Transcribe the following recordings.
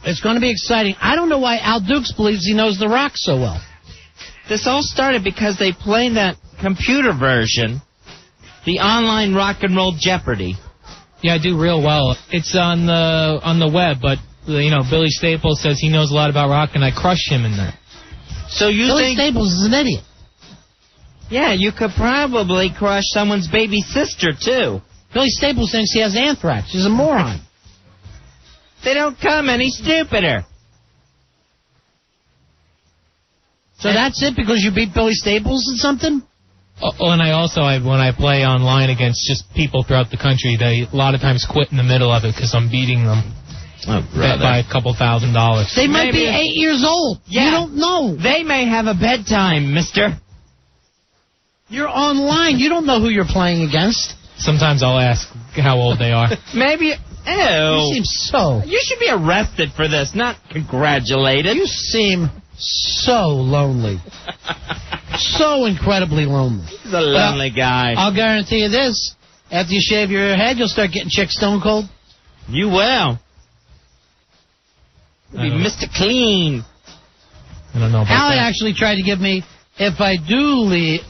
It's going to be exciting. I don't know why Al Dukes believes he knows The Rock so well. This all started because they played that computer version, the online rock and roll Jeopardy. Yeah, I do real well. It's on the web, but Billy Staples says he knows a lot about rock, and I crush him in that. So you Billy think Staples is an idiot? Yeah, you could probably crush someone's baby sister too. Billy Staples thinks he has anthrax. He's a moron. They don't come any stupider. So that's it because you beat Billy Staples in something? Oh, and when I play online against just people throughout the country, they a lot of times quit in the middle of it because I'm beating them by a couple $1,000. They might be 8 years old. Yeah. You don't know. They may have a bedtime, mister. You're online. You don't know who you're playing against. Sometimes I'll ask how old they are. Maybe. Ew. You seem so. You should be arrested for this, not congratulated. You seem so lonely. So incredibly lonely. He's a lonely guy. I'll guarantee you this. After you shave your head, you'll start getting chicks stone cold. You will. You'll be Mr. Clean. I don't know about Allie that. actually tried to give me, if I do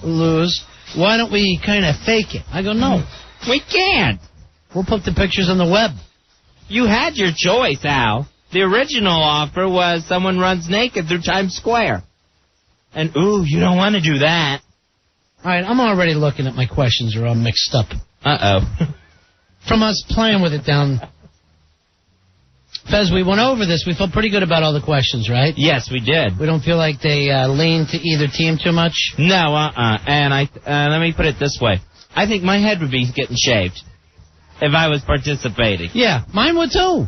lose, why don't we kind of fake it? I go, no. We can't. We'll put the pictures on the web. You had your choice, Al. The original offer was someone runs naked through Times Square. And, ooh, you don't want to do that. All right, I'm already looking at my questions are all mixed up. Uh-oh. From us playing with it down. Fez, we went over this. We felt pretty good about all the questions, right? Yes, we did. We don't feel like they lean to either team too much? No, And let me put it this way. I think my head would be getting shaved if I was participating. Yeah, mine would too.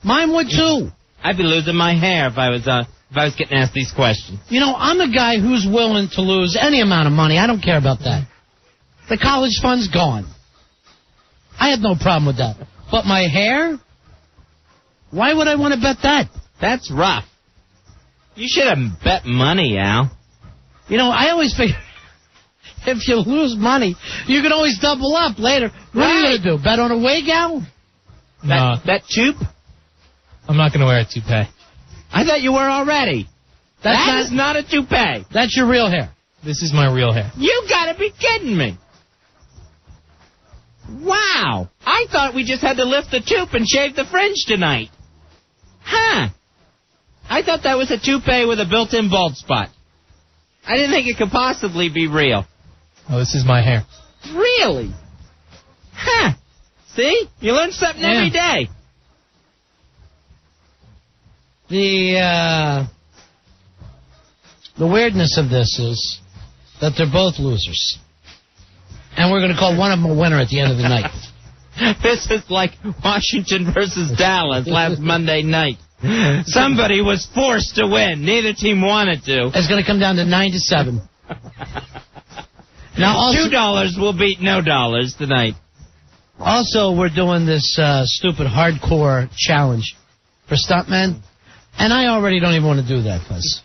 Mine would too. I'd be losing my hair if I was getting asked these questions. You know, I'm a guy who's willing to lose any amount of money. I don't care about that. The college fund's gone. I have no problem with that. But my hair? Why would I want to bet that? That's rough. You should have bet money, Al. You know, I always figure if you lose money, you can always double up later. What are you going to do? Bet on a wig, Al? No. That toupee? I'm not going to wear a toupee. I thought you were already. That is not a toupee. That's your real hair. This is my real hair. You got to be kidding me. Wow. I thought we just had to lift the toupee and shave the fringe tonight. Huh. I thought that was a toupee with a built-in bald spot. I didn't think it could possibly be real. Oh, this is my hair. Really? Huh. See? You learn something every day. The weirdness of this is that they're both losers. And we're going to call one of them a winner at the end of the night. This is like Washington versus Dallas last Monday night. Somebody was forced to win. Neither team wanted to. It's going to come down to 9-7. Now, also, $2 will beat no dollars tonight. Also, we're doing this stupid hardcore challenge for stuntmen. And I already don't even want to do that, Fuzz.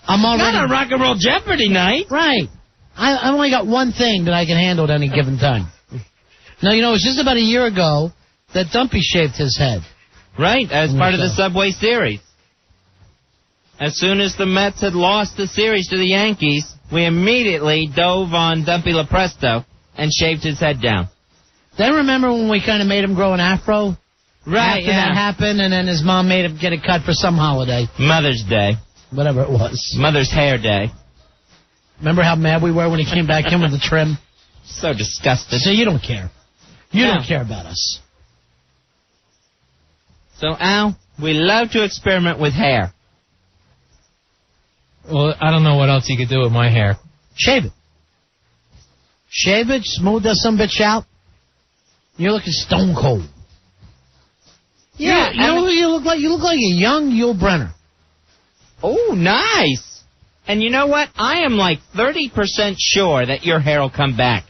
I'm already... Not a rock and roll Jeopardy night. Right. I only got one thing that I can handle at any given time. Now, you know, it was just about a year ago that Dumpy shaved his head. Right, as part of the Subway Series. As soon as the Mets had lost the series to the Yankees, we immediately dove on Dumpy LaPresto and shaved his head down. Then remember when we kind of made him grow an afro? Right, After that happened, and then his mom made him get it cut for some holiday. Mother's Day. Whatever it was. Mother's Hair Day. Remember how mad we were when he came back in with the trim? So disgusted. So you don't care. You don't care about us. So, Al, we love to experiment with hair. Well, I don't know what else you could do with my hair. Shave it. Shave it, smooth that some bitch out. You're looking stone cold. Yeah, you know who you look like? You look like a young Yul Brynner. Oh, nice. And you know what? I am like 30% sure that your hair will come back.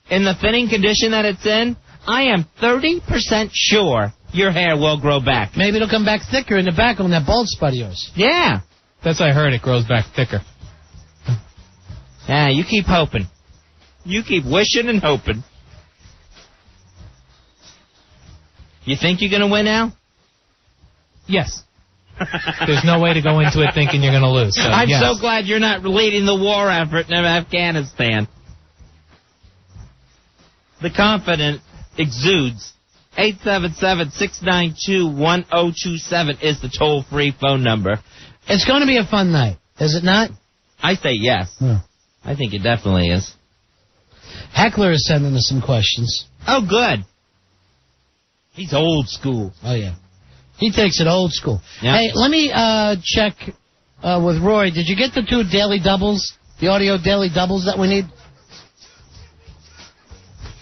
In the thinning condition that it's in, I am 30% sure your hair will grow back. Maybe it'll come back thicker in the back on that bald spot of yours. Yeah. That's I heard. It grows back thicker. Yeah, you keep hoping. You keep wishing and hoping. You think you're going to win, Al? Yes. There's no way to go into it thinking you're going to lose. So, I'm yes. so glad you're not leading the war effort in Afghanistan. The confidence exudes. 877-692-1027 is the toll-free phone number. It's going to be a fun night, is it not? I say yes. Yeah. I think it definitely is. Heckler is sending us some questions. Oh, good. He's old school. Oh, yeah. He takes it old school. Yep. Hey, let me check with Roy. Did you get the 2 daily doubles, the audio daily doubles that we need?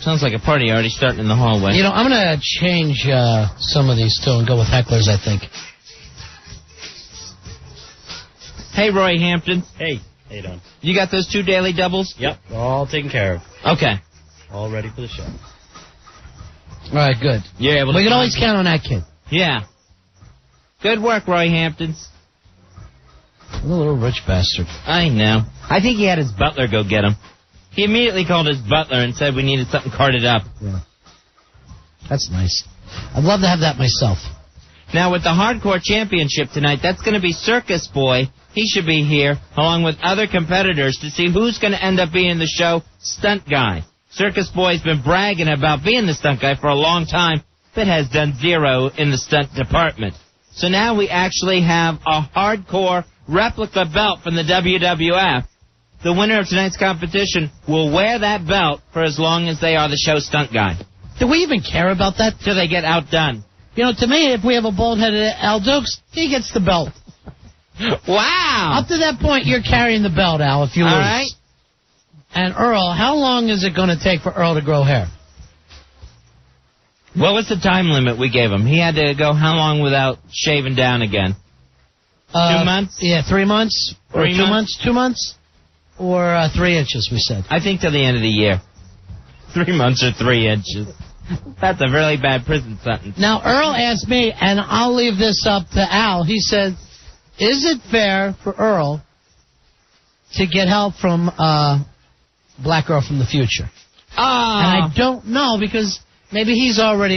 Sounds like a party already starting in the hallway. You know, I'm going to change some of these, too, and go with Heckler's, I think. Hey, Roy Hampton. Hey, how you doing? You got those 2 daily doubles? Yep, all taken care of. Okay. All ready for the show. All right, good. You're able to We can always count on that kid. Yeah. Good work, Roy Hamptons. A little rich bastard. I know. I think he had his butler go get him. He immediately called his butler and said we needed something carted up. Yeah. That's nice. I'd love to have that myself. Now, with the Hardcore Championship tonight, that's going to be Circus Boy. He should be here, along with other competitors, to see who's going to end up being the show stunt guy. Circus Boy's been bragging about being the stunt guy for a long time, but has done zero in the stunt department. So now we actually have a hardcore replica belt from the WWF. The winner of tonight's competition will wear that belt for as long as they are the show stunt guy. Do we even care about that? Till they get outdone. You know, to me, if we have a bald-headed Al Dukes, he gets the belt. Wow! Up to that point, you're carrying the belt, Al, if you lose. All right. And Earl, how long is it going to take for Earl to grow hair? What was the time limit we gave him? He had to go how long without shaving down again? 2 months? Yeah, 3 months. Or 3 2 months? 2 months? Or 3 inches, we said. I think till the end of the year. 3 months or 3 inches. That's a really bad prison sentence. Now, Earl asked me, and I'll leave this up to Al. He said, is it fair for Earl to get help from Black Girl from the Future? And I don't know, because maybe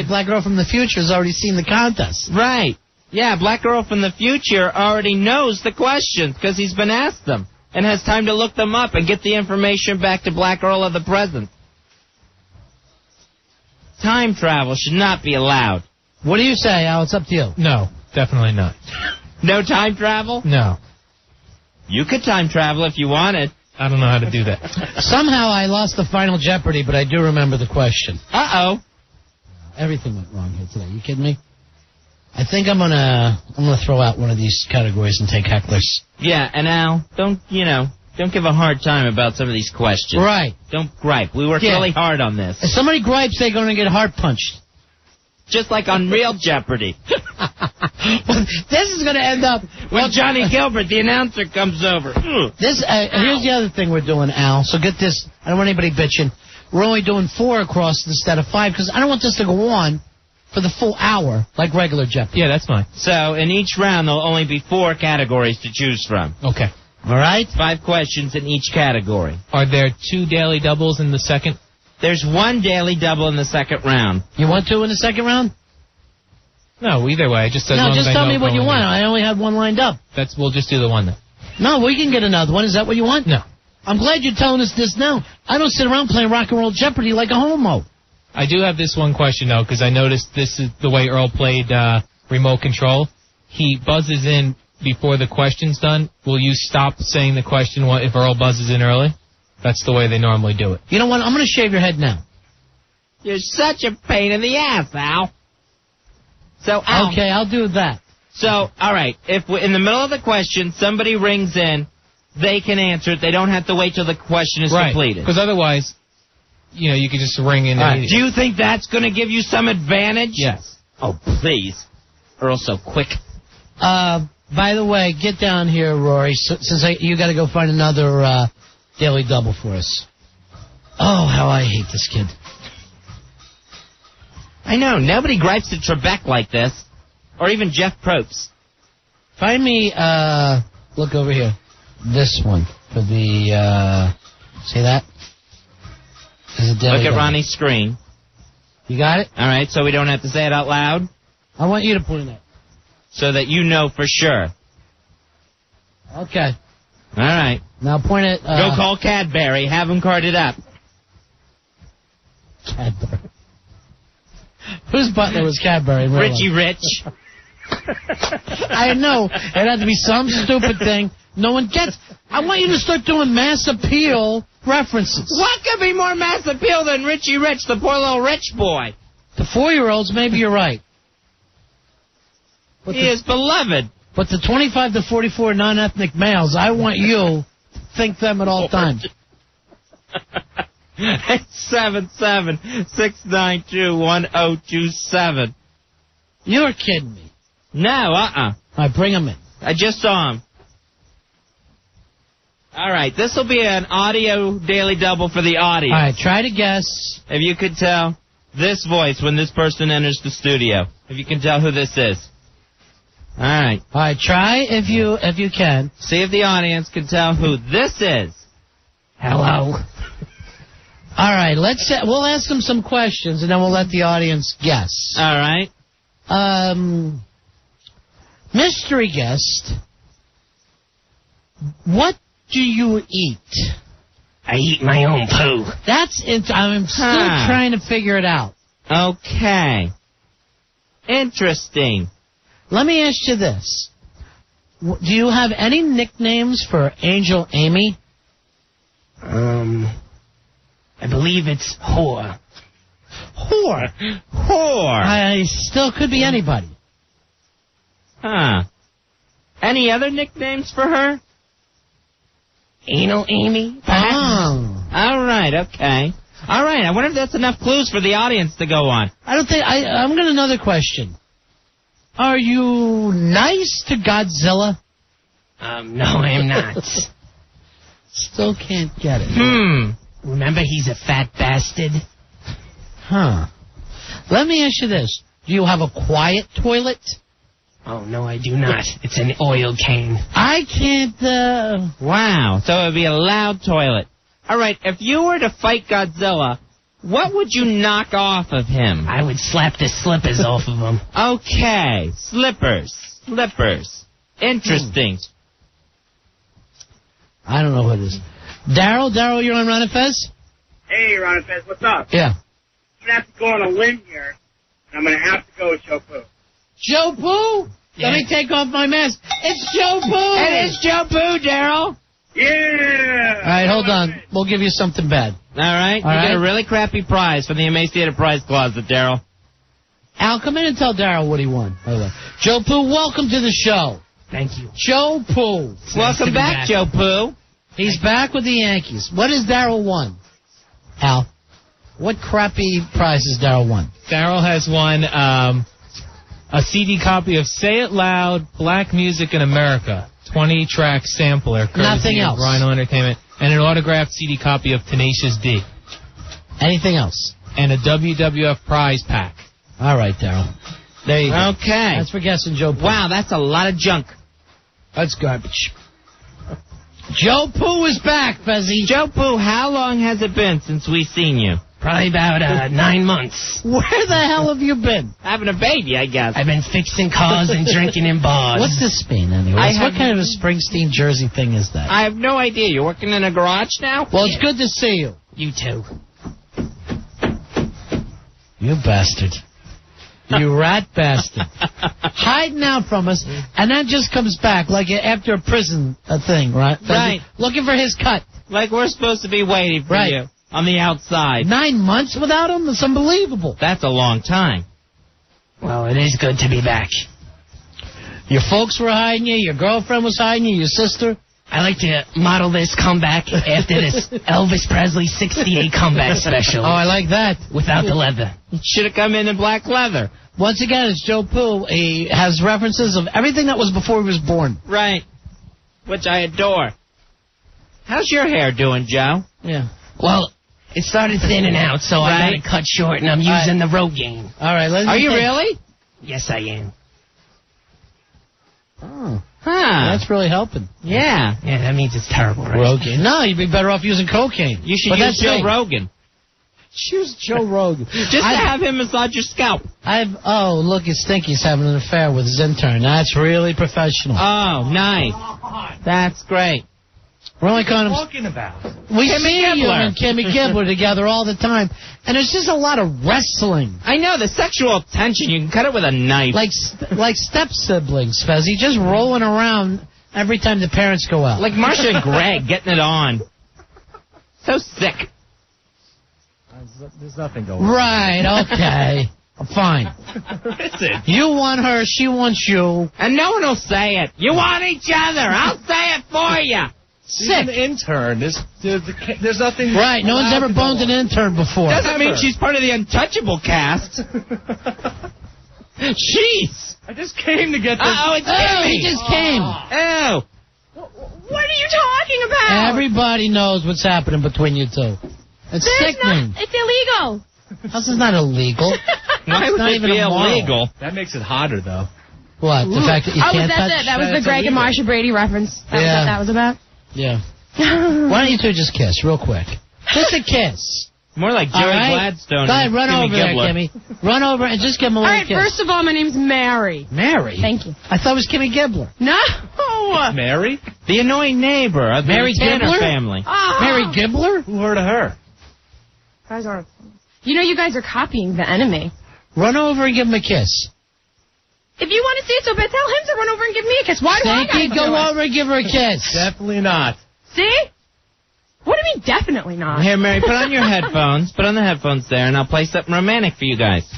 Black Girl from the Future has already seen the contest. Right. Yeah, Black Girl from the Future already knows the questions because he's been asked them and has time to look them up and get the information back to Black Girl of the present. Time travel should not be allowed. What do you say, Al? It's up to you. No, definitely not. No time travel? No. You could time travel if you wanted. I don't know how to do that. Somehow I lost the final Jeopardy, but I do remember the question. Uh-oh. Everything went wrong here today. You kidding me? I think I'm gonna throw out one of these categories and take Heckler's. Yeah, and Al, don't give a hard time about some of these questions. Right. Don't gripe. We worked really hard on this. If somebody gripes, they're going to get heart punched. Just like on Real Jeopardy. Well, this is going to end up... When Johnny Gilbert, the announcer, comes over. Here's the other thing we're doing, Al. So get this. I don't want anybody bitching. We're only doing 4 across instead of 5, because I don't want this to go on for the full hour like regular Jeopardy. Yeah, that's fine. So in each round, there'll only be 4 categories to choose from. Okay. All right? 5 questions in each category. Are there 2 daily doubles in the second? There's 1 daily double in the second round. You want 2 in the second round? No, either way. Just tell me what you want. I only had 1 lined up. We'll just do the 1 then. No, we can get another one. Is that what you want? No. I'm glad you're telling us this now. I don't sit around playing rock and roll Jeopardy like a homo. I do have this one question, though, because I noticed this is the way Earl played remote control. He buzzes in before the question's done. Will you stop saying the question if Earl buzzes in early? That's the way they normally do it. You know what? I'm going to shave your head now. You're such a pain in the ass, Al. So, Al. Okay, I'll do that. So, all right, if in the middle of the question somebody rings in, they can answer it. They don't have to wait till the question is completed. Because otherwise, you could just ring in. Right. Do you think that's going to give you some advantage? Yes. Oh, please. Earl's so quick. By the way, get down here, Rory, since you got to go find another daily double for us. Oh, how I hate this kid. I know. Nobody gripes at Trebek like this. Or even Jeff Probst. Find me, look over here. This one for the, see that? Look at Ronnie's screen. You got it? All right, so we don't have to say it out loud? I want you to point it. so that you know for sure. Okay. All right. Now point it. Go call Cadbury. Have him card it up. Cadbury. Whose butler was Cadbury? Richie Rich. I know. It had to be some stupid thing no one gets. I want you to start doing mass appeal references. What could be more mass appeal than Richie Rich, the poor little rich boy? The 4-year-olds, maybe you're right. But He is beloved. But the 25 to 44 non-ethnic males, I want you to think them at all times. 877-692-1027. You're kidding me. No, All right, bring him in. I just saw him. All right, this will be an audio daily double for the audience. All right, try to guess. If you could tell this voice when this person enters the studio. If you can tell who this is. All right. All right, try if you can. See if the audience can tell who this is. Hello. All right, we'll ask them some questions, and then we'll let the audience guess. All right. Mystery guest, what do you eat? I eat my own poo. I'm still trying to figure it out. Okay. Interesting. Let me ask you this. Do you have any nicknames for Angel Amy? I believe it's whore. Whore. I still could be anybody. Huh. Any other nicknames for her? Anal Amy, perhaps? Oh. All right, okay. All right, I wonder if that's enough clues for the audience to go on. I don't think... I'm got another question. Are you nice to Godzilla? No, I am not. Still can't get it. Remember, he's a fat bastard. Huh. Let me ask you this. Do you have a quiet toilet? Oh, no, I do not. It's an oil cane. I can't, Wow, so it would be a loud toilet. All right, if you were to fight Godzilla, what would you knock off of him? I would slap the slippers off of him. Okay, slippers. Interesting. I don't know what it is. Daryl, you're on Ron and Fez? Hey, Ron and Fez, what's up? Yeah. I'm going to have to go on a limb here, and I'm going to have to go with Joe Poo. Joe Poo? Yeah. Let me take off my mask. It's Joe Poo! It is Joe Poo, Daryl. Yeah! All right, hold on. We'll give you something bad. All right, you get a really crappy prize from the Emaciated Prize Closet, Daryl. Al, come in and tell Daryl what he won. By the way. Joe Poo, welcome to the show. Thank you. Joe Poo. Welcome back, Joe Poo. He's back with the Yankees. What has Daryl won? Al, what crappy prize has Daryl won? Daryl has won a CD copy of Say It Loud, Black Music in America, 20-track sampler, courtesy Nothing else. of Rhino Entertainment, and an autographed CD copy of Tenacious D. Anything else? And a WWF prize pack. All right, Daryl. There you go. Okay. That's for guessing Joe Poo. Wow, that's a lot of junk. That's garbage. Joe Poo is back, Fezzy. Joe Poo, how long has it been since we've seen you? Probably about 9 months. Where the hell have you been? Having a baby, I guess. I've been fixing cars and drinking in bars. What's this mean, anyway? What kind of a Springsteen Jersey thing is that? I have no idea. You're working in a garage now? Well, it's good to see you. You too. You bastard. You rat bastard. Hiding out from us, and then just comes back like after a prison thing, right? Right. Looking for his cut. Like we're supposed to be waiting for you on the outside. 9 months without him? It's unbelievable. That's a long time. Well, it is good to be back. Your folks were hiding you, your girlfriend was hiding you, your sister. I like to model this comeback after this Elvis Presley 68 comeback special. Oh, I like that. Without the leather. Should have come in black leather. Once again, it's Joe Poo. He has references of everything that was before he was born. Right. Which I adore. How's your hair doing, Joe? Yeah. Well, it started thinning out, so I got it cut short, and I'm using the Rogaine. All right. Are you really? Yes, I am. Oh. Huh. That's really helping. Yeah. Yeah, that means it's terrible, right? Rogaine. No, you'd be better off using cocaine. You should use Joe Rogan. She was Joe Rogan. Just to have him massage your scalp. Look at Stinky's having an affair with his intern. That's really professional. Oh, nice. That's great. We're only calling him. Talking about? We see you and Kimmy Gibbler together all the time, and there's just a lot of wrestling. I know, the sexual tension, you can cut it with a knife. Like step-siblings, Fezzy, just rolling around every time the parents go out. Like Marsha and Greg getting it on. So sick. There's nothing going on. Right, okay. Fine. Listen. You want her, she wants you. And no one will say it. You want each other. I'll say it for you. She's an intern. There's nothing. Right, no one's ever boned an intern before. Doesn't mean she's part of the Untouchable cast. Jeez. I just came to get this. Uh-oh, it's Kimmy. He just came. Oh. What are you talking about? Everybody knows what's happening between you two. It's sickening. It's illegal. This is not illegal. Why would not it even be immoral. illegal? That makes it hotter, though. What? The fact that you can't touch? That was the Greg and Marsha Brady reference. That was what that was about? Yeah. Why don't you two just kiss real quick? Just a kiss. More like Jerry Gladstone. Go ahead, run Kimmy over there, Gibbler. Kimmy. Run over and just give him a little kiss. All right, first of all, my name's Mary. Mary? Thank you. I thought it was Kimmy Gibbler. No. Mary? The annoying neighbor of Mary the Tanner Gibbler? family. Mary Gibbler? Who heard of her? Guys are. You know, you guys are copying the enemy. Run over and give him a kiss. If you want to see it so bad, tell him to run over and give me a kiss. Why do I Stinky, gotta go do it? over and give her a kiss. Definitely not. See? What do you mean, definitely not? Here, Mary, put on your headphones. Put on the headphones there, and I'll play something romantic for you guys.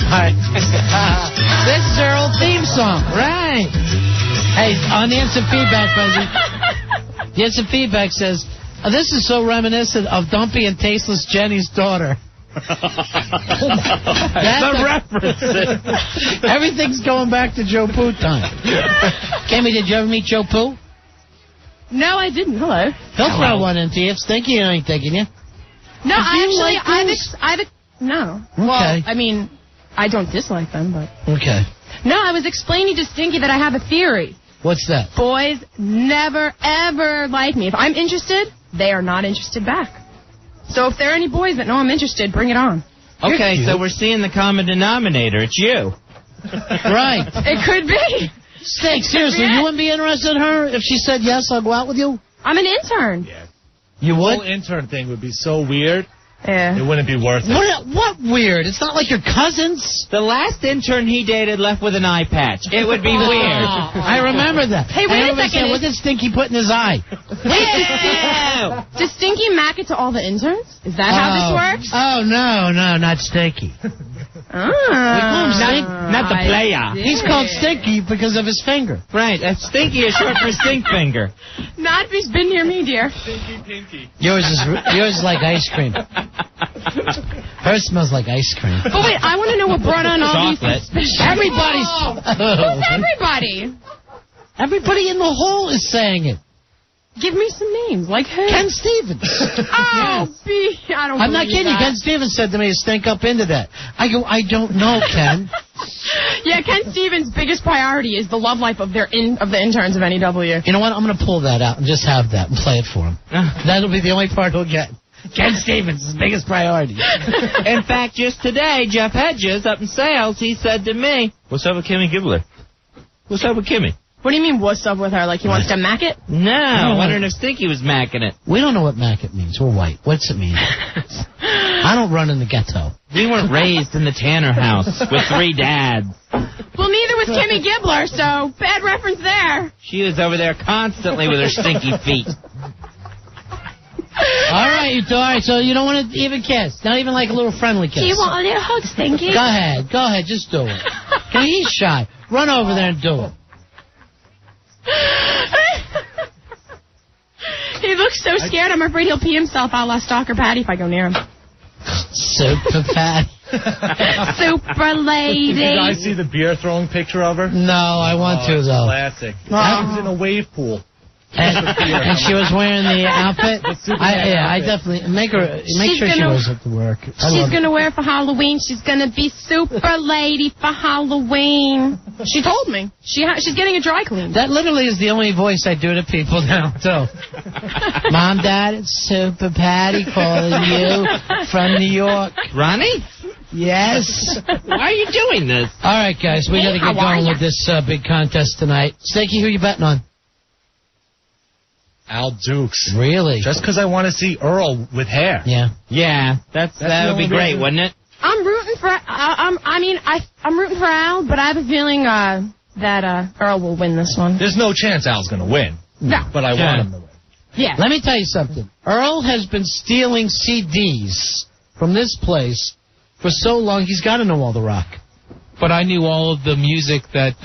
All right. This is our old theme song. Right. Hey, on the instant feedback, Fuzzy. The instant feedback says, this is so reminiscent of Dumpy and Tasteless Jenny's daughter. The reference. Everything's going back to Joe Poo time. Kimmy, did you ever meet Joe Poo? No, I didn't. Hello. He'll throw one into you if Stinky ain't taking you. No, Did you I've no. Okay. Well, I mean, I don't dislike them, but. Okay. No, I was explaining to Stinky that I have a theory. What's that? Boys never, ever like me. If I'm interested, they are not interested back. So if there are any boys that know I'm interested, bring it on. Okay, so we're seeing the common denominator. It's you. Right. It could be. Stink, seriously, you wouldn't be interested in her if she said yes, I'll go out with you? I'm an intern. Yeah. You The would? whole intern thing would be so weird. Yeah. It wouldn't be worth it. What weird? It's not like your cousins. The last intern he dated left with an eye patch. It would be weird. I remember that. Hey, wait a Everybody second. said, what did Stinky put in his eye? Yeah. Does Stinky mack it to all the interns? Is that how this works? Oh, no, not Stinky. We call him Stink. Not the player. He's called Stinky because of his finger. Right, Stinky is short for stink finger. Not if he's been near me, dear. Pinky, pinky. Yours is like ice cream. Hers smells like ice cream. But wait, I want to know what brought on all Chocolate. these suspicions. Everybody's... Who's everybody? Everybody in the hall is saying it. Give me some names. Like who? Ken Stevens. Oh, I don't I'm not believe kidding you. that. Ken Stevens said to me to stink up into that. I go, I don't know, Ken. Yeah, Ken Stevens' biggest priority is the love life of the interns of NEW. You know what? I'm going to pull that out and just have that and play it for him. That'll be the only part he'll get. Ken Stevens' his biggest priority. In fact, just today, Jeff Hedges up in sales, he said to me, "What's up with Kimmy Gibbler? What's up with Kimmy?" What do you mean, what's up with her? Like he wants to mack it? No, wondering if Stinky was macking it. We don't know what Mackett means. We're white. What's it mean? I don't run in the ghetto. We weren't raised in the Tanner house with 3 dads. Well, neither was Kimmy Gibbler, so bad reference there. She was over there constantly with her stinky feet. All right, so you don't want to even kiss. Not even like a little friendly kiss. Do you want a little hug, Stinky? Go ahead, just do it. Okay, he's shy. Run over there and do it. He looks so scared, I'm afraid he'll pee himself a la Stalker Patty if I go near him. Super Pat. Super lady. Did you guys see the beer throwing picture of her? No, I want to, though. Classic. Happens in a wave pool. And she was wearing the outfit. I definitely make sure she wears it to work. She's gonna wear it for Halloween. She's gonna be super lady for Halloween. She told me she's getting a dry clean. That literally is the only voice I do to people now. So, Mom, Dad, it's Super Patty calling you from New York. Ronnie? Yes. Why are you doing this? All right, guys, we got to get going with this big contest tonight. Stinky, who you betting on? Al Dukes. Really? Just because I want to see Earl with hair. Yeah. Yeah, that would be great, wouldn't it? I'm rooting for. I'm rooting for Al, but I have a feeling that Earl will win this one. There's no chance Al's going to win. No. But I want him to win. Yeah. Let me tell you something. Earl has been stealing CDs from this place for so long. He's got to know all the rock. But I knew all of the music that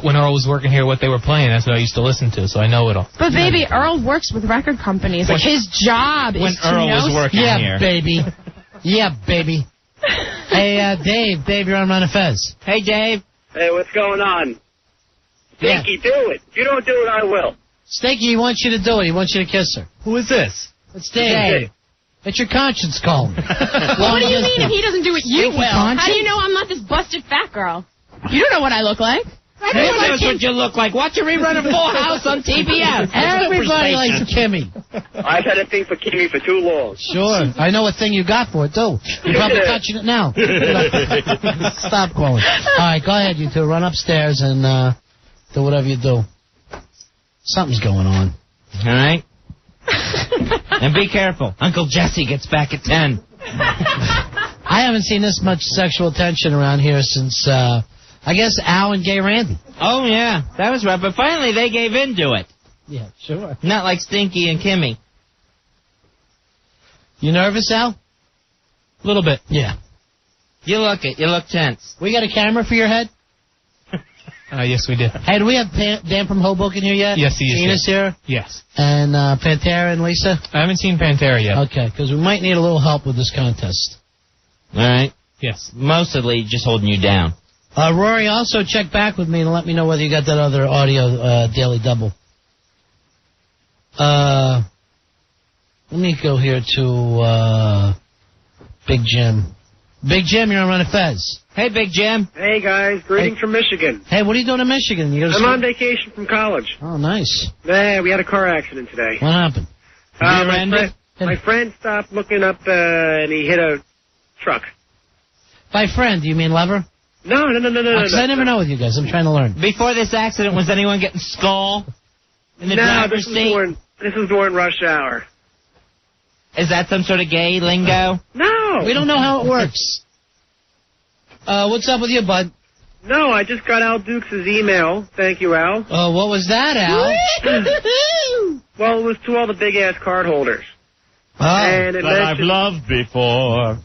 when Earl was working here, what they were playing. That's what I used to listen to, so I know it all. But baby, Earl works with record companies. Like his job when is to Earl know. was working Yeah, here. baby. Yeah, baby. Hey, Dave, you're on Run of Fez. Hey, Dave. Hey, what's going on? Stinky, do it. If you don't do it, I will. Stinky, he wants you to do it. He wants you to kiss her. Who is this? It's Dave. It's your conscience calling. What do you mean if he doesn't do it, you will? How do you know I'm not this busted fat girl? You don't know what I look like. Everyone knows what you look like. Watch a rerun of Full House on TBS. Everybody likes Kimmy. I've had a thing for Kimmy for too long. Sure. I know what thing you got for it, too. You're probably touching it now. Stop calling. All right, go ahead, you two. Run upstairs and do whatever you do. Something's going on. All right. And be careful. Uncle Jesse gets back at 10. I haven't seen this much sexual tension around here since, I guess, Al and Gay Randy. Oh, yeah. That was right. But finally, they gave in to it. Yeah, sure. Not like Stinky and Kimmy. You nervous, Al? A little bit. Yeah. You look tense. We got a camera for your head? Yes, we did. Hey, do we have Dan from Hoboken here yet? Yes, he is. Tina's here? Yes. And Pantera and Lisa? I haven't seen Pantera yet. Okay, because we might need a little help with this contest. All right. Yes. Mostly just holding you down. Rory, also check back with me and let me know whether you got that other audio daily double. Let me go here to Big Jim. Big Jim, you're on Run of Fez. Hey, Big Jim. Hey, guys. Greetings from Michigan. Hey, what are you doing in Michigan? You I'm on vacation from college. Oh, nice. Nah, we had a car accident today. What happened? My friend stopped looking up and he hit a truck. By friend, do you mean lover? No. Because I never know with you guys. I'm trying to learn. Before this accident, was anyone getting skull in the driver's seat? This was during rush hour. Is that some sort of gay lingo? No. We don't know how it works. What's up with you, bud? No, I just got Al Dukes' email. Thank you, Al. Oh, what was that, Al? Well, it was to all the big-ass card holders. Oh. And it I've loved before.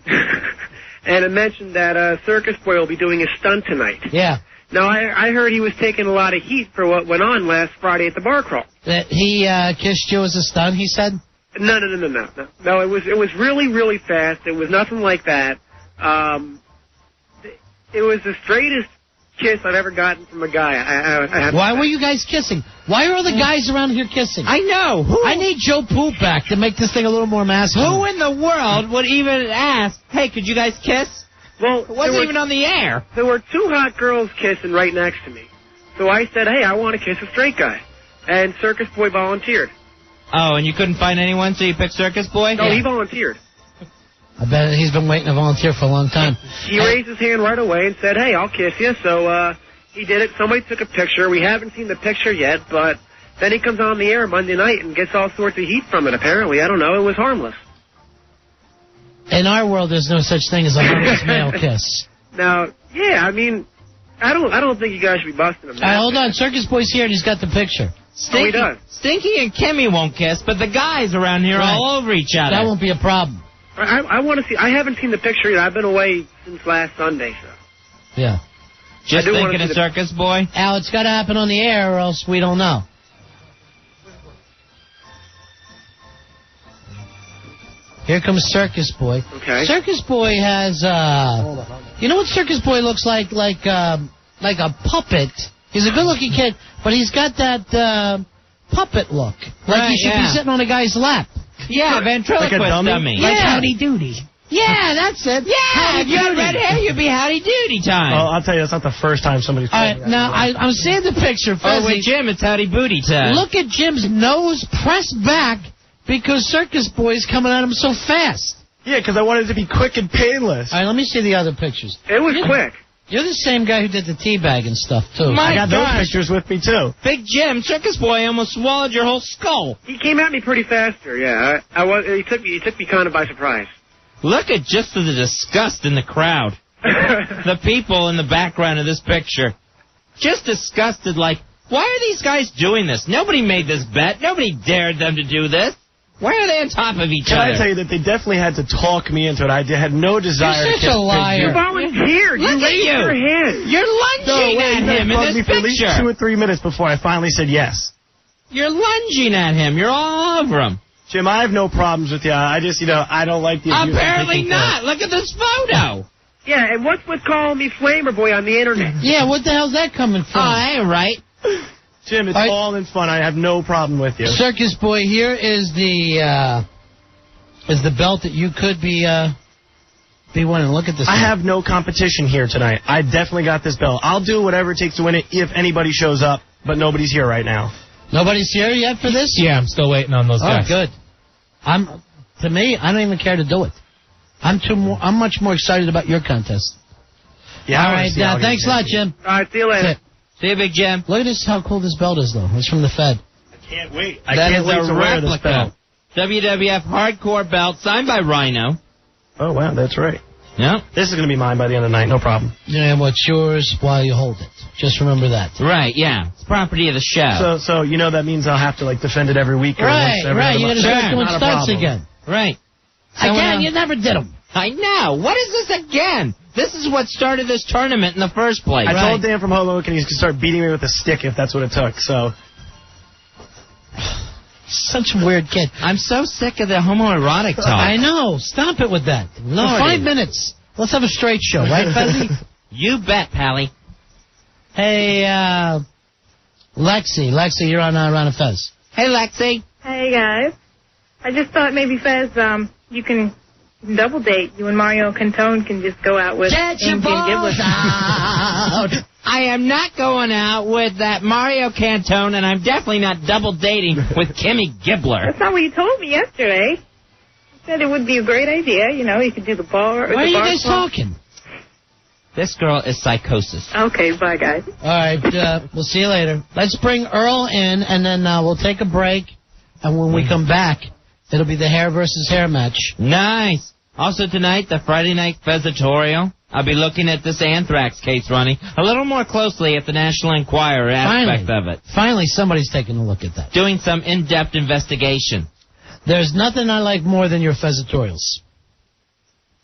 And it mentioned that Circus Boy will be doing a stunt tonight. Yeah. Now, I heard he was taking a lot of heat for what went on last Friday at the bar crawl. That he kissed you as a stunt, he said? No. No, it was really, really fast. It was nothing like that. It was the straightest kiss I've ever gotten from a guy. Why were you guys kissing? Why are all the guys around here kissing? I know. I need Joe Poop back to make this thing a little more masculine. Who in the world would even ask, hey, could you guys kiss? Well, It wasn't even on the air. There were two hot girls kissing right next to me. So I said, hey, I want to kiss a straight guy. And Circus Boy volunteered. Oh, and you couldn't find anyone, so you picked Circus Boy? No, he volunteered. I bet he's been waiting to volunteer for a long time. He raised his hand right away and said, hey, I'll kiss you. So he did it. Somebody took a picture. We haven't seen the picture yet, but then he comes on the air Monday night and gets all sorts of heat from it, apparently. I don't know. It was harmless. In our world, there's no such thing as a harmless male kiss. Now, yeah, I mean, I don't think you guys should be busting him. All right, hold on. Circus Boy's here, and he's got the picture. He does. Stinky and Kimmy won't kiss, but the guys around here are all over each other. That won't be a problem. I want to see. I haven't seen the picture yet. I've been away since last Sunday, so. Yeah. Just thinking of Circus Boy? Al, it's got to happen on the air, or else we don't know. Here comes Circus Boy. Okay. Circus Boy has, you know what Circus Boy looks like? Like a puppet. He's a good-looking kid, but he's got that puppet look. Like he should be sitting on a guy's lap. Yeah, ventriloquist Like a dummy? Like Yeah. Howdy Doody. Yeah, that's it. Yeah, if you had red hair, you'd be howdy doody time. Oh, I'll tell you, that's not the first time somebody's All told right, me that. now I'm seeing the picture. Oh, with Fezzy. Jim, it's howdy booty time. Look at Jim's nose pressed back because Circus Boy's coming at him so fast. Yeah, because I wanted it to be quick and painless. All right, let me see the other pictures. It was quick. You're the same guy who did the teabag and stuff, too. My I got gosh. those pictures with me, too. Big Jim, Circus Boy almost swallowed your whole skull. He came at me pretty faster. Yeah, he took me kind of by surprise. Look at just the disgust in the crowd. The people in the background of this picture. Just disgusted, like, why are these guys doing this? Nobody made this bet. Nobody dared them to do this. Why are they on top of each Can other? I tell you that they definitely had to talk me into it. I had no desire You're to such a liar. You volunteered. Look You at raised you. your hand. You're lunging at him in this me for at least picture. 2 or 3 minutes before I finally said yes. You're lunging at him. You're all over him. Jim, I have no problems with you. I just, I don't like the abuse. Apparently not. Look at this photo. Yeah, and what's with calling me Flamer Boy on the internet? Yeah, what the hell's that coming Oh, from? that ain't right. Jim, it's All right. all in fun. I have no problem with you. Circus Boy, here is the belt that you could be winning. Look at this. I thing. have no competition here tonight. I definitely got this belt. I'll do whatever it takes to win it if anybody shows up, but nobody's here right now. Nobody's here yet for this? Yeah, I'm still waiting on those Oh, guys. good. To me, I don't even care to do it. I'm much more excited about your contest. Yeah, All right, thanks a lot, Jim. All right, see you later. That's it. See you, Big Jim. Look at this, how cool this belt is, though. It's from the Fed. Can't wait. I That can't is wait a to wear this replica. belt. WWF Hardcore belt signed by Rhino. Oh, wow, that's right. Yep. This is going to be mine by the end of the night, no problem. Yeah, what's yours while you hold it. Just remember that. Right, yeah. It's property of the show. So that means I'll have to, defend it every week. Or Right, once every right. other You're going to month. start doing Not a stunts problem. again. Right. Again, you never did them. I know. What is this again? This is what started this tournament in the first place. I told Dan from Hoboken he's going to start beating me with a stick if that's what it took, so... Such a weird kid. I'm so sick of the homoerotic talk. I know. Stop it with that. For Lordy. 5 minutes. Let's have a straight show, right, Fezzy? You bet, Pally. Hey, Lexi. Lexi, you're on Ron and Fez. Hey, Lexi. Hey guys, I just thought maybe Fez, you can double date. You and Mario Cantone can just go out with Get your Angie and balls Gibbler. out. I am not going out with that Mario Cantone, and I'm definitely not double dating with Kimmy Gibbler. That's not what you told me yesterday. You said it would be a great idea. You could do the bar. Why are you guys talking? This girl is psychosis. Okay, bye guys. All right, we'll see you later. Let's bring Earl in, and then we'll take a break. And when we come back, it'll be the hair versus hair match. Nice. Also tonight, the Friday Night Fezitorial. I'll be looking at this Anthrax case, Ronnie, a little more closely at the National Enquirer aspect of it. Finally, somebody's taking a look at that. Doing some in-depth investigation. There's nothing I like more than your Fezitorials.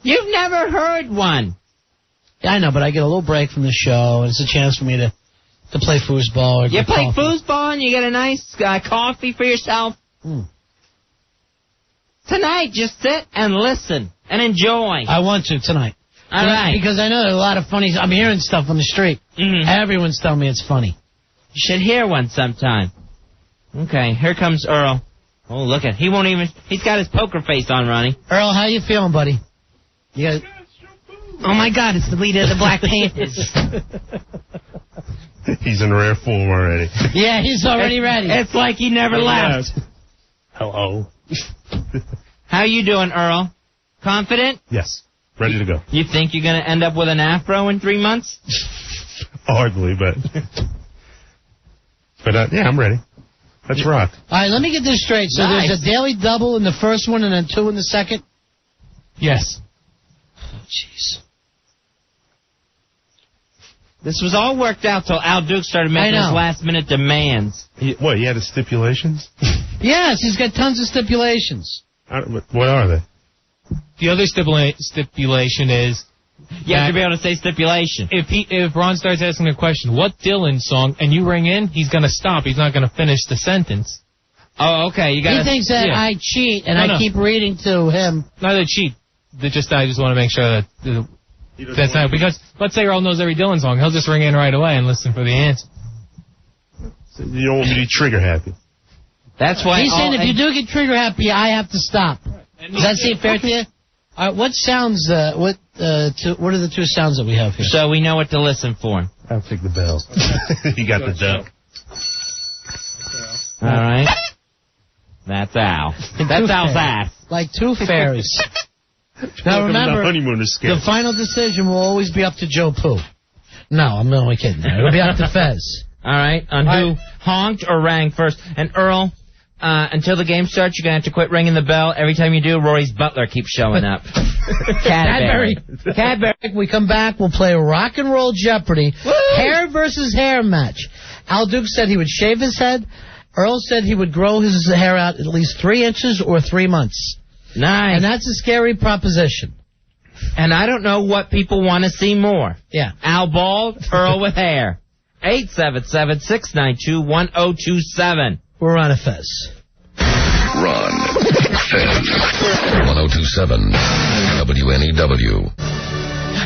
You've never heard one. Yeah, I know, but I get a little break from the show, and it's a chance for me to play foosball or You get play coffee. foosball and you get a nice coffee for yourself. Tonight, just sit and listen and enjoy. I want to tonight. All right. Because I know there's a lot of funny... I'm hearing stuff on the street. Mhm. Everyone's telling me it's funny. You should hear one sometime. Okay, here comes Earl. Oh, look at... He won't even... He's got his poker face on, Ronnie. Earl, how you feeling, buddy? You got... Oh my God, it's the leader of the Black Panthers. He's in rare form already. Yeah, he's already ready. It's like he never left. Hello. How you doing, Earl? Confident? Yes. Ready to go. You think you're going to end up with an afro in 3 months? Hardly, but yeah, I'm ready. Let's rock. All right, let me get this straight. So Nice. there's a daily double in the first one and then 2 in the second? Yes. Oh, jeez. This was all worked out till Al Duke started I making know. his last-minute demands. What, you had the stipulations? Yes, he's got tons of stipulations. What are they? The other stipulation is You have to be able to say stipulation. if Ron starts asking a question, what Dylan song, and you ring in, he's going to stop. He's not going to finish the sentence. Oh, okay. You got. He thinks that yeah. I cheat and No. I keep reading to him. Not that cheat. I just want to make sure that that's not, because let's say Earl knows every Dylan song. He'll just ring in right away and listen for the answer. You don't want me to be trigger happy. That's why. He's saying if you do get trigger happy, I have to stop. Does that seem fair to you? What sounds? What are the two sounds that we have here? So we know what to listen for. I'll take the bell. You got the duck. All right. That's Al. That's Al's ass. Like two fairies. Now remember, the final decision will always be up to Joe Poo. No, I'm only kidding. It'll be up to Fez. All right, on who honked or rang first. And Earl, until the game starts, you're going to have to quit ringing the bell. Every time you do, Rory's butler keeps showing up. Cadbury. We come back, we'll play rock and roll Jeopardy. Woo! Hair versus hair match. Al Duke said he would shave his head. Earl said he would grow his hair out at least 3 inches or 3 months. Nice. And that's a scary proposition. And I don't know what people want to see more. Yeah. Al bald, Earl with hair. 877-692-1027. We're on a Fez. Ron. Fez. 1027. WNEW.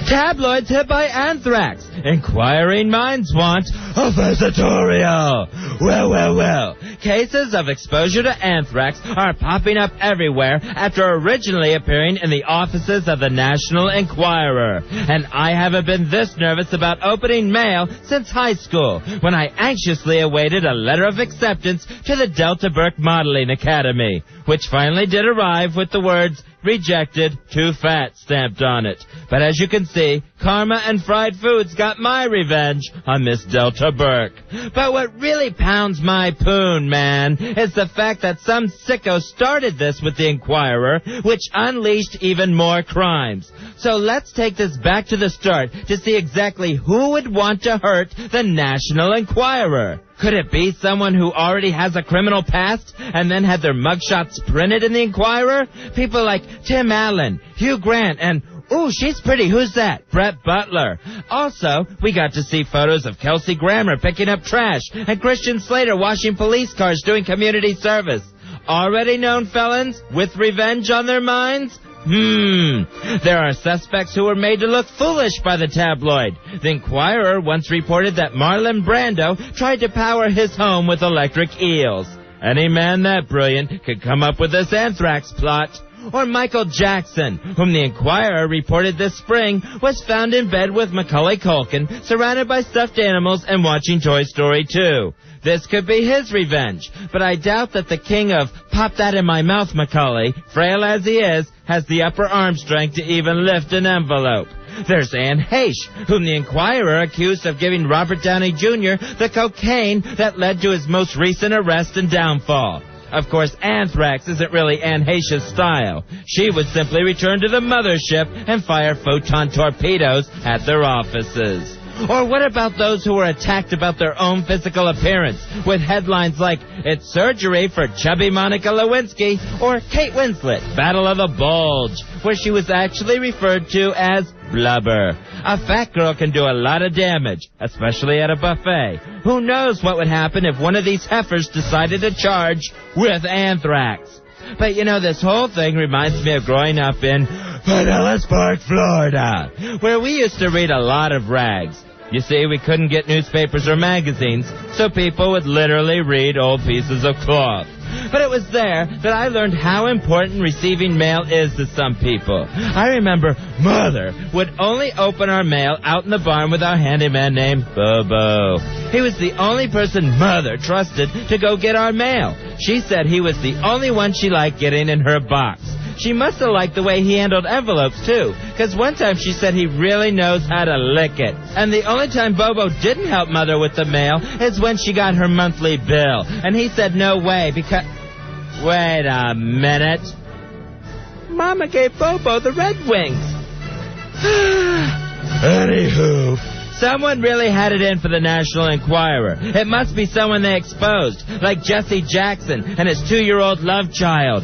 Tabloids hit by anthrax. Inquiring minds want a Fezitorial. Well. Cases of exposure to anthrax are popping up everywhere after originally appearing in the offices of the National Enquirer. And I haven't been this nervous about opening mail since high school, when I anxiously awaited a letter of acceptance to the Delta Burke Modeling Academy, which finally did arrive with the words, "Rejected, too fat," stamped on it. But as you can see, karma and fried foods got my revenge on Miss Delta Burke. But what really pounds my poon, man, is the fact that some sicko started this with the Enquirer, which unleashed even more crimes. So let's take this back to the start to see exactly who would want to hurt the National Enquirer. Could it be someone who already has a criminal past and then had their mugshots printed in the Enquirer? People like Tim Allen, Hugh Grant, and, ooh, she's pretty, who's that? Brett Butler. Also, we got to see photos of Kelsey Grammer picking up trash and Christian Slater washing police cars doing community service. Already known felons with revenge on their minds? There are suspects who were made to look foolish by the tabloid. The Enquirer once reported that Marlon Brando tried to power his home with electric eels. Any man that brilliant could come up with this anthrax plot. Or Michael Jackson, whom the Enquirer reported this spring was found in bed with Macaulay Culkin, surrounded by stuffed animals and watching Toy Story 2. This could be his revenge, but I doubt that the king of "pop that in my mouth, Macaulay," frail as he is, has the upper arm strength to even lift an envelope. There's Anne Heche, whom the Enquirer accused of giving Robert Downey Jr. the cocaine that led to his most recent arrest and downfall. Of course, anthrax isn't really Anne Heche's style. She would simply return to the mothership and fire photon torpedoes at their offices. Or what about those who were attacked about their own physical appearance, with headlines like, "It's surgery for chubby Monica Lewinsky," or Kate Winslet, "Battle of the Bulge," where she was actually referred to as blubber. A fat girl can do a lot of damage, especially at a buffet. Who knows what would happen if one of these heifers decided to charge with anthrax? But you know, this whole thing reminds me of growing up in Pinellas Park, Florida, where we used to read a lot of rags. You see, we couldn't get newspapers or magazines, so people would literally read old pieces of cloth. But it was there that I learned how important receiving mail is to some people. I remember Mother would only open our mail out in the barn with our handyman named Bobo. He was the only person Mother trusted to go get our mail. She said he was the only one she liked getting in her box. She must have liked the way he handled envelopes, too, because one time she said he really knows how to lick it. And the only time Bobo didn't help Mother with the mail is when she got her monthly bill. And he said no way, because... Wait a minute. Mama gave Bobo the Red Wings. Anywho, someone really had it in for the National Enquirer. It must be someone they exposed, like Jesse Jackson and his 2-year-old love child.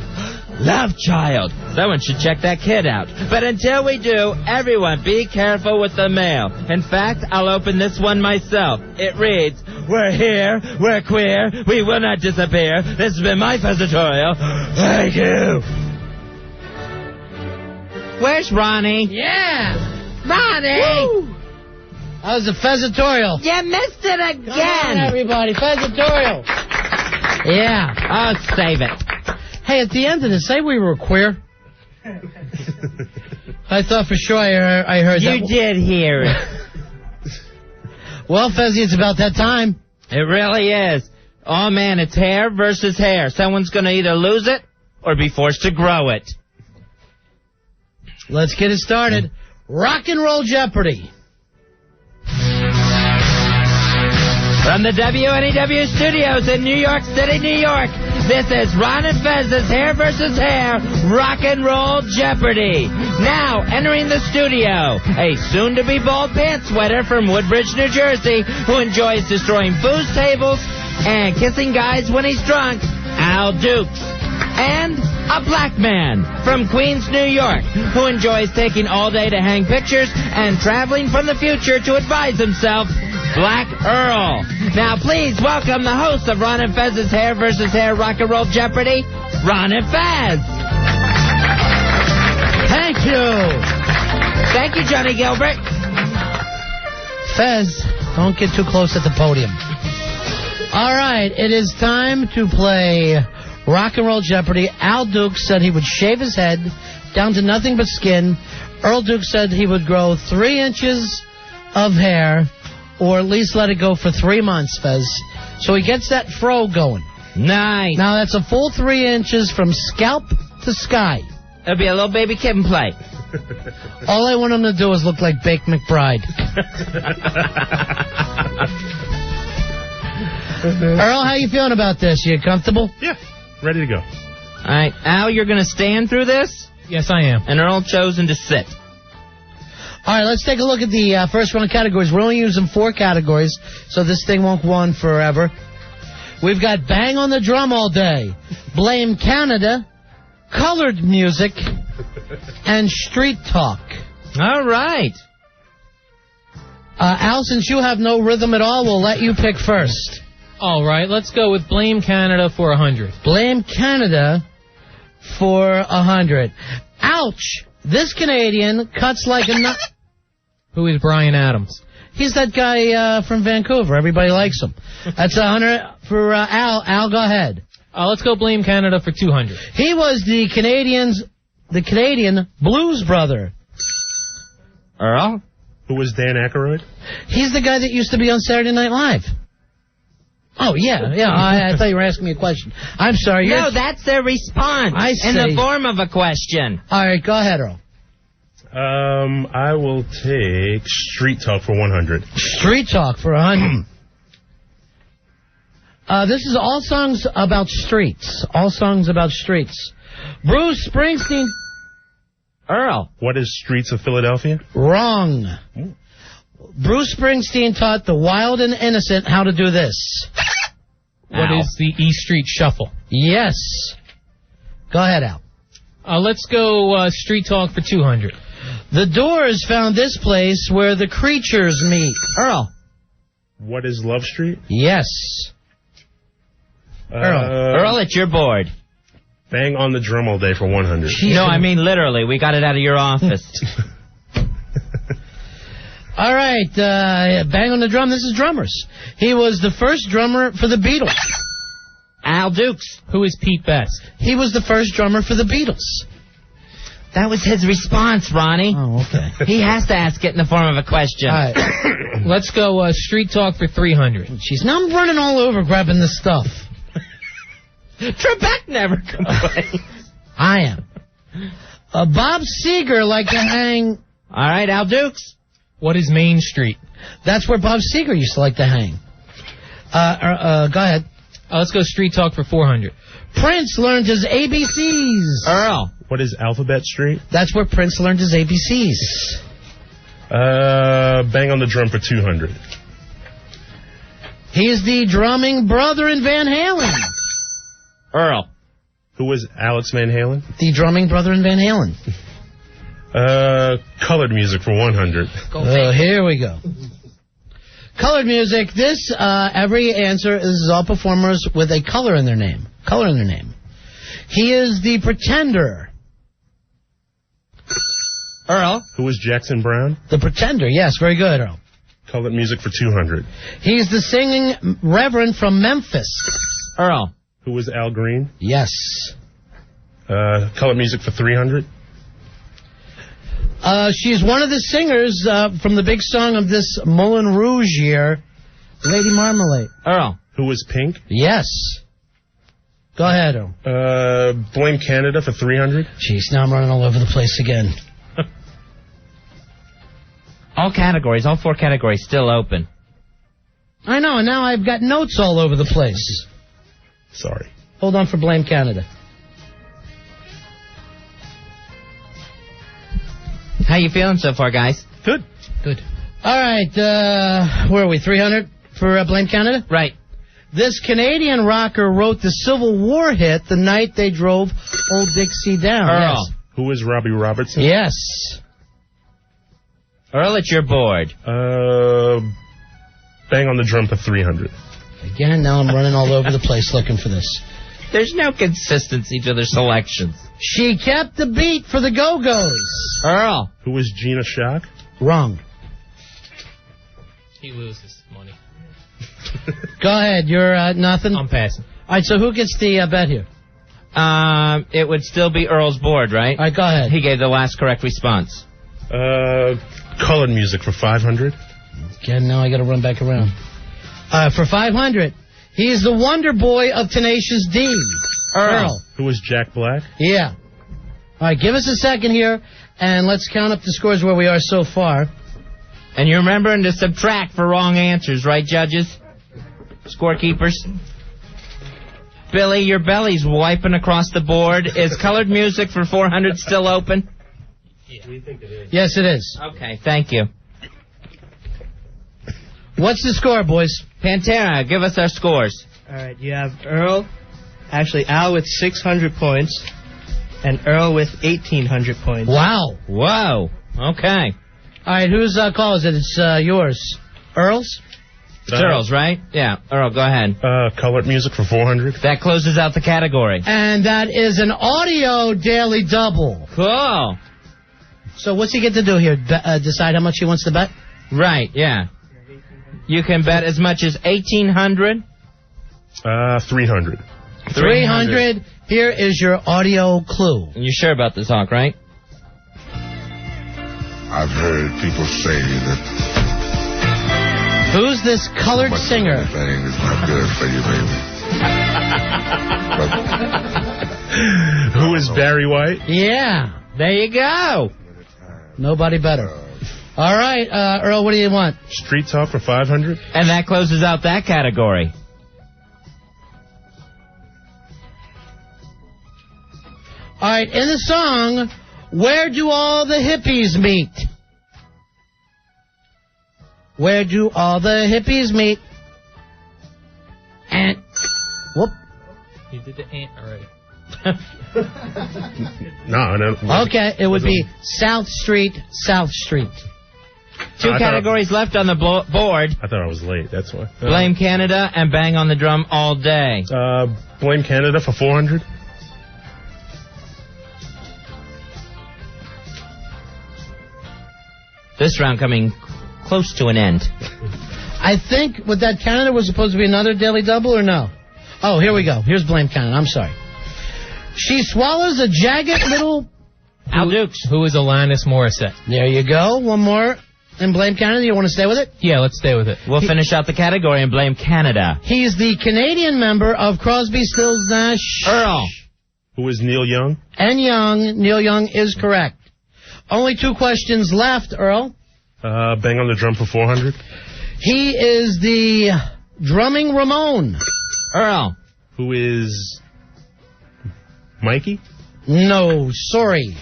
Love child. Someone should check that kid out. But until we do, everyone be careful with the mail. In fact, I'll open this one myself. It reads, "We're here, we're queer, we will not disappear. This has been my Fezitorial. Thank you." Where's Ronnie? Yeah! Ronnie! Woo! That was the Fezitorial. You missed it again! Come on, everybody, Fezitorial. Yeah. Oh, save it. Hey, at the end of this, say we were queer. I thought for sure I heard that. You did hear it. Well, Fezzy, it's about that time. It really is. Oh, man, it's hair versus hair. Someone's going to either lose it or be forced to grow it. Let's get it started. Rock and roll Jeopardy. From the WNEW studios in New York City, New York, this is Ron and Fez's Hair vs. Hair Rock and Roll Jeopardy. Now, entering the studio, a soon-to-be bald pants sweater from Woodbridge, New Jersey, who enjoys destroying booze tables and kissing guys when he's drunk, Al Dukes. And a black man from Queens, New York, who enjoys taking all day to hang pictures and traveling from the future to advise himself, Black Earl. Now, please welcome the host of Ron and Fez's Hair vs. Hair Rock and Roll Jeopardy, Ron and Fez. Thank you. Thank you, Johnny Gilbert. Fez, don't get too close at the podium. All right, it is time to play Rock and Roll Jeopardy. Al Dukes said he would shave his head down to nothing but skin. Earl Dukes said he would grow 3 inches of hair, or at least let it go for 3 months, Fez. So he gets that fro going. Nice. Now that's a full 3 inches from scalp to sky. It'll be a little baby kitten play. All I want him to do is look like Baked McBride. Earl, how you feeling about this? You comfortable? Yeah, ready to go. All right, Al, you're going to stand through this? Yes, I am. And Earl chosen to sit. All right, let's take a look at the first round of categories. We're only using 4 categories, so this thing won't go on forever. We've got Bang on the Drum All Day, Blame Canada, Colored Music, and Street Talk. All right. Al, since you have no rhythm at all, we'll let you pick first. All right, let's go with Blame Canada for 100. Blame Canada for 100. Ouch! This Canadian cuts like a nut. Who is Brian Adams? He's that guy from Vancouver. Everybody likes him. That's 100 for Al. Al, go ahead. Let's go Blame Canada for 200. He was the Canadian Blues Brother. Earl? Who was Dan Aykroyd? He's the guy that used to be on Saturday Night Live. Oh, yeah. I thought you were asking me a question. I'm sorry. No, that's their response. I see. In the form of a question. All right, go ahead, Earl. I will take Street Talk for 100. Street Talk for 100. This is all songs about streets. All songs about streets. Bruce Springsteen. Earl. What is Streets of Philadelphia? Wrong. Bruce Springsteen taught the wild and innocent how to do this. What is the E Street Shuffle? Yes. Go ahead, Al. Let's go Street Talk for 200. The Doors found this place where the creatures meet. Earl. What is Love Street? Yes. Earl, it's your board. Bang on the Drum All Day for 100. No, I mean literally. We got it out of your office. All right, Bang on the Drum. This is drummers. He was the first drummer for the Beatles. Al Dukes. Who is Pete Best? He was the first drummer for the Beatles. That was his response, Ronnie. Oh, okay. He has to ask it in the form of a question. All right. Let's go Street Talk for 300. Jeez, now I'm running all over grabbing this stuff. Trebek never complains. I am. Bob Seger liked to hang... All right, Al Dukes. What is Main Street? That's where Bob Seger used to like to hang. Go ahead. Let's go Street Talk for 400. Prince learned his ABCs. Earl. What is Alphabet Street? That's where Prince learned his ABCs. Bang on the Drum for 200. He is the drumming brother in Van Halen. Earl. Who was Alex Van Halen? The drumming brother in Van Halen. Colored Music for 100. Here we go. Colored Music. This, every answer is all performers with a color in their name. Color in their name. He is the Pretender. Earl. Who was Jackson Brown? The Pretender, yes, very good, Earl. Colored Music for 200. He's the singing reverend from Memphis. Earl. Who was Al Green? Yes. Color music for 300. She's one of the singers from the big song of this Moulin Rouge year, Lady Marmalade. Earl. Who was Pink? Yes. Go ahead, Earl. Blame Canada for 300. Jeez, now I'm running all over the place again. All categories, all 4 categories still open. I know, and now I've got notes all over the place. Sorry. Hold on for Blame Canada. How you feeling so far, guys? Good. Good. All right, where are we, 300 for Blame Canada? Right. This Canadian rocker wrote the Civil War hit The Night They Drove Old Dixie Down. Earl. Yes. Who was Robbie Robertson? Yes. Earl, it's your board. Bang on the drum for 300. Again, now I'm running all over the place looking for this. There's no consistency to their selections. She kept the beat for the Go-Go's. Earl. Who was Gina Shock? Wrong. He loses money. Go ahead, you're nothing? I'm passing. All right, so who gets the bet here? It would still be Earl's board, right? All right, go ahead. He gave the last correct response. Colored music for 500. Again, now I got to run back around. For 500, he's the Wonder Boy of Tenacious D. Earl. Who was Jack Black? Yeah. All right, give us a second here, and let's count up the scores where we are so far. And you're remembering to subtract for wrong answers, right, judges? Scorekeepers? Billy, your belly's wiping across the board. Is colored music for 400 still open? Yeah. We think it is. Yes, it is. Okay, thank you. What's the score, boys? Pantera, give us our scores. All right, you have Al with 600 points, and Earl with 1,800 points. Wow. Whoa. Okay. All right, whose call is it? It's yours. Earl's? It's Earl's, right? Yeah. Earl, go ahead. Colored music for 400. That closes out the category. And that is an audio daily double. Cool. So what's he get to do here? Decide how much he wants to bet? Right, yeah. You can bet as much as 1,800. 300. 300. Here is your audio clue. You sure about this, Hawk, right? I've heard people say that... Who's this colored singer? Anything is not good for you, baby. Who is Barry White? Yeah. There you go. Nobody better. All right, Earl, what do you want? Street Talk for 500. And that closes out that category. All right, in the song, Where Do All the Hippies Meet? Where do all the hippies meet? And whoop. You did the ant already. No. Okay, it would be South Street, South Street. Two categories left on the board. I thought I was late, that's why. Blame Canada and Bang on the Drum all day. Blame Canada for 400. This round coming close to an end. I think with that Canada was supposed to be another daily double or no? Oh, here we go. Here's Blame Canada. I'm sorry. She swallows a jagged little... Al Dukes. Who is Alanis Morissette? There you go. One more. And Blame Canada. You want to stay with it? Yeah, let's stay with it. We'll finish out the category and Blame Canada. He's the Canadian member of Crosby, Stills, Nash... Earl. Who is Neil Young? And Young. Neil Young is correct. Only 2 questions left, Earl. Bang on the Drum for 400. He is the drumming Ramon. Earl. Who is Mikey? No, sorry.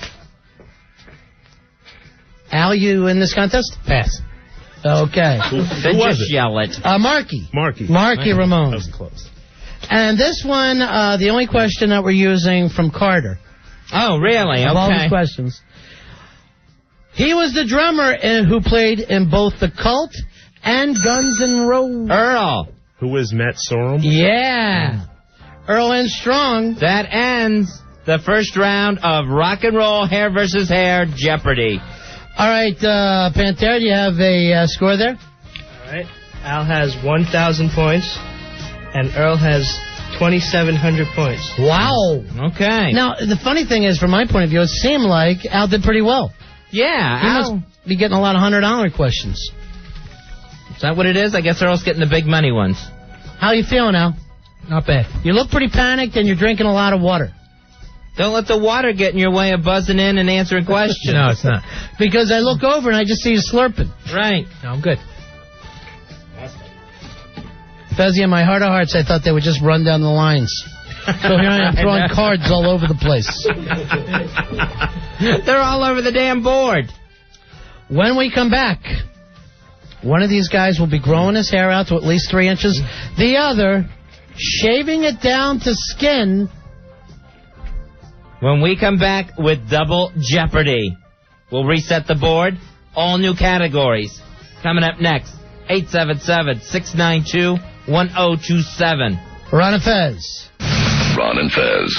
Al, you in this contest? Pass. Okay. Who was it? Yell it. Marky. Marky Ramon. That was close. And this one, the only question that we're using from Carter. Oh, really? Of all Okay. the questions. He was the drummer who played in both The Cult and Guns N' Roses. Earl. Who was Matt Sorum? Yeah. Earl and Strong. That ends the first round of Rock and Roll Hair versus Hair Jeopardy. All right, Pantera, do you have a score there? All right. Al has 1,000 points, and Earl has 2,700 points. Wow. Okay. Now, the funny thing is, from my point of view, it seemed like Al did pretty well. Yeah, He must be getting a lot of $100 questions. Is that what it is? I guess Earl's getting the big money ones. How you feeling, Al? Not bad. You look pretty panicked and you're drinking a lot of water. Don't let the water get in your way of buzzing in and answering questions. No, it's not. Because I look over and I just see you slurping. Right. No, I'm good. Fezzy, in my heart of hearts, I thought they would just run down the lines. So here I am throwing cards all over the place. They're all over the damn board. When we come back, one of these guys will be growing his hair out to at least 3 inches. The other, shaving it down to skin. When we come back with Double Jeopardy, we'll reset the board. All new categories. Coming up next, 877-692-1027. Ron and Fez. Ron and Fez.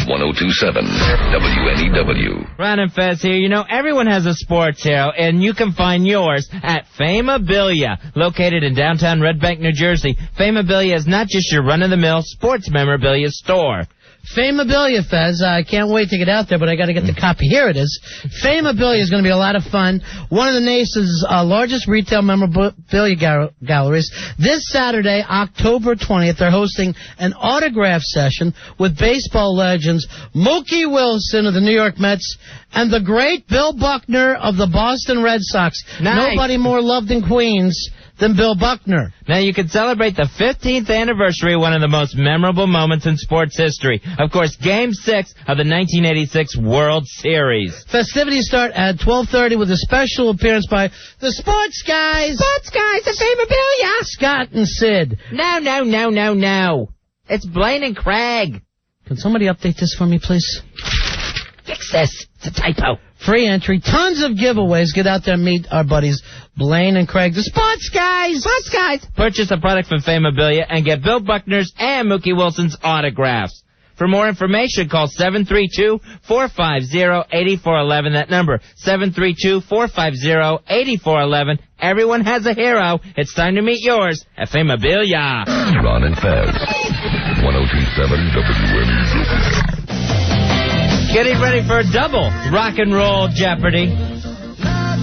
1027 WNEW. Ron and Fez here. You know, everyone has a sports hero, and you can find yours at Famabilia, located in downtown Red Bank, New Jersey. Famabilia is not just your run-of-the-mill sports memorabilia store. Famabilia, Fez. I can't wait to get out there, but I got to get the copy. Here it is. Famabilia is going to be a lot of fun. One of the nation's largest retail memorabilia galleries. This Saturday, October 20th, they're hosting an autograph session with baseball legends Mookie Wilson of the New York Mets and the great Bill Buckner of the Boston Red Sox. Nice. Nobody more loved in Queens than Bill Buckner. Now, you can celebrate the 15th anniversary of one of the most memorable moments in sports history. Of course, Game 6 of the 1986 World Series. Festivities start at 12:30 with a special appearance by the Sports Guys. Sports Guys of Famabilia. Scott and Sid. No. It's Blaine and Craig. Can somebody update this for me, please? Fix this. It's a typo. Free entry, tons of giveaways. Get out there and meet our buddies Blaine and Craig, the Sports Guys. Sports Guys. Purchase a product from Famabilia and get Bill Buckner's and Mookie Wilson's autographs. For more information, call 732-450-8411. That number, 732-450-8411. Everyone has a hero. It's time to meet yours at Famabilia. Ron and Fez. 1027 WNEW. Getting ready for a double rock and roll Jeopardy.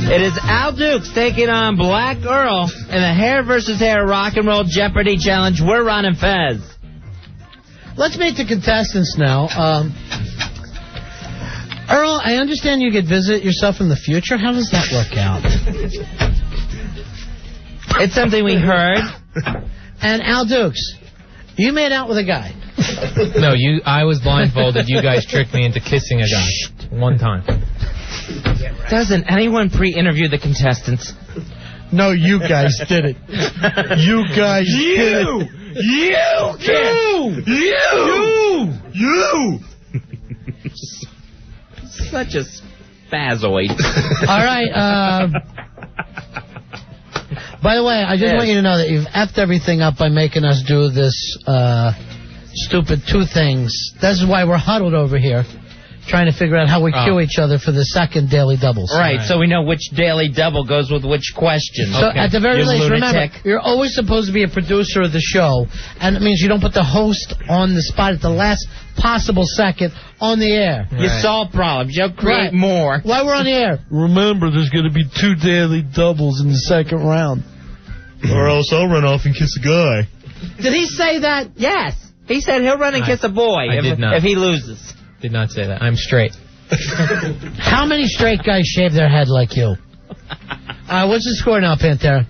It is Al Dukes taking on Black Earl in the hair versus hair rock and roll Jeopardy challenge. We're Ron and Fez. Let's meet the contestants now. Earl, I understand you could visit yourself in the future. How does that work out? It's something we heard. And Al Dukes, you made out with a guy. No, I was blindfolded. You guys tricked me into kissing a guy. One time. Doesn't anyone pre-interview the contestants? No, you guys did it. You guys did it. You! Such a spazoid. All right. By the way, I just want you to know that you've effed everything up by making us do this stupid two things. This is why we're huddled over here, trying to figure out how we cue each other for the second daily doubles. Right, so we know which daily double goes with which question. So at the very least, remember, you're always supposed to be a producer of the show, and it means you don't put the host on the spot at the last possible second on the air. You solve problems. You'll create more. While we're on the air, remember, there's going to be 2 daily doubles in the second round. Or else I'll run off and kiss a guy. Did he say that? Yes. He said he'll run and kiss a boy if he loses. Did not say that. I'm straight. How many straight guys shave their head like you? What's the score now, Pantera?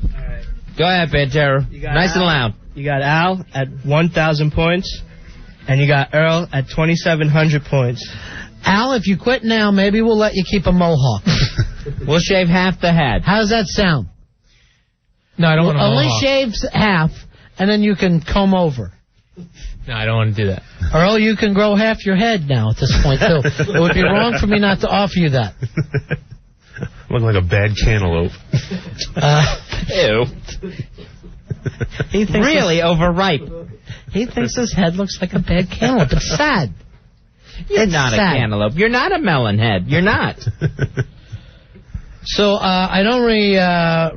Right. Go ahead, Pantera. Nice and loud. You got Al at 1,000 points, and you got Earl at 2,700 points. Al, if you quit now, maybe we'll let you keep a mohawk. We'll shave half the head. How does that sound? No, I don't want to only mohawk. shave half, and then you can comb over. No, I don't want to do that. Earl, you can grow half your head now at this point, too. It would be wrong for me not to offer you that. Look like a bad cantaloupe. Ew. He thinks really overripe. He thinks his head looks like a bad cantaloupe. It's sad. You're not a cantaloupe. You're not a melon head. You're not. So I don't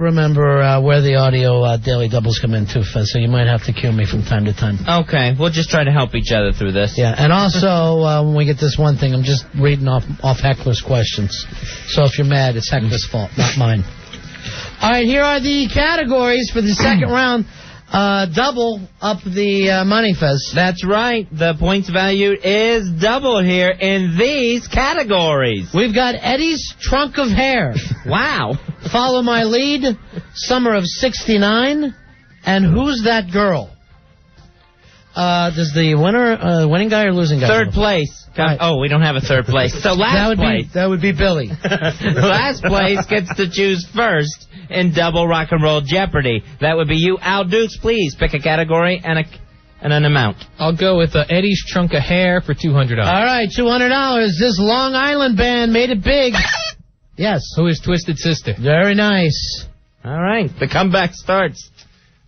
remember where the audio daily doubles come into, Fez, so you might have to cue me from time to time. Okay, we'll just try to help each other through this. Yeah, and also, when we get this one thing, I'm just reading off Heckler's questions. So if you're mad, it's Heckler's fault, not mine. All right, here are the categories for the second round. Double up the money, Fez. That's right. The points value is double here in these categories. We've got Eddie's Trunk of Hair. Wow. Follow My Lead, Summer of '69, and Who's That Girl? Does the winning guy or losing guy? Third place. Right. Oh, we don't have a third place. So last place. That would be Billy. Last place gets to choose first in double rock and roll Jeopardy. That would be you, Al Dukes. Please pick a category and an amount. I'll go with Eddie's Trunk of Hair for $200. All right, $200. This Long Island band made it big. Yes. Who is Twisted Sister? Very nice. All right, the comeback starts.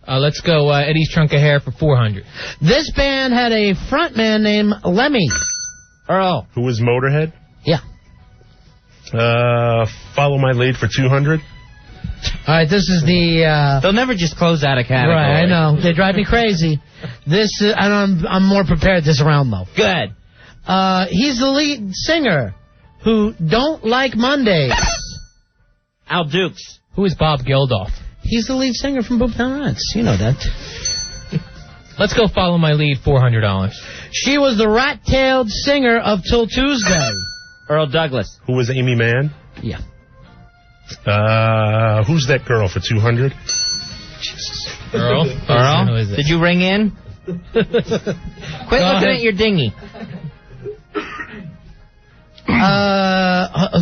Let's go Eddie's Trunk of Hair for $400. This band had a frontman named Lemmy. Earl. Who was Motorhead? Yeah. Follow My Lead for $200. All right, this is the... They'll never just close out a category. Right, I know. They drive me crazy. I'm more prepared this round, though. Good. He's the lead singer who don't like Mondays. Al Dukes. Who is Bob Geldof? He's the lead singer from Boomtown Rats. You know that. Let's go Follow My Lead, $400. She was the rat-tailed singer of Till Tuesday. Earl Douglas. Who was Amy Mann? Yeah. Who's That Girl for $200? Jesus. Earl? Who is it? Did you ring in? Quit looking at your dinghy.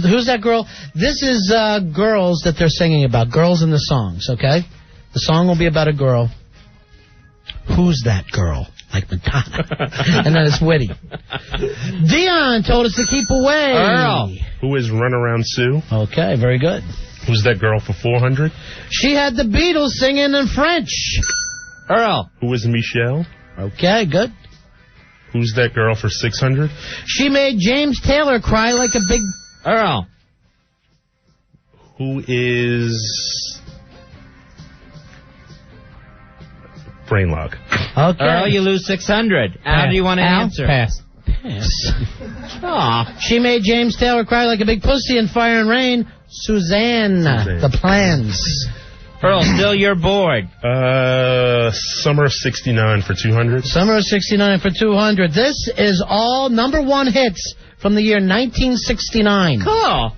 Who's that girl? This is girls that they're singing about. Girls in the songs, okay? The song will be about a girl. Who's that girl? Like Madonna. And then it's witty. Dion told us to keep away. Earl. Who is Runaround Sue? Okay, very good. Who's That Girl for $400? She had the Beatles singing in French. Earl. Who is Michelle? Okay, good. Who's That Girl for $600? She made James Taylor cry like a big... Earl. Who is... Brainlock. Okay. Earl, you lose $600. Al, do you want to answer? Pass. Aw. She made James Taylor cry like a big pussy in Fire and Rain. Suzanne. The Plans. Earl, still you're bored. Summer of '69 for $200. Summer of '69 for $200. This is all #1 hits from the year 1969. Cool.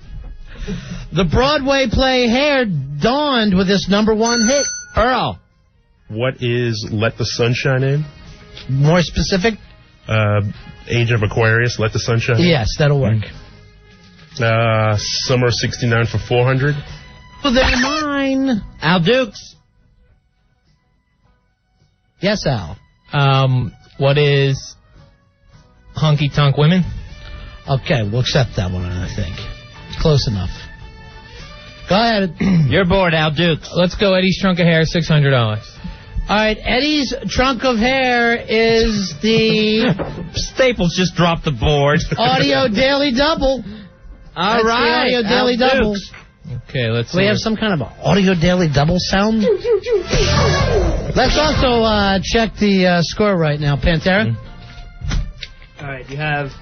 The Broadway play Hair dawned with this #1 hit. Earl. What is Let the Sun Shine In? More specific? Age of Aquarius, Let the Sun Shine In? Yes, that'll work. Summer of '69 for $400. Well, they're mine. Al Dukes. Yes, Al. What is Honky Tonk Women? Okay, we'll accept that one, I think. Close enough. Go ahead. You're bored, Al Dukes. Let's go Eddie's Trunk of Hair, $600. All right, Eddie's Trunk of Hair is the... Staples just dropped the board. Audio Daily Double. All right. The Audio Daily Double. Okay, let's see. Do we have some kind of Audio Daily Double sound? Let's also check the score right now, Pantera. All right, you have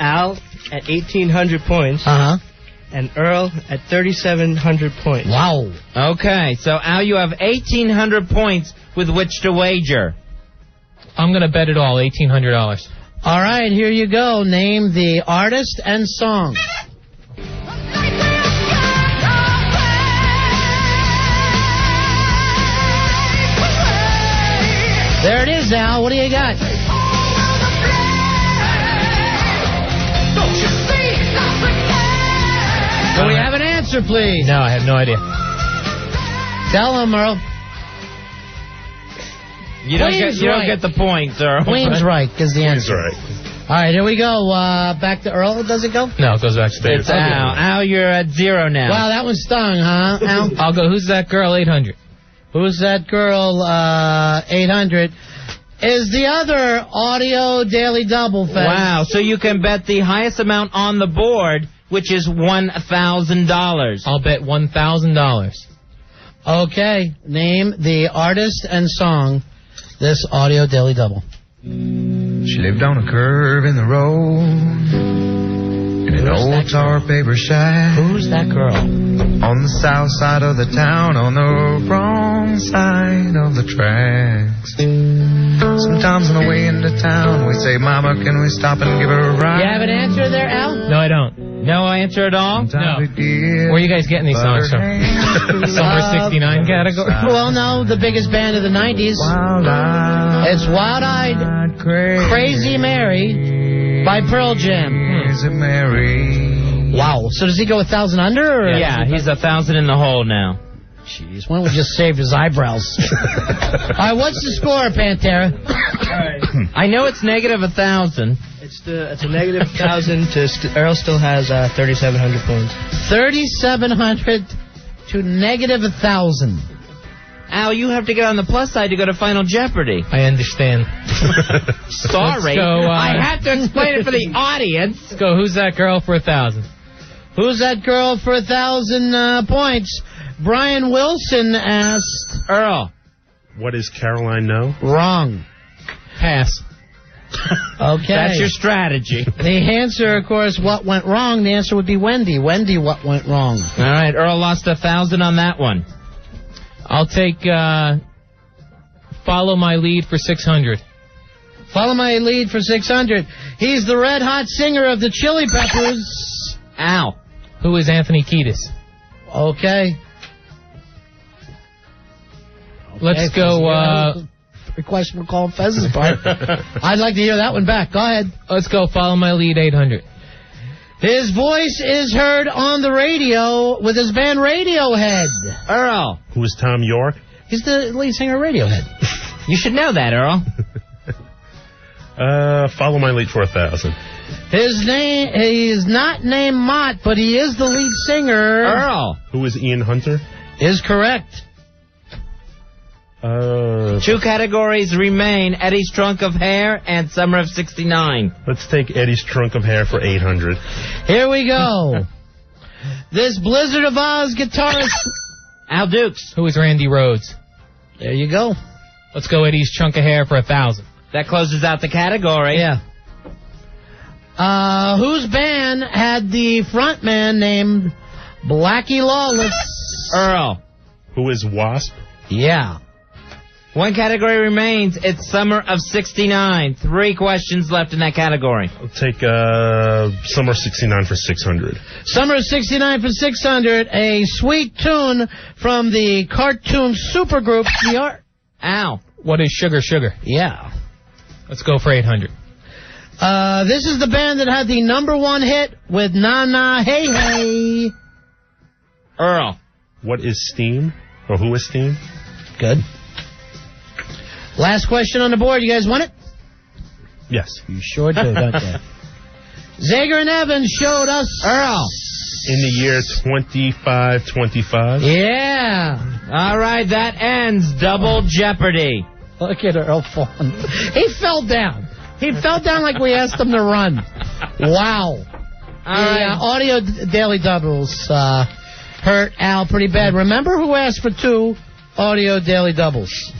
Al at 1,800 points. Uh-huh. And Earl at 3,700 points. Wow. Okay, so Al, you have 1,800 points with which to wager. I'm going to bet it all, $1,800. All right, here you go. Name the artist and song. There it is, Al. What do you got? Do we have an answer, please? No, I have no idea. Tell him, Earl. You don't get the points, Earl. Queen's right is the answer. Right. All right, here we go. Back to Earl. Does it go? No, it goes back to Dave. It's Al. Al, you're at 0 now. Wow, that one stung, huh, Al? I'll go Who's That Girl, 800. Who's That Girl, 800. Is the other Audio Daily Double, Fez. Wow, so you can bet the highest amount on the board which is $1,000. I'll bet $1,000. Okay, name the artist and song. This audio daily double. She lived on a curve in the road. In an old tar paper shack. Who's that girl? On the south side of the town, on the wrong side of the tracks. Sometimes on the way into town, we say, Mama, can we stop and give her a ride? You have an answer there, Al? No, I don't. No answer at all? No. Where are you guys getting these songs from? Summer 69 category? Well, no, the biggest band of the 90s. It's Wild-Eyed Crazy Mary by Pearl Jam. Mary. Wow. So does he go 1,000 under? Or Yeah, he's 1,000 in the hole now. Jeez, why don't we just save his eyebrows? All right, what's the score, Pantera? All right. I know it's negative 1,000. It's a negative 1,000 to Earl still has 3,700 points. 3,700 to negative 1,000. Al, you have to get on the plus side to go to Final Jeopardy. I understand. Sorry. Let's go, I have to explain it for the audience. Let's go. Who's that girl for 1,000? Who's that girl for 1,000 points? Brian Wilson asked. Earl. What does Caroline know? Wrong. Pass. Okay. That's your strategy. The answer, of course, what went wrong? The answer would be Wendy. Wendy, what went wrong? All right, Earl lost 1,000 on that one. I'll take Follow My Lead for 600. Follow My Lead for 600. He's the red hot singer of the Chili Peppers. Al. Who is Anthony Kiedis? Okay. Let's go. Request for call Fez's part. I'd like to hear that one back. Go ahead. Let's go. Follow My Lead 800. His voice is heard on the radio with his band Radiohead. Earl. Who is Tom York? He's the lead singer of Radiohead. You should know that, Earl. Follow My Lead for 1,000. His name, he is not named Mott, but he is the lead singer. Earl. Who is Ian Hunter? Is correct. Two categories remain, Eddie's Trunk of Hair and Summer of 69. Let's take Eddie's Trunk of Hair for 800. Here we go. This Blizzard of Oz guitarist... Al Dukes. Who is Randy Rhoads? There you go. Let's go Eddie's Chunk of Hair for 1,000. That closes out the category. Yeah. Whose band had the frontman named Blackie Lawless? Earl. Who is Wasp? Yeah. One category remains. It's Summer of 69. 3 questions left in that category. I'll take Summer 69 for 600. Summer 69 for 600. A sweet tune from the cartoon supergroup, the Art. Al. What is Sugar Sugar? Yeah. Let's go for 800. This is the band that had the #1 hit with Na Na Hey Hey. Earl. What is Steam? Or who is Steam? Good. Last question on the board. You guys want it? Yes. You sure do, don't you? Zager and Evans showed us... Earl. In the year 2525. Yeah. All right, that ends Double Jeopardy. Look at Earl falling. He fell down. He fell down like we asked him to run. Wow. The audio daily doubles hurt Al pretty bad. Remember who asked for 2 audio daily doubles?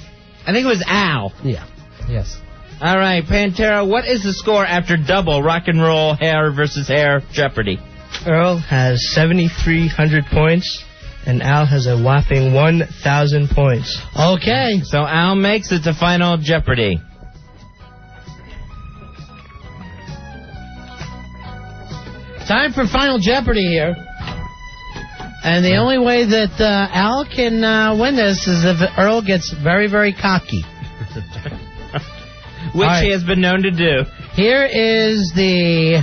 I think it was Al. Yeah. Yes. All right, Pantera, what is the score after double rock and roll hair versus hair Jeopardy? Earl has 7,300 points, and Al has a whopping 1,000 points. Okay. So Al makes it to Final Jeopardy. Time for Final Jeopardy here. And the only way that Al can win this is if Earl gets very, very cocky. Which he has been known to do. Here is the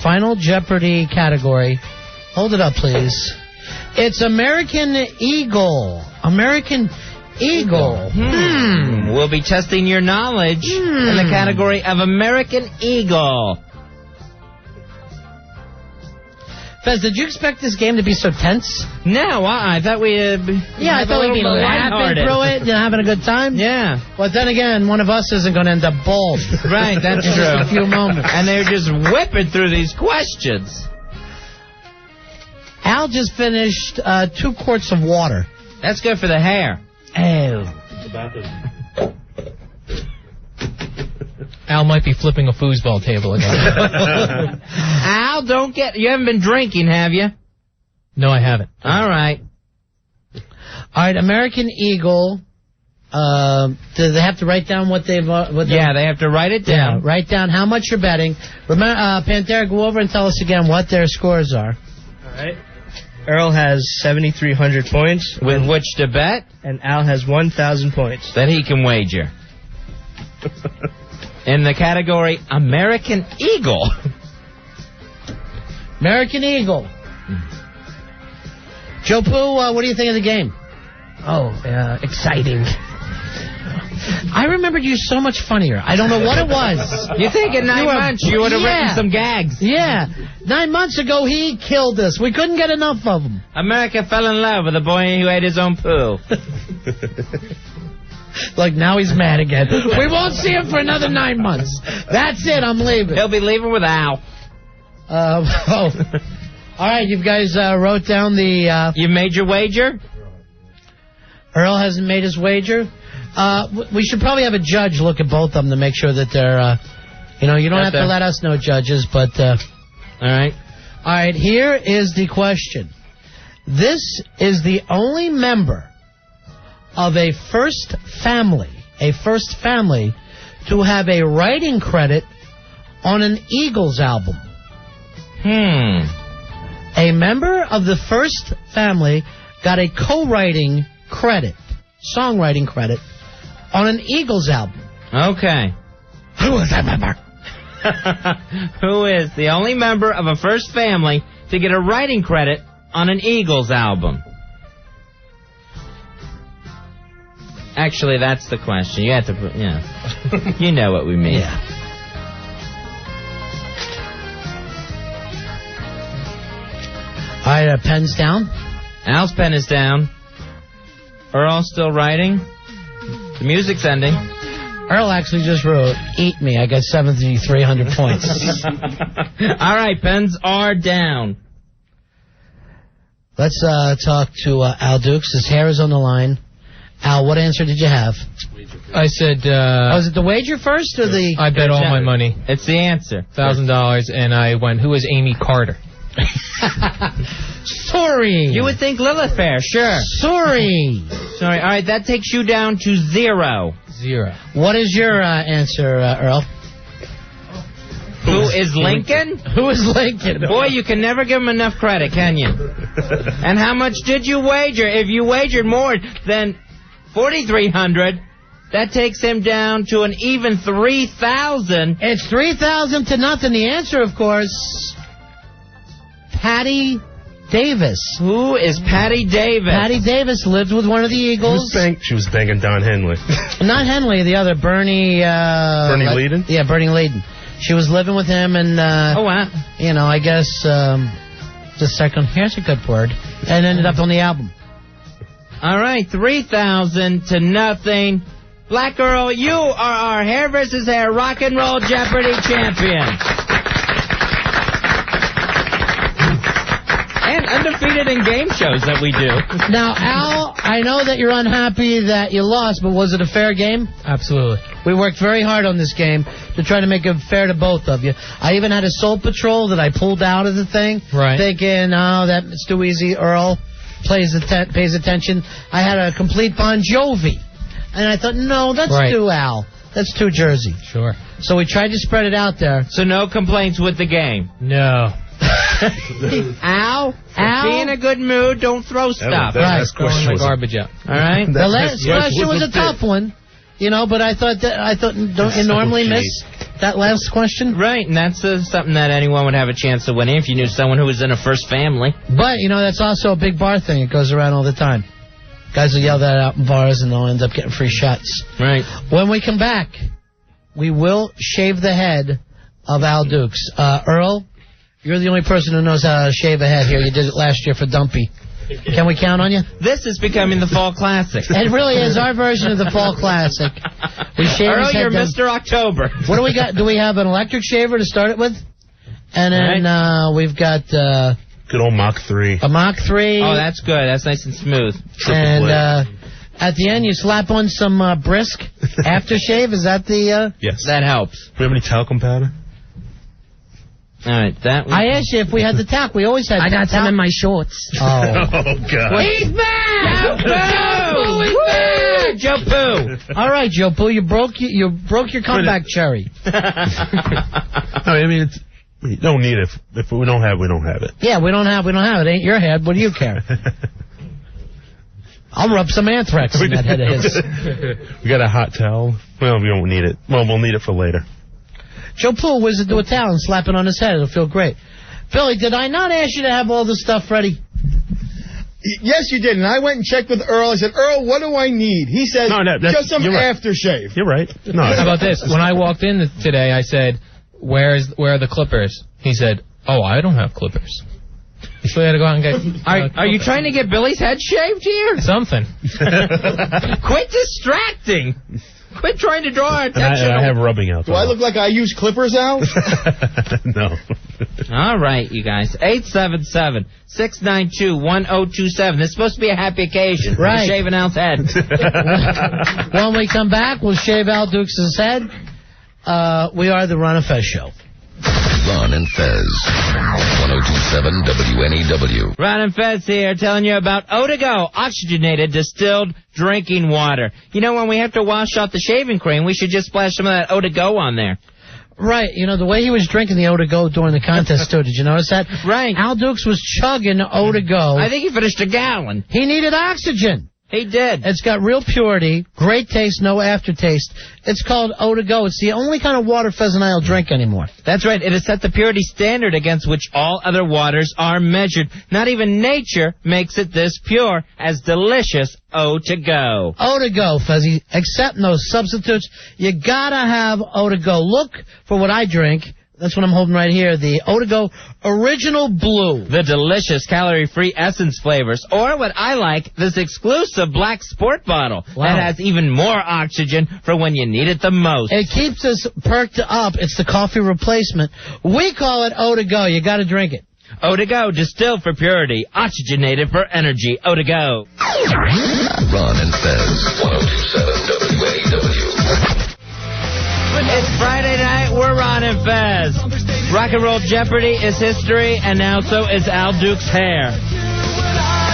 Final Jeopardy category. Hold it up, please. It's American Eagle. American Eagle. We'll be testing your knowledge in the category of American Eagle. Fez, did you expect this game to be so tense? No, I thought we'd I thought we'd be laughing through it and having a good time. Yeah. But then again, one of us isn't going to end up bald. Right, that's in true. just a few moments. And they're just whipping through these questions. Al just finished 2 quarts of water. That's good for the hair. Oh. Al might be flipping a foosball table again. Al, you haven't been drinking, have you? No, I haven't. All right. All right, American Eagle. Do they have to write down what they've... Yeah, they have to write it down. Yeah, write down how much you're betting. Remember, Pantera, go over and tell us again what their scores are. All right. Earl has 7,300 points. With which to bet? And Al has 1,000 points. That he can wager. In the category American Eagle. American Eagle. Joe Poo, what do you think of the game? Oh, exciting. I remembered you so much funnier. I don't know what it was. You think in 9 months you would have written some gags? Yeah. 9 months ago, he killed us. We couldn't get enough of him. America fell in love with a boy who ate his own poo. Like, now he's mad again. We won't see him for another 9 months. That's it. I'm leaving. He'll be leaving with Al. All right, you guys wrote down the... You made your wager? Earl hasn't made his wager. We should probably have a judge look at both of them to make sure that they're... you don't have to let us know, judges, but... All right. All right, here is the question. This is the only member of a first family to have a writing credit on an Eagles album. A member of the first family got a co-writing credit, songwriting credit, on an Eagles album. Okay. Who is that member? Who is the only member of a first family to get a writing credit on an Eagles album? Actually, that's the question. You have to put, you know what we mean. Yeah. All right, pen's down. Al's pen is down. Earl's still writing. The music's ending. Earl actually just wrote, "Eat me." I got 7,300 points. All right, pens are down. Let's talk to Al Dukes. His hair is on the line. Al, what answer did you have? I said... was it the wager first or the... I bet all my money. It's the answer. $1,000, and I went, who is Amy Carter? Sorry. You would think Lilith Fair, sure. Sorry. All right, that takes you down to 0. 0. What is your answer, Earl? Who is Lincoln? Who is Lincoln? Boy, you can never give him enough credit, can you? And how much did you wager? If you wagered more than 4,300, that takes him down to an even 3,000. It's 3,000 to nothing. The answer, of course, Patty Davis. Who is Patty Davis? Patty Davis lived with one of the Eagles. She was banging Don Henley. Not Henley, the other, Bernie... Bernie Leadon? Yeah, Bernie Leadon. She was living with him, and... oh, wow. I guess... here's a good word. And ended up on the album. All right, 3,000 to nothing. Black Girl, you are our hair versus hair rock and roll Jeopardy champion. And undefeated in game shows that we do. Now, Al, I know that you're unhappy that you lost, but was it a fair game? Absolutely. We worked very hard on this game to try to make it fair to both of you. I even had a Soul Patrol that I pulled out of the thing, thinking, oh, that's too easy. Earl pays attention. I had a complete Bon Jovi. And I thought, no, that's too Al. That's too Jersey. Sure. So we tried to spread it out there. So no complaints with the game? No. Al, be in a good mood. Don't throw stuff. That last question was garbage out. All right. The last question was a tough one, but I thought don't you normally miss that last question? Right, and that's something that anyone would have a chance of winning if you knew someone who was in a first family. But that's also a big bar thing. It goes around all the time. Guys will yell that out in bars, and they'll end up getting free shots. Right. When we come back, we will shave the head of Al Dukes. Earl, you're the only person who knows how to shave a head here. You did it last year for Dumpy. Can we count on you? This is becoming the Fall Classic. It really is our version of the Fall Classic. We shave Earl, his head you're down. Mr. October. What do we got? Do we have an electric shaver to start it with? And then we've got Good old Mach 3. A Mach 3. Oh, that's good. That's nice and smooth. And at the end, you slap on some brisk aftershave. Is that the... Yes. That helps. Do we have any talcum powder? All right, that. I asked you if we had the talc. We always had. I got some in my shorts. Oh, God. He's back! Joe Poo! All right, Joe Poo, you broke your comeback cherry. I mean, you don't need it. If we don't have it, we don't have it. Yeah, we don't have it. Ain't your head. What do you care? I'll rub some anthrax in that head of his. We got a hot towel. Well, we don't need it. Well, we'll need it for later. Joe Poole whiz it to a towel and slap it on his head. It'll feel great. Billy, did I not ask you to have all the stuff ready? Yes, you did. And I went and checked with Earl. I said, Earl, what do I need? He said, just some aftershave. You're right. No. How about this? When I walked in today, I said, where are the clippers? He said, oh, I don't have clippers. So we had to go out and get... Are you trying to get Billy's head shaved here? Something. Quit distracting. Quit trying to draw our attention. I have rubbing alcohol. Do I look like I use clippers, Al? No. All right, you guys. 877-692-1027. This is supposed to be a happy occasion. Right. We're shaving Al's head. When we come back, we'll shave Al Dukes' head. We are the Ron and Fez Show. Ron and Fez. 1027 WNEW. Ron and Fez here telling you about O2Go, oxygenated distilled drinking water. You know, when we have to wash off the shaving cream, we should just splash some of that O2Go on there. Right. You know, the way he was drinking the O2Go during the contest, too. Did you notice that? Right. Al Dukes was chugging O2Go. I think he finished a gallon. He needed oxygen. He did. It's got real purity, great taste, no aftertaste. It's called O2Go. It's the only kind of water Fez and I will drink anymore. That's right. It has set the purity standard against which all other waters are measured. Not even nature makes it this pure as delicious O2Go. O2Go, Fezzy. Except no substitutes. You gotta have O2Go. Look for what I drink. That's what I'm holding right here, the O2Go Original Blue. The delicious calorie-free essence flavors. Or what I like, this exclusive black sport bottle that has even more oxygen for when you need it the most. It keeps us perked up. It's the coffee replacement. We call it O2Go. You got to drink it. O2Go, distilled for purity, oxygenated for energy. O2Go. Ron and Fez. 1027 WNEW. It's Friday night. We're Ron and Fez. Rock and Roll Jeopardy is history, and now so is Al Duke's hair.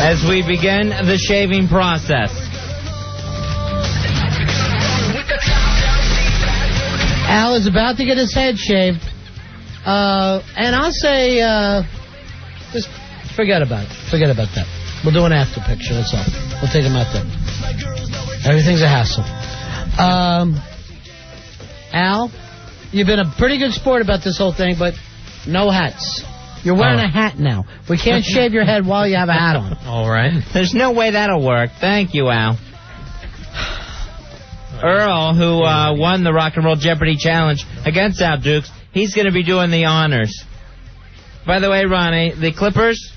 As we begin the shaving process. Al is about to get his head shaved. And I'll say, just forget about it. Forget about that. We'll do an after picture, that's all. We'll take him out there. Everything's a hassle. Al, you've been a pretty good sport about this whole thing, but no hats. You're wearing a hat now. We can't shave your head while you have a hat on. All right. There's no way that'll work. Thank you, Al. Earl, who won the Rock and Roll Jeopardy Challenge against Al Dukes, he's going to be doing the honors. By the way, Ronnie, the clippers,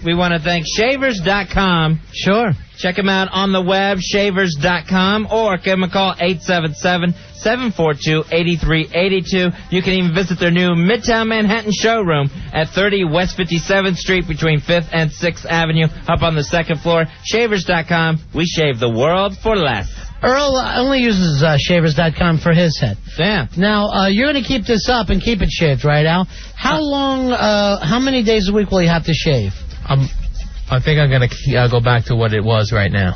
we want to thank Shavers.com. Sure. Check them out on the web, Shavers.com, or give them a call, 877-742-8382. You can even visit their new Midtown Manhattan showroom at 30 West 57th Street between 5th and 6th Avenue, up on the second floor. Shavers.com, we shave the world for less. Earl only uses Shavers.com for his head. Yeah. Now, you're going to keep this up and keep it shaved, right, Al? How long, how many days a week will you have to shave? I think I'm going to go back to what it was right now.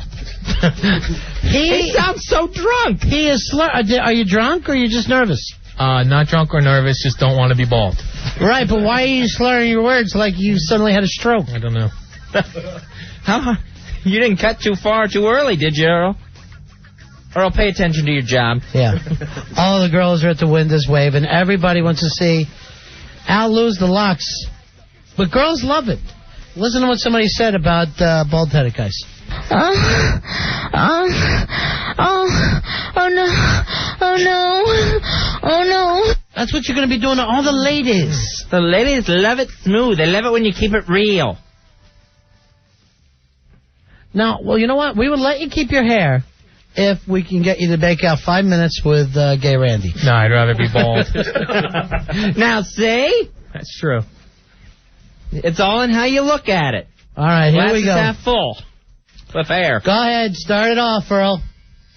He sounds so drunk. He is Are you drunk or are you just nervous? Not drunk or nervous, just don't want to be bald. Right, but why are you slurring your words like you suddenly had a stroke? I don't know. You didn't cut too far too early, did you, Earl? Earl, pay attention to your job. Yeah. All the girls are at the windows waving. Everybody wants to see Al lose the locks. But girls love it. Listen to what somebody said about bald-headed guys. Oh no. That's what you're going to be doing to all the ladies. The ladies love it smooth. They love it when you keep it real. Now, well, you know what? We would let you keep your hair if we can get you to bake out 5 minutes with Gay Randy. No, I'd rather be bald. Now, see? That's true. It's all in how you look at it. All right, here we go. Glass is half full with air. Go ahead, start it off, Earl.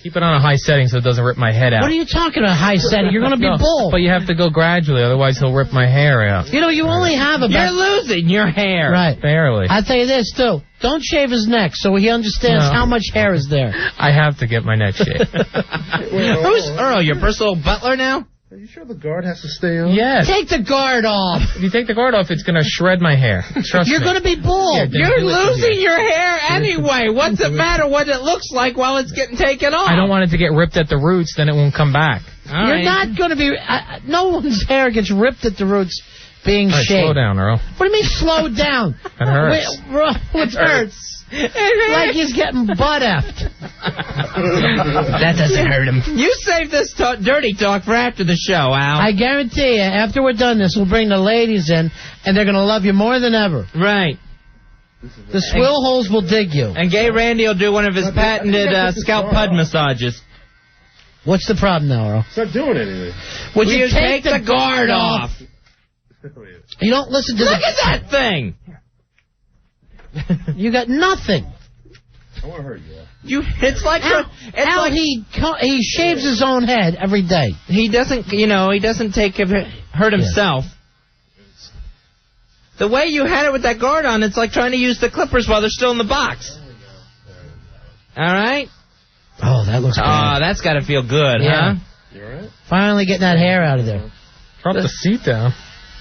Keep it on a high setting so it doesn't rip my head out. What are you talking about, high setting? You're going to be bald. But you have to go gradually, otherwise he'll rip my hair out. You know, you only have about... You're losing your hair. Right. Barely. I'll tell you this, too. Don't shave his neck so he understands how much hair is there. I have to get my neck shaved. Who's Earl, your personal butler now? Are you sure the guard has to stay on? Yes. Take the guard off. If you take the guard off, it's going to shred my hair. Trust You're me. going to be bald. Yeah, You're losing your hair anyway. What's it matter what it looks like while it's getting taken off? I don't want it to get ripped at the roots, then it won't come back. You're not going to be... no one's hair gets ripped at the roots being All right, shaved. slow down, Earl. What do you mean slow down? It hurts. What hurts? Like he's getting butt effed. That doesn't hurt him. You save this dirty talk for after the show, Al. I guarantee you, after we're done this, we'll bring the ladies in, and they're going to love you more than ever. Right. The swill holes will dig you. And Gay Randy will do one of his patented scalp pud massages. What's the problem now, Earl? It's not doing anything. Would you take the guard off? You don't listen to Look at that thing! You got nothing. I want to hurt you. It's like he shaves his own head every day. He doesn't, he doesn't hurt himself. The way you had it with that guard on, it's like trying to use the clippers while they're still in the box. All right? Oh, that looks good. Oh, that's got to feel good, huh? You all right? Finally getting that hair out of there. Drop the seat down.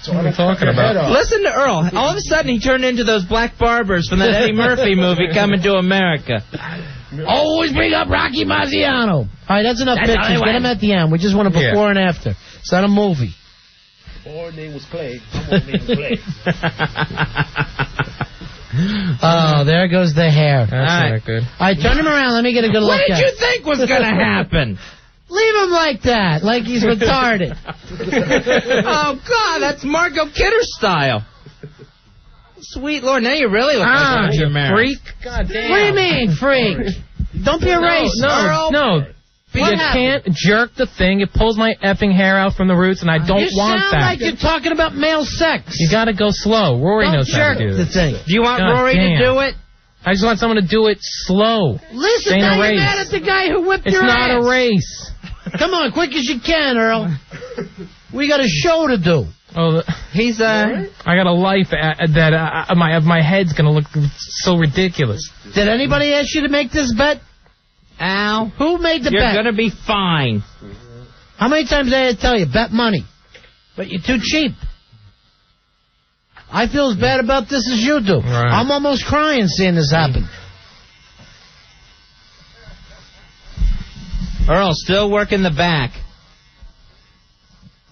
That's what I'm talking about. Listen to Earl. All of a sudden, he turned into those black barbers from that Eddie Murphy movie, Coming to America. Always bring up Rocky Marciano. All right, that's enough pictures. Get him at the end. We just want a before and after. It's not a movie. Before name was Clay. Name was Clay. Oh, there goes the hair. That's not good. All right, turn him around. Let me get a good look at it. What did you think was going to happen? Leave him like that, like he's retarded. Oh, God, that's Margot Kidder style. Sweet Lord, now you really look like you're married. Freak. God damn. What do you mean, freak? Don't be a racist. No. You can't jerk the thing. It pulls my effing hair out from the roots, and I don't want that. You sound like you're talking about male sex. You got to go slow. Rory knows how to do the this. thing. Do you want Rory to do it? I just want someone to do it slow. Listen, now you're mad at the guy who whipped your ass. It's not a race. Come on, quick as you can, Earl. We got a show to do. Oh, he's I got a life that my head's gonna look so ridiculous. Did anybody ask you to make this bet? Al, who made the bet? You're gonna be fine. How many times did I tell you bet money? But you're too cheap. I feel as bad about this as you do. Right. I'm almost crying seeing this happen. Earl, still working the back.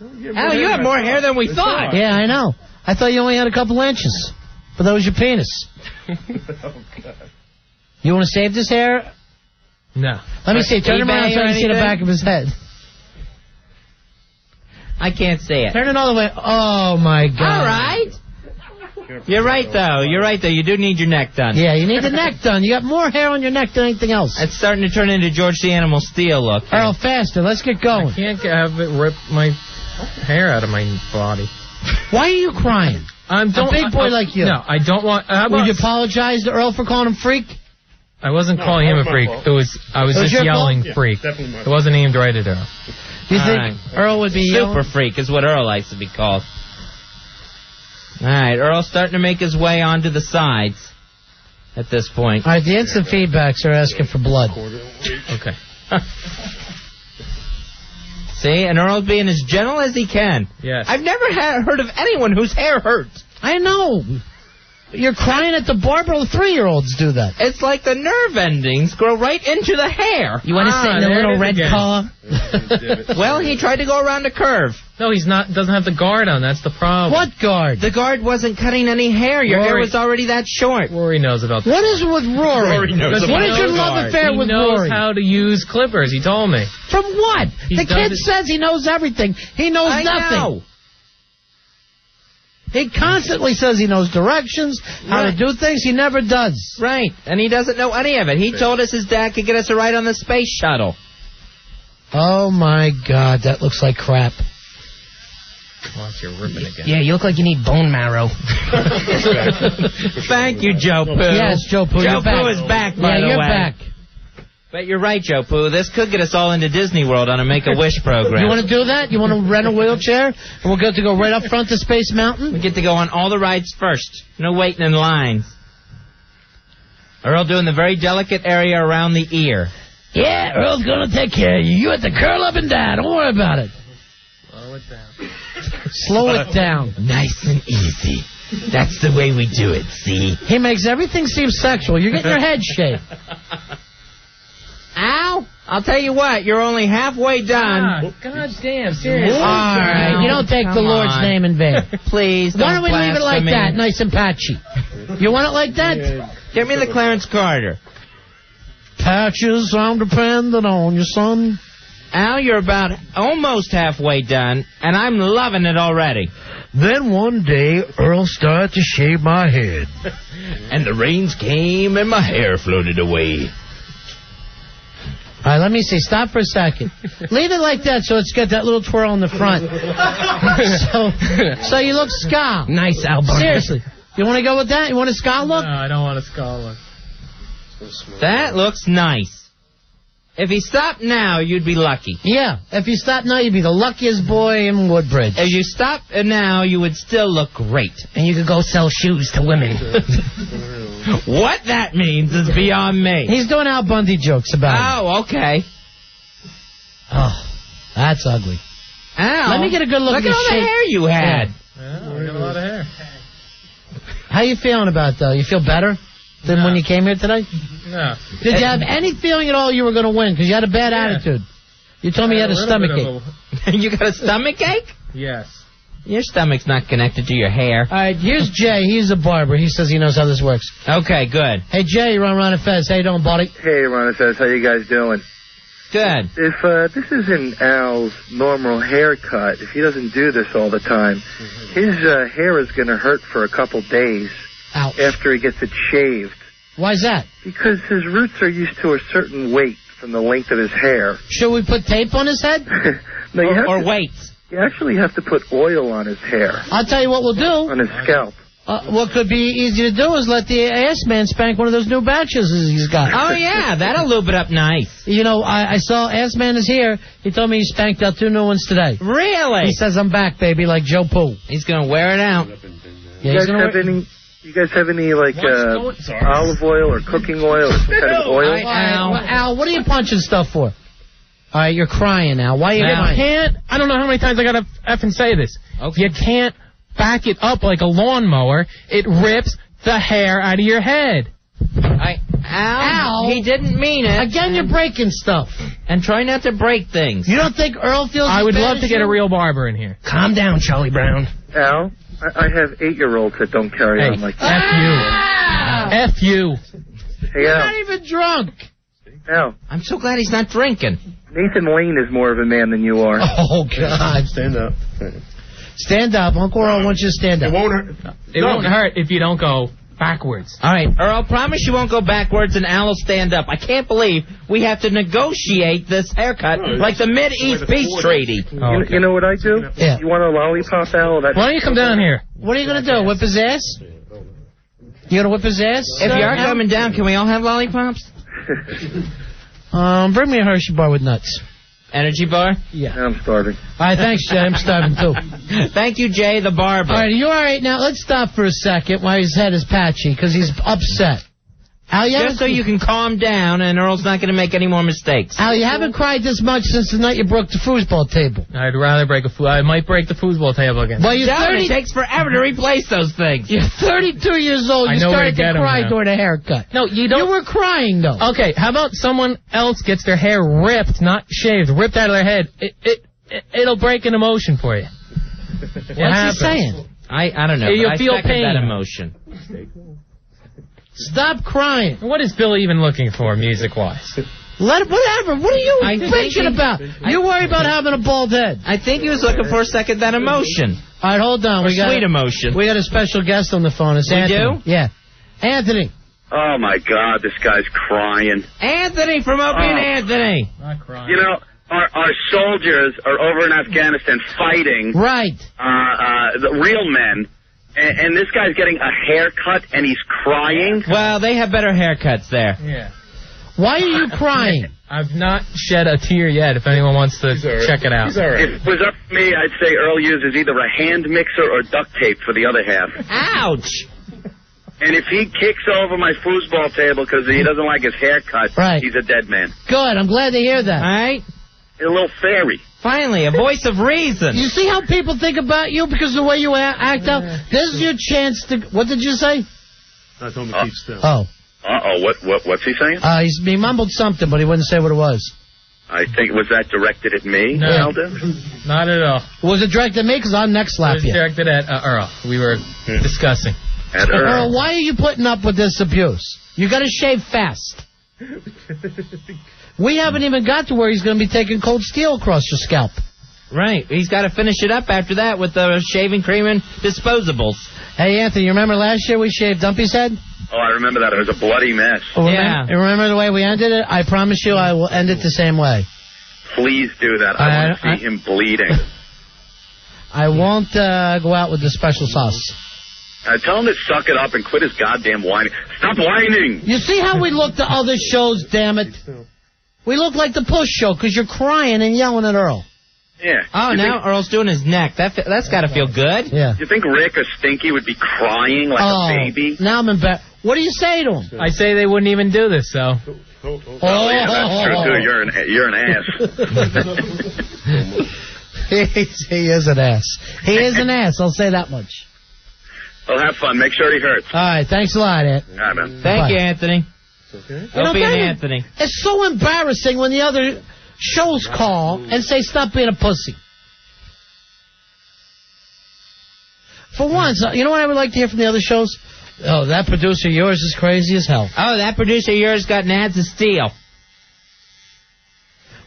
Al, you have more hair than we thought. Yeah, I know. I thought you only had a couple inches. But that was your penis. Oh, God. You want to save this hair? No. Let me see. Turn him around so I can see the back of his head. I can't see it. Turn it all the way. Oh, my God. All right. You're right, though. You do need your neck done. Yeah, you need the neck done. You got more hair on your neck than anything else. It's starting to turn into George the Animal Steel look. Earl, faster. Let's get going. I can't have it rip my hair out of my body. Why are you crying? A big boy like you. No, I don't want... Would you apologize to Earl for calling him freak? I wasn't calling him a freak. I was just yelling freak. It wasn't aimed right at Earl. You think Earl would be Super freak is what Earl likes to be called. All right, Earl's starting to make his way onto the sides at this point. All right, the instant feedbacks are asking for blood. Okay. See, and Earl's being as gentle as he can. Yes. I've never heard of anyone whose hair hurts. I know. You're crying at the barber. 3-year-olds do that. It's like the nerve endings grow right into the hair. You want to sit in a little red car? Well, he tried to go around a curve. No, he's not. Doesn't have the guard on. That's the problem. What guard? The guard wasn't cutting any hair. Your hair was already that short. Rory knows about that. What is with Rory? What is your love affair with Rory? He knows how to use clippers. He told me. From what? The kid says he knows everything. He knows nothing. Know. He constantly says he knows directions, how to do things. He never does. Right, and he doesn't know any of it. He told us his dad could get us a ride on the space shuttle. Oh, my God, that looks like crap. Watch, you're ripping again. Yeah, you look like you need bone marrow. Thank you, Joe Poo. Yes, Joe Poo. Joe Poo is back, by the way. Yeah, you're back. But you're right, Joe Poo. This could get us all into Disney World on a Make-A-Wish program. You want to do that? You want to rent a wheelchair? And we'll get to go right up front to Space Mountain? We get to go on all the rides first. No waiting in lines. Earl doing the very delicate area around the ear. Yeah, Earl's going to take care of you. You have to curl up and down. Don't worry about it. Slow it down. Slow it down. Nice and easy. That's the way we do it, see? He makes everything seem sexual. You're getting your head shaved. Ow! I'll tell you what, you're only halfway done. God damn, seriously. All right, you don't take the Lord's name in vain. Please, Why don't we leave it like that, nice and patchy? You want it like that? Give me the Clarence Carter. Patches, I'm dependent on you, son. Al, you're about almost halfway done, and I'm loving it already. Then one day, Earl started to shave my head. And the rains came, and my hair floated away. All right, let me see. Stop for a second. Leave it like that so it's got that little twirl in the front. so you look ska. Nice, Albert. Seriously. You want to go with that? You want a ska look? No, I don't want a ska look. That looks nice. If he stopped now, you'd be lucky. Yeah, if you stop now, you'd be the luckiest boy in Woodbridge. If you stopped now, you would still look great. And you could go sell shoes to women. What that means is beyond me. He's doing Al Bundy jokes about it. Oh, okay. Oh, that's ugly. Al, let me get a good look at all the hair you had. Yeah, I got a lot of hair. How you feeling about it, though? You feel better than when you came here today? No. Did you have any feeling at all you were going to win? Because you had a bad attitude. You told me you had a stomach ache. You got a stomach ache? Yes. Your stomach's not connected to your hair. All right, here's Jay. He's a barber. He says he knows how this works. Okay, good. Hey, Jay, you're on Ron and Fez. How you doing, buddy? Hey, Ron and Fez. How you guys doing? Good. If this isn't Al's normal haircut, if he doesn't do this all the time, his hair is going to hurt for a couple days after he gets it shaved. Why's that? Because his roots are used to a certain weight from the length of his hair. Should we put tape on his head? No, or weights. You actually have to put oil on his hair. I'll tell you what we'll do. On his scalp. What could be easy to do is let the ass man spank one of those new batches he's got. Oh, yeah, that'll lube it up nice. You know, I saw Ass Man is here. He told me he spanked out 2 new ones today. Really? He says I'm back, baby, like Joe Poo. He's going to wear it out. Yeah, you guys have any like olive oil or cooking oil or some kind of oil? Al, what are you punching stuff for? All right, you're crying, Al. Why are you crying? I don't know how many times I got to effing say this. Okay. You can't back it up like a lawnmower. It rips the hair out of your head. Al, he didn't mean it. Again, you're breaking stuff. And try not to break things. You don't think Earl feels I would love to get a real real barber in here. Calm down, Charlie Brown. Al, I have 8-year-olds that don't carry on like that. F you. Hey, You're Al. not even drunk. Al. I'm so glad he's not drinking. Nathan Lane is more of a man than you are. Oh, God. Stand up. Stand up. Uncle Earl wants you to stand up. It won't hurt. It won't hurt if you don't go backwards. All right, Earl, promise you won't go backwards and Al will stand up. I can't believe we have to negotiate this haircut like the Mid-East Peace Treaty. You know what I do? Yeah. You want a lollipop, Al? Why don't you come down here? What are you going to do? Whip his ass? You going to whip his ass? If you are coming down, can we all have lollipops? Bring me a Hershey bar with nuts. Energy bar? Yeah. I'm starving. All right, thanks, Jay. I'm starving, too. Thank you, Jay, the barber. All right, are you all right now? Let's stop for a second while his head is patchy, because he's upset. Al, Just so you can calm down and Earl's not going to make any more mistakes. Al, you haven't cried this much since the night you broke the foosball table. I'd rather I might break the foosball table again. Well, you're 30. It takes forever to replace those things. You're 32 years old. You started to cry during a haircut. No, you don't. You were crying, though. Okay, how about someone else gets their hair ripped, not shaved, ripped out of their head? It'll break an emotion for you. What's he saying? I don't know. You'll feel second pain. That emotion. Stop crying. What is Bill even looking for, music-wise? Whatever. What are you bitching about? You worry about having a bald head. I think he was looking for a second that emotion. All right, hold on. Sweet emotion. We got a special guest on the phone. It's Anthony. Do? Yeah. Anthony. Oh, my God, this guy's crying. Anthony from Opie and Anthony. Not crying. You know, our soldiers are over in Afghanistan fighting. Right. The real men. And this guy's getting a haircut and he's crying. Well, they have better haircuts there. Yeah. Why are you crying? I've not shed a tear yet, if anyone wants to check it out. If it was up to me, I'd say Earl uses either a hand mixer or duct tape for the other half. Ouch! And if he kicks over my foosball table because he doesn't like his haircut, he's a dead man. Good, I'm glad to hear that. All right. He's a little fairy. Finally, a voice of reason. You see how people think about you because of the way you act out? This is your chance to... What did you say? I told him to keep still. Oh. Uh-oh, what's he saying? He mumbled something, but he wouldn't say what it was. I think, was that directed at me, No. Alden? Not at all. Was it directed at me? Because I'll neck slap It was you. directed at Earl. We were discussing. At Earl, why are you putting up with this abuse? You got to shave fast. We haven't even got to where he's going to be taking cold steel across your scalp. Right. He's got to finish it up after that with the shaving cream and disposables. Hey, Anthony, you remember last year we shaved Dumpy's head? Oh, I remember that. It was a bloody mess. Remember the way we ended it? I promise you I will end it the same way. Please do that. I want to see him bleeding. I won't go out with the special sauce. Tell him to suck it up and quit his goddamn whining. Stop whining! You see how we look to other shows, damn it? We look like the Push Show because you're crying and yelling at Earl. Yeah. Oh, now Earl's doing his neck. That's got to feel good. Yeah. You think Rick or Stinky would be crying like a baby? Now I'm embarrassed. What do you say to him? I say they wouldn't even do this, though. Oh, yeah, that's true, too. You're an ass. He is an ass. He is an ass, I'll say that much. Well, have fun. Make sure he hurts. All right, thanks a lot, Ant. All right, man. Thank you, Anthony. Okay. Don't be an Anthony. It's so embarrassing when the other shows call and say, stop being a pussy. For once, you know what I would like to hear from the other shows? Oh, that producer of yours is crazy as hell. Oh, that producer of yours got nads of steel.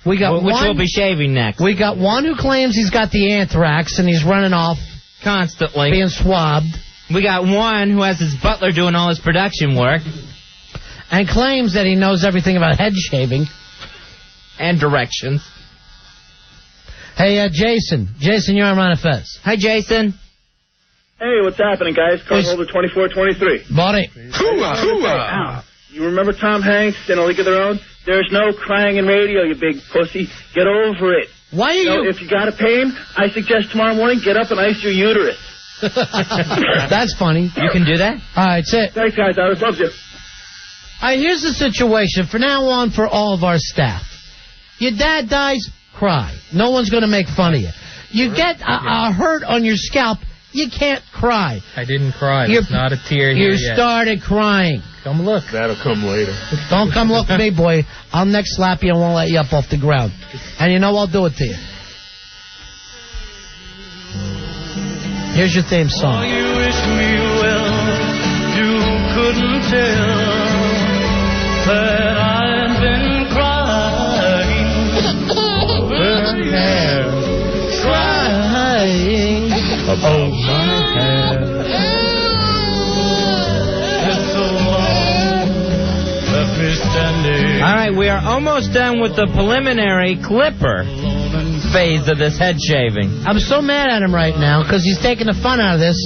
We got Which one, we'll be shaving next. We got one who claims he's got the anthrax and he's running off constantly, being swabbed. We got one who has his butler doing all his production work. And claims that he knows everything about head shaving. And directions. Hey, Jason. Jason, you're on Ron and Fez. Hi, Jason. Hey, what's happening, guys? Card holder 2423. Buddy. Hooah, hooah. You remember Tom Hanks in A League of Their Own? There's no crying in radio, you big pussy. Get over it. Why are you... If you got a pain, I suggest tomorrow morning get up and ice your uterus. That's funny. You can do that? All right, that's it. Thanks, guys. I always loved you. All right, here's the situation from now on for all of our staff. Your dad dies, cry. No one's going to make fun of you. You get a hurt on your scalp, you can't cry. I didn't cry. There's not a tear here You yet. started crying. Come look. That'll come later. Don't come look at me, boy. I'll neck slap you and won't let you up off the ground. And you know I'll do it to you. Here's your theme song. Oh, you wish me well. You couldn't tell that I've been crying over your hair, crying about my hair. It's so long, left me standing. All right, we are almost done with the preliminary clipper phase of this head shaving. I'm so mad at him right now because he's taking the fun out of this.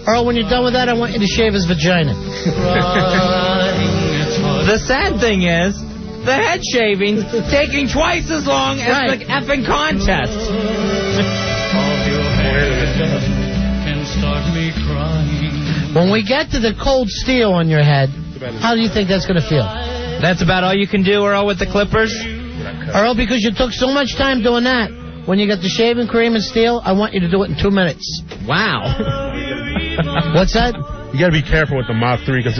Earl, when you're done with that, I want you to shave his vagina. The sad thing is, the head shaving's taking twice as long as the effing contest. Can start me crying. When we get to the cold steel on your head, how do you think that's going to feel? That's about all you can do, Earl, with the clippers? Earl, because you took so much time doing that, when you get the shaving cream and steel, I want you to do it in 2 minutes. Wow. What's that? You got to be careful with the Mach 3 because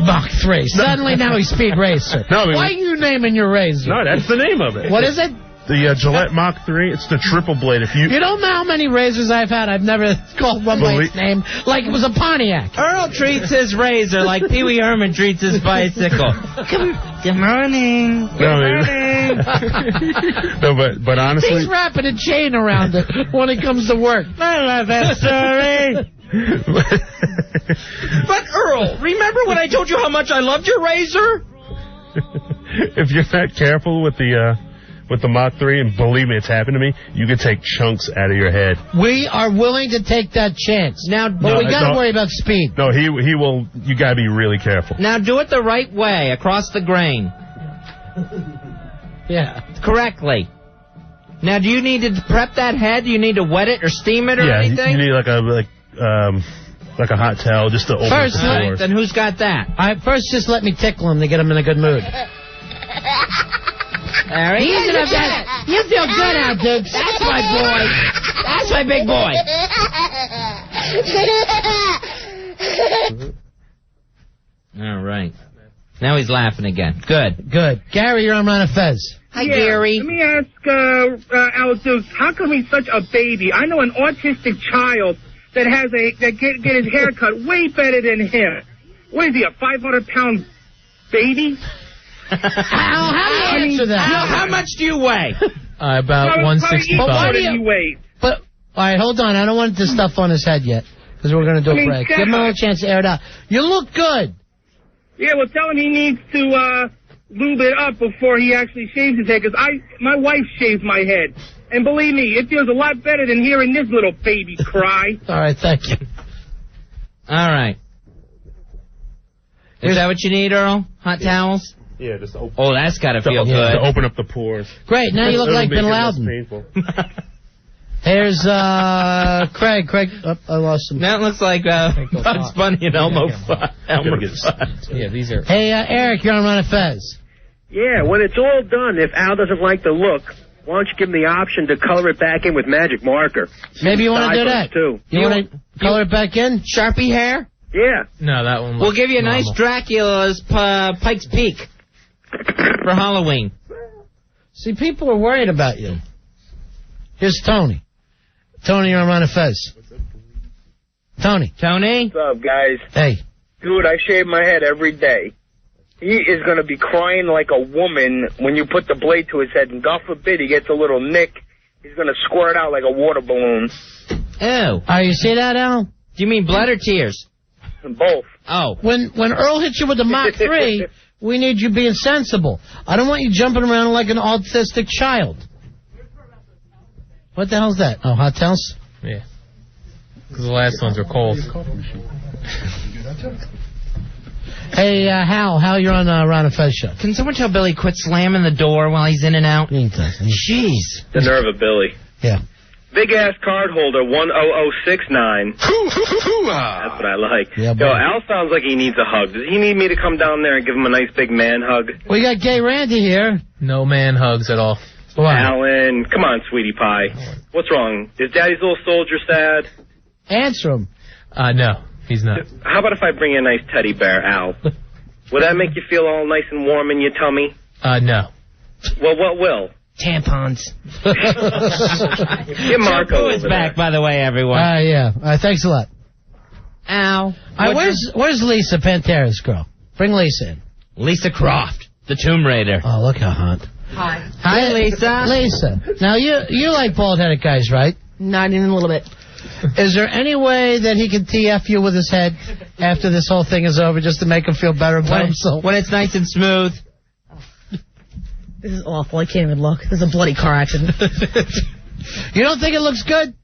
Mach 3. Suddenly now he's Speed Racer. No, why are you naming your razor? No, that's the name of it. What is it? The Gillette Mach 3. It's the triple blade. If you don't know how many razors I've had. I've never called one by its name like it was a Pontiac. Earl treats his razor like Pee Wee Herman treats his bicycle. Good morning. No, but honestly, he's wrapping a chain around it when it comes to work. I love that story. But Earl, remember when I told you how much I loved your razor? if you're not careful with the with the Mach 3, and believe me, it's happened to me, you can take chunks out of your head. We are willing to take that chance. Now, but we got to worry about speed. No, he will. You got to be really careful. Now do it the right way, across the grain. Yeah. Correctly. Now, do you need to prep that head? Do you need to wet it or steam it or anything? You need like a hot towel just to open the pores. Then who's got that? First, just let me tickle him to get him in a good mood. There he is. You feel good out, dude. That's my boy. That's my big boy. All right. Now he's laughing again. Good. Gary, you're on Ron and Fez. Hi, Gary. Let me ask Al Dukes, how come he's such a baby? I know an autistic child that get his hair cut way better than him. What is he, a 500-pound baby? Al, how do you answer that? Al, how much do you weigh? About 165. But why do you weigh? But, all right, hold on. I don't want this stuff on his head yet, because we're going to do a break. Give him a little chance to air it out. You look good. Yeah, well, tell him he needs to lube it up before he actually shaves his head, because my wife shaves my head. And believe me, it feels a lot better than hearing this little baby cry. All right, thank you. All right. Is that what you need, Earl? Hot towels? Yeah, just open. Oh, that's got to feel good. To open up the pores. Great, now you look like Bin Laden. Here's Craig. Craig, I lost him. That looks like Bugs Bunny and Elmer Fudd. Yeah, these are... Hey, Eric, you're on Ron and Fez. Yeah, when it's all done, if Al doesn't like the look, why don't you give him the option to color it back in with magic marker? Maybe you want to do that. Too. You want to color it back in? Sharpie hair? Yeah. No, that one. We'll give you a nice Dracula's Pike's Peak for Halloween. See, people are worried about you. Here's Tony. Tony, you're on Ron and Fez. Tony. What's up, guys? Hey. Dude, I shave my head every day. He is going to be crying like a woman when you put the blade to his head, and God forbid he gets a little nick. He's going to squirt out like a water balloon. Ew. You see that, Al? Do you mean blood or tears? Both. Oh. When Earl hits you with the Mach 3, we need you being sensible. I don't want you jumping around like an autistic child. What the hell's that? Oh, hot towels? Yeah. Because the last ones are cold. Hey, Hal, you're on Ron and Fez show. Can someone tell Billy quit slamming the door while he's in and out? Jeez. The nerve of Billy. Yeah. Big ass card holder 10069. That's what I like. Yeah, Yo, Al sounds like he needs a hug. Does he need me to come down there and give him a nice big man hug? We got Gay Randy here. No man hugs at all. Alan, come on, sweetie pie. What's wrong? Is Daddy's little soldier sad? Answer him. No, he's not. How about if I bring you a nice teddy bear, Al? Will that make you feel all nice and warm in your tummy? No. Well, what will? Tampons. Get Marco is back, by the way, everyone. Yeah. Thanks a lot. Al. Where's Lisa, Pantera's girl? Bring Lisa in. Lisa Croft, the Tomb Raider. Oh, look how hot. Hi. Hi, Lisa. Lisa. Now, you like bald-headed guys, right? Not even a little bit. Is there any way that he can TF you with his head after this whole thing is over, just to make him feel better about himself? When it's nice and smooth. This is awful. I can't even look. This is a bloody car accident. You don't think it looks good?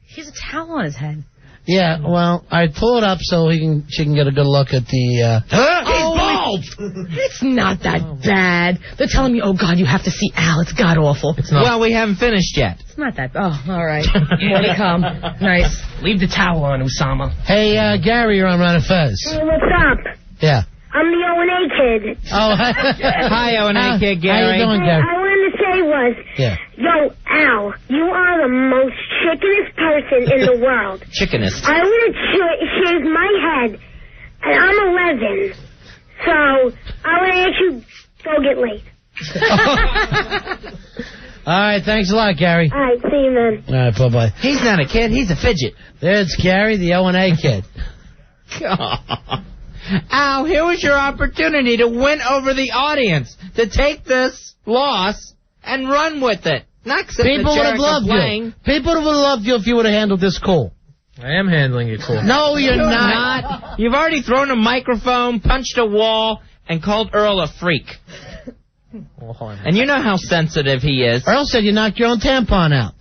He has a towel on his head. Yeah, well, I'd pull it up so she can get a good look at the... He's bald! It's not that bad. They're telling me, oh, God, you have to see Al. It's god-awful. Well, we haven't finished yet. It's not that... Oh, all right. More to come. Nice. Leave the towel on, Usama. Hey, Gary, you're on Ron and Fez. Hey, what's up? Yeah. I'm the O&A kid. Oh, hi, O&A kid, Gary. How you doing, Gary? I wanted to say was, yo, Al, you are the most chickenest person in the world. Chickenest? I want to shave my head, and I'm 11, so I want to let you go get laid. All right, thanks a lot, Gary. All right, see you, man. All right, bye-bye. He's not a kid, he's a fidget. There's Gary, the O&A kid. Al, here was your opportunity to win over the audience, to take this loss and run with it. Not sit in the People would chair have loved you. People would have loved you if you would have handled this cool. I am handling it cool. No, you're not. You've already thrown a microphone, punched a wall, and called Earl a freak. And you know how sensitive he is. Earl said you knocked your own tampon out.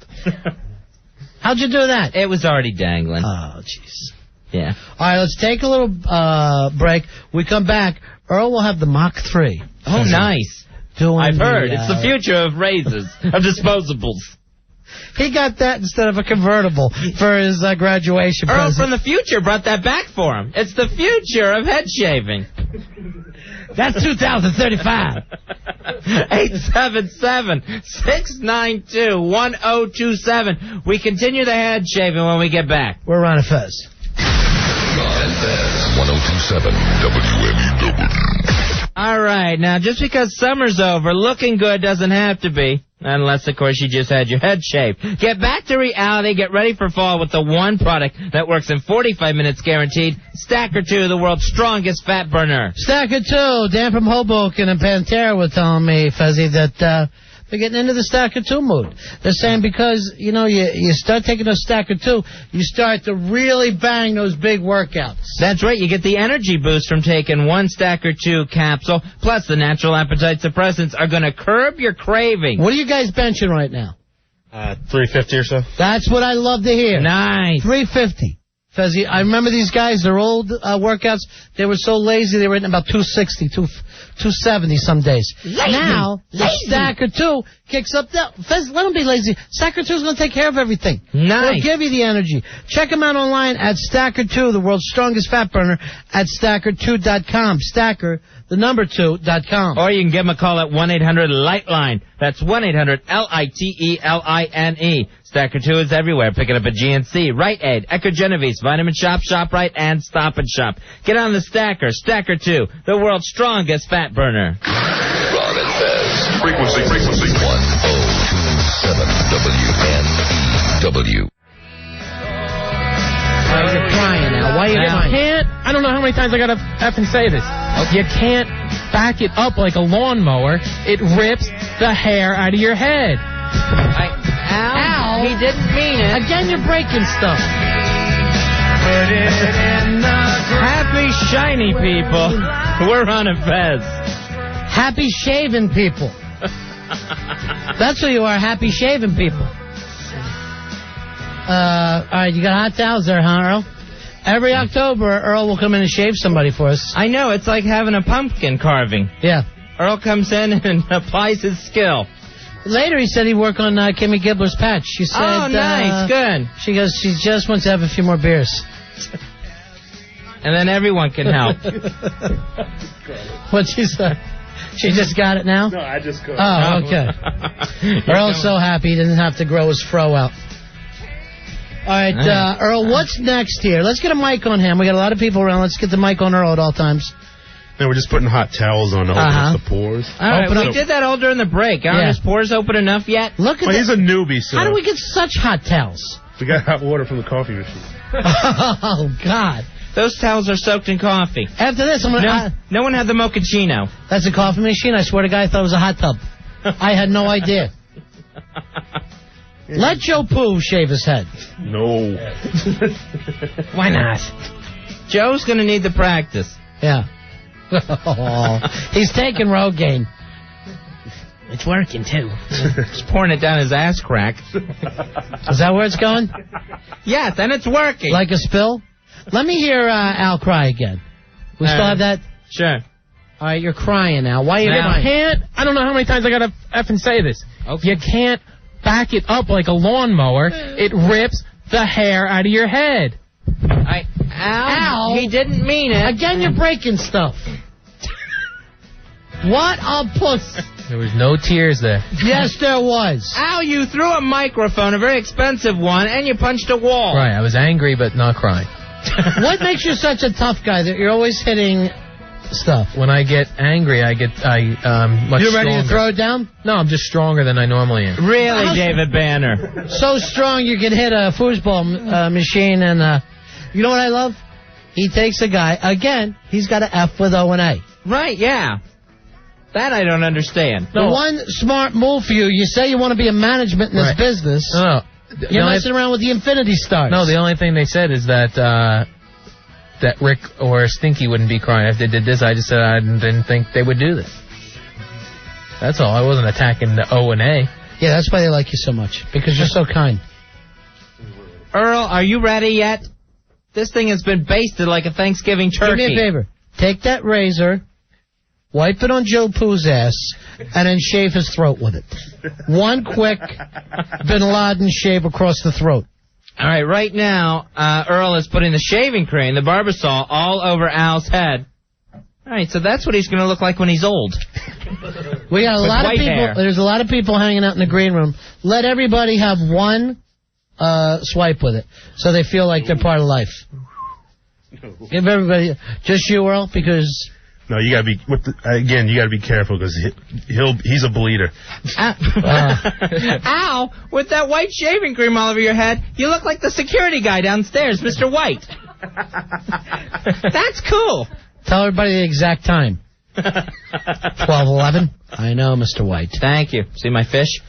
How'd you do that? It was already dangling. Oh, jeez. Yeah. All right, let's take a little break. We come back. Earl will have the Mach 3. Oh, nice. I've heard. It's the future of razors, of disposables. He got that instead of a convertible for his graduation Earl present. from the future brought that back for him. It's the future of head shaving. That's 2035. 877-692-1027. We continue the head shaving when we get back. We're Ron and Fez. Ron and Fez, 1027 WNEW. All right, now just because summer's over, looking good doesn't have to be. Unless, of course, you just had your head shaved. Get back to reality. Get ready for fall with the one product that works in 45 minutes guaranteed. Stacker 2, the world's strongest fat burner. Stacker 2. Dan from Hoboken and Pantera were telling me, Fezzy, that they're getting into the Stacker 2 mood. They're saying because, you know, you start taking those Stacker 2, you start to really bang those big workouts. That's right. You get the energy boost from taking one Stacker 2 capsule. Plus, the natural appetite suppressants are going to curb your craving. What are you guys benching right now? 350 or so. That's what I love to hear. Nice. 350. Fezzy, I remember these guys, their old workouts, they were so lazy, they were hitting about 260, 270 some days. Lazy. Now, the Stacker 2 kicks up that. Fez, let them be lazy. Stacker 2 is going to take care of everything. Nice. They'll give you the energy. Check them out online at Stacker 2, the world's strongest fat burner, at Stacker2.com. Stacker, the number 2.com. Or you can give them a call at 1-800-LIGHTLINE. That's 1-800-LITELINE. Stacker 2 is everywhere. Pick it up at GNC, Rite Aid, Echo Genovese, Vitamin Shop, ShopRite, and Stop and Shop. Get on the Stacker. Stacker 2, the world's strongest fat burner. Ron and Fez. Frequency 1027 WNEW. You're crying now. Why are you crying? Can't. I don't know how many times I gotta effing say this. You can't back it up like a lawnmower. It rips the hair out of your head. Al, he didn't mean it. Again, you're breaking stuff. Happy shiny people. We're on a Fez. Happy shaving people. That's who you are, happy shaving people. All right, you got hot towels there, huh, Earl? Every October, Earl will come in and shave somebody for us. I know, it's like having a pumpkin carving. Yeah. Earl comes in and applies his skill. Later, he said he'd work on Kimmy Gibbler's patch. She said, oh, nice, good. She goes, she just wants to have a few more beers. And then everyone can help. What'd she say? She just got it now? No, I just got it. Oh, okay. Earl's so happy he didn't have to grow his fro out. All right, Earl, what's next here? Let's get a mic on him. We got a lot of people around. Let's get the mic on Earl at all times. No, we're just putting hot towels on to open up the pores. All right, we did that all during the break. Aren't his pores open enough yet? Look at Well, he's a newbie, so How do we get such hot towels? we got hot water from the coffee machine. Oh, God. Those towels are soaked in coffee. After this, I'm going to... No one had the mochaccino. That's a coffee machine? I swear to God, I thought it was a hot tub. I had no idea. Let Joe Pooh shave his head. No. Why not? Joe's going to need the practice. Yeah. Oh, he's taking Rogaine. It's working, too. He's pouring it down his ass crack. Is that where it's going? Yes, and it's working. Like a spill? Let me hear Al cry again. We still have that? Sure. All right, you're crying now. Why are you crying? Can't. I don't know how many times I gotta effing say this. Okay. You can't back it up like a lawnmower. It rips the hair out of your head. Al, he didn't mean it. Again, you're breaking stuff. What a puss. There was no tears there. Yes, there was. Al, you threw a microphone, a very expensive one, and you punched a wall. Right, I was angry but not crying. What makes you such a tough guy that you're always hitting stuff? When I get angry, much You're ready stronger. to throw it down? No, I'm just stronger than I normally am. Really, David Banner? So strong you can hit a foosball machine and... you know what I love? He takes a guy, again, he's got an F with O and A. Right, yeah. That I don't understand. The one smart move for you, you say you want to be in management in this business. No. You're messing around with the Infinity Stars. No, the only thing they said is that that Rick or Stinky wouldn't be crying if they did this. I just said I didn't think they would do this. That's all. I wasn't attacking the O and A. Yeah, that's why they like you so much, because you're so kind. Earl, are you ready yet? This thing has been basted like a Thanksgiving turkey. Do me a favor. Take that razor, wipe it on Joe Pooh's ass, and then shave his throat with it. One quick Bin Laden shave across the throat. All right now, Earl is putting the shaving cream, the Barbasol, all over Al's head. All right, so that's what he's going to look like when he's old. We got a lot of people. Hair. There's a lot of people hanging out in the green room. Let everybody have one swipe with it, so they feel like they're part of life. Give everybody, just you, Earl, because. No, you gotta be again. You gotta be careful because he's a bleeder. Al, with that white shaving cream all over your head, you look like the security guy downstairs, Mr. White. That's cool. Tell everybody the exact time. 12:11. I know, Mr. White. Thank you. See my fish?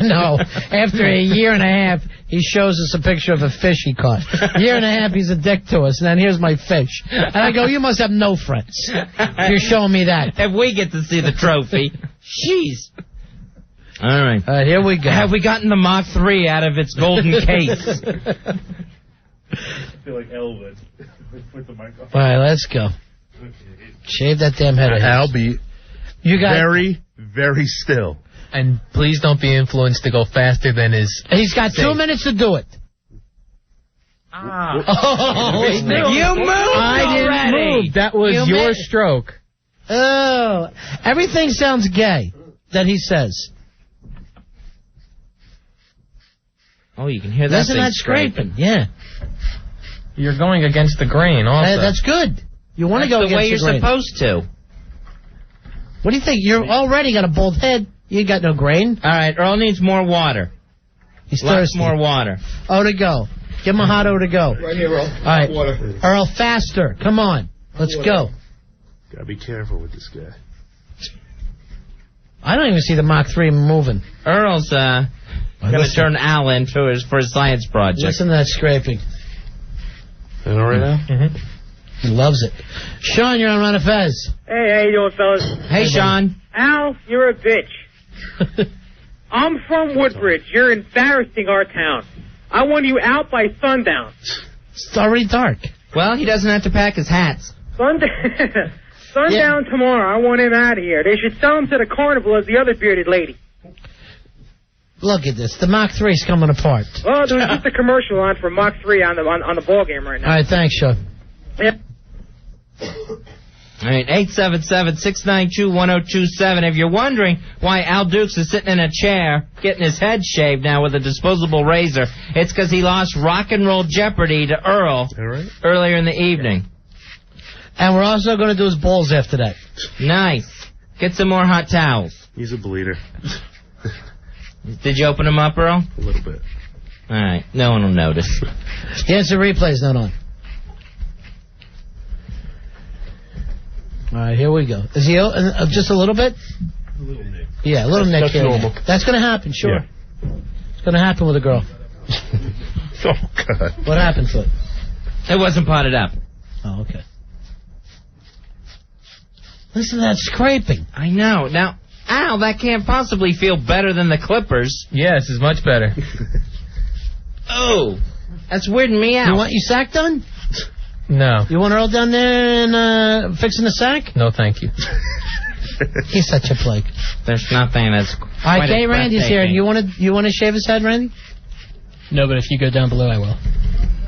No. After a year and a half, he shows us a picture of a fish he caught. A year and a half, he's a dick to us, and then here's my fish. And I go, you must have no friends. You're showing me that. If we get to see the trophy. Jeez. All right. Here we go. Have we gotten the Mach 3 out of its golden case? I feel like Elvis with the microphone. All right, let's go. Shave that damn head of his. I'll be very, very still. And please don't be influenced to go faster than his... He's got 2 minutes to do it. Oh, you moved I didn't move. That was your stroke. Oh, everything sounds gay that he says. Oh, you can hear that. Listen to that scraping. Yeah. You're going against the grain also. That's good. You want to go the way against you're the grain. supposed to. What do you think? You're already got a bald head. You ain't got no grain. All right, Earl needs more water. He's Lots thirsty. more water. O to go. Give him a hot O to go. Right here, Earl. All right. Water. Earl, faster. Come on. Let's go. Gotta be careful with this guy. I don't even see the Mach 3 moving. Earl's going to turn Al in for his science project. Listen to that scraping. Is that all right now? Mm-hmm. He loves it. Sean, you're on Run of Fez. Hey, how you doing, fellas? Hey, Sean. Al, you're a bitch. I'm from Woodbridge. You're embarrassing our town. I want you out by sundown. It's already dark. Well, he doesn't have to pack his hats. Sundown tomorrow. I want him out of here. They should sell him to the carnival as the other bearded lady. Look at this. The Mach 3's coming apart. Well, there was just a commercial on for Mach 3 on the ball game right now. All right, thanks, Sean. Yep. All right, 877-692-1027. If you're wondering why Al Dukes is sitting in a chair getting his head shaved now with a disposable razor, it's because he lost Rock and Roll Jeopardy to Earl earlier in the evening. And we're also going to do his balls after that. Nice. Get some more hot towels. He's a bleeder. Did you open them up, Earl? A little bit. All right, no one will notice. The instant replay's not on. All right, here we go. Is he just a little bit? A little nick. Yeah, a little nick That's here. normal. That's going to happen, sure. Yeah. It's going to happen with a girl. Oh, God. What happened to it? It wasn't potted up. Oh, okay. Listen to that scraping. I know. Now, Al, that can't possibly feel better than the Clippers. Yes, it's much better. Oh, that's weirding me out. You want your sack done? No. You want Earl down there and fixing the sack? No, thank you. He's such a plague. There's nothing that's All right, Gay Randy's here. You want to shave his head, Randy? No, but if you go down below, I will.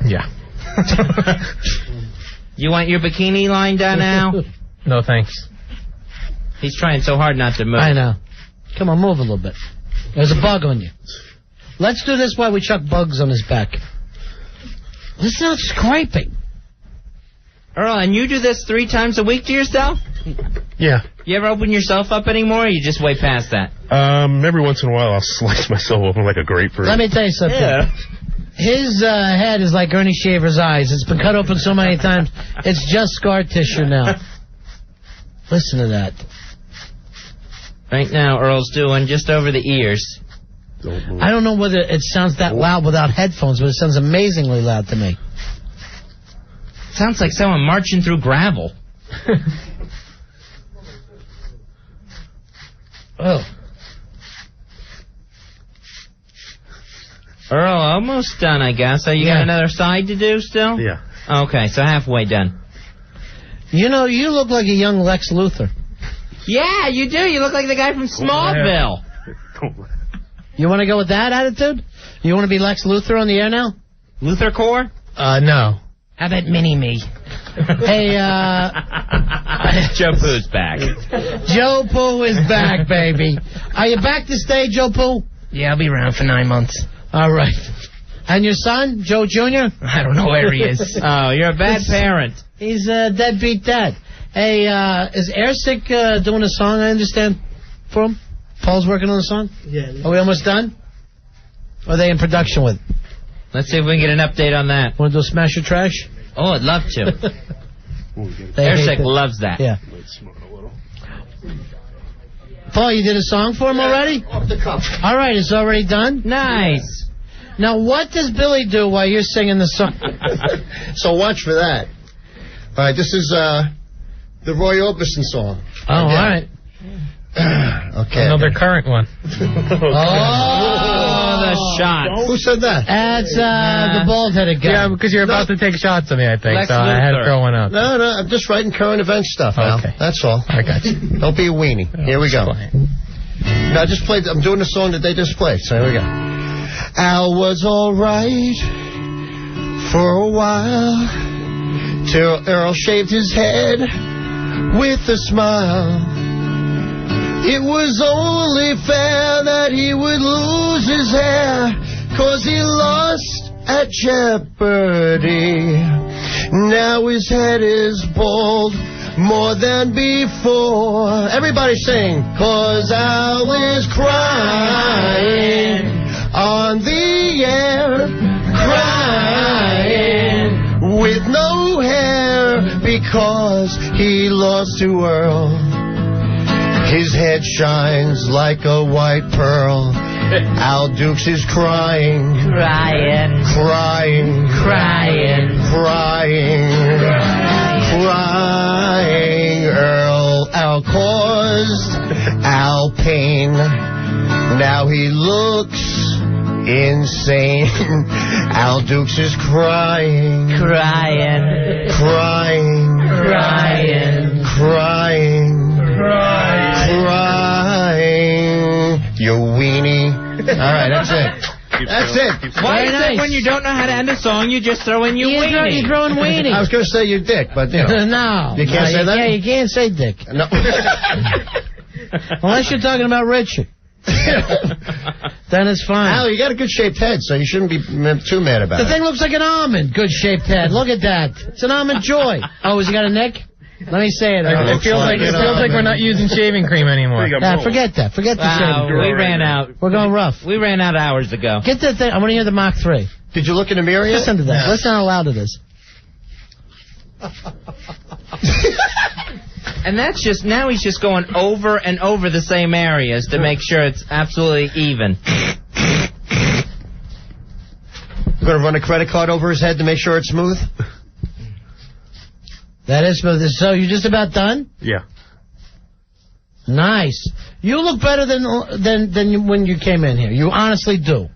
Yeah. You want your bikini line done now? No, thanks. He's trying so hard not to move. I know. Come on, move a little bit. There's a bug on you. Let's do this while we chuck bugs on his back. Listen to scraping. Earl, and you do this 3 times a week to yourself? Yeah. You ever open yourself up anymore, or you just way past that? Every once in a while I'll slice myself open like a grapefruit. Let me tell you something. Yeah. His head is like Ernie Shaver's eyes. It's been cut open so many times, it's just scar tissue now. Listen to that. Right now, Earl's doing just over the ears. I don't know whether it sounds that loud without headphones, but it sounds amazingly loud to me. Sounds like someone marching through gravel. Oh. Earl, almost done, I guess. You got another side to do still? Yeah. Okay, so halfway done. You know, you look like a young Lex Luthor. Yeah, you do. You look like the guy from Smallville. You want to go with that attitude? You want to be Lex Luthor on the air now? Luthor Core? No. How about Mini-Me? Hey, Joe Poo's back. Joe Poo is back, baby. Are you back to stay, Joe Poo? Yeah, I'll be around for 9 months. All right. And your son, Joe Jr.? I don't know where he is. Oh, you're a bad parent. He's a deadbeat dad. Hey, is Airsick doing a song, I understand, for him? Paul's working on a song? Yeah. Are we almost done? Or are they in production with it? Let's see if we can get an update on that. Want to do Smash or Trash? Oh, I'd love to. Airsick loves that. Yeah. Paul, you did a song for him already? Off the cuff. All right, it's already done? Nice. Now, what does Billy do while you're singing the song? So watch for that. All right, this is the Roy Orbison song. Oh, all right. Okay. Another current one. Oh, the shot. Who said that? That's the bald-headed guy. Yeah, because you're about to take shots of me, I think. Lex so I had to Luthor. throw one up. No, I'm just writing current event stuff, Al. Okay. That's all. I got you. Don't be a weenie. Here we go. Now, I just played. I'm doing the song that they just played. So here we go. Al was all right for a while till Earl shaved his head with a smile. It was only fair that he would lose his hair, 'cause he lost at jeopardy. Now his head is bald more than before. Everybody sing. 'Cause Al is crying on the air, crying with no hair, because he lost to Earl. His head shines like a white pearl. Al Dukes is crying, Crying. crying, Crying. crying, crying. Al caused Al pain. Now he looks insane. Al Dukes is crying, Crying. crying, Crying. crying, crying. You weenie. All right, that's it. That's it. Why Very is nice. it when you don't know how to end a song, you just throw in your You're weenie? throwing weenie. I was going to say you dick, but you know. No. You can't say that? Yeah, you can't say dick. No. Unless you're talking about Richard. Then it's fine. Al, you got a good shaped head, so you shouldn't be too mad about The it. thing looks like an almond. Good shaped head. Look at that. It's an almond joy. Oh, has he got a neck? Let me say it. It feels like we're not using shaving cream anymore. Nah, forget that. Forget the Wow, shaving. we ran out. We're going rough. We ran out hours ago. Get that thing. I want to hear the Mach 3. Did you look in the mirror yet? Listen to that. Listen how loud it is. And that's just, now he's just going over and over the same areas to make sure it's absolutely even. You're going to run a credit card over his head to make sure it's smooth? That is smooth. So you're just about done? Yeah. Nice. You look better than when you came in here. You honestly do.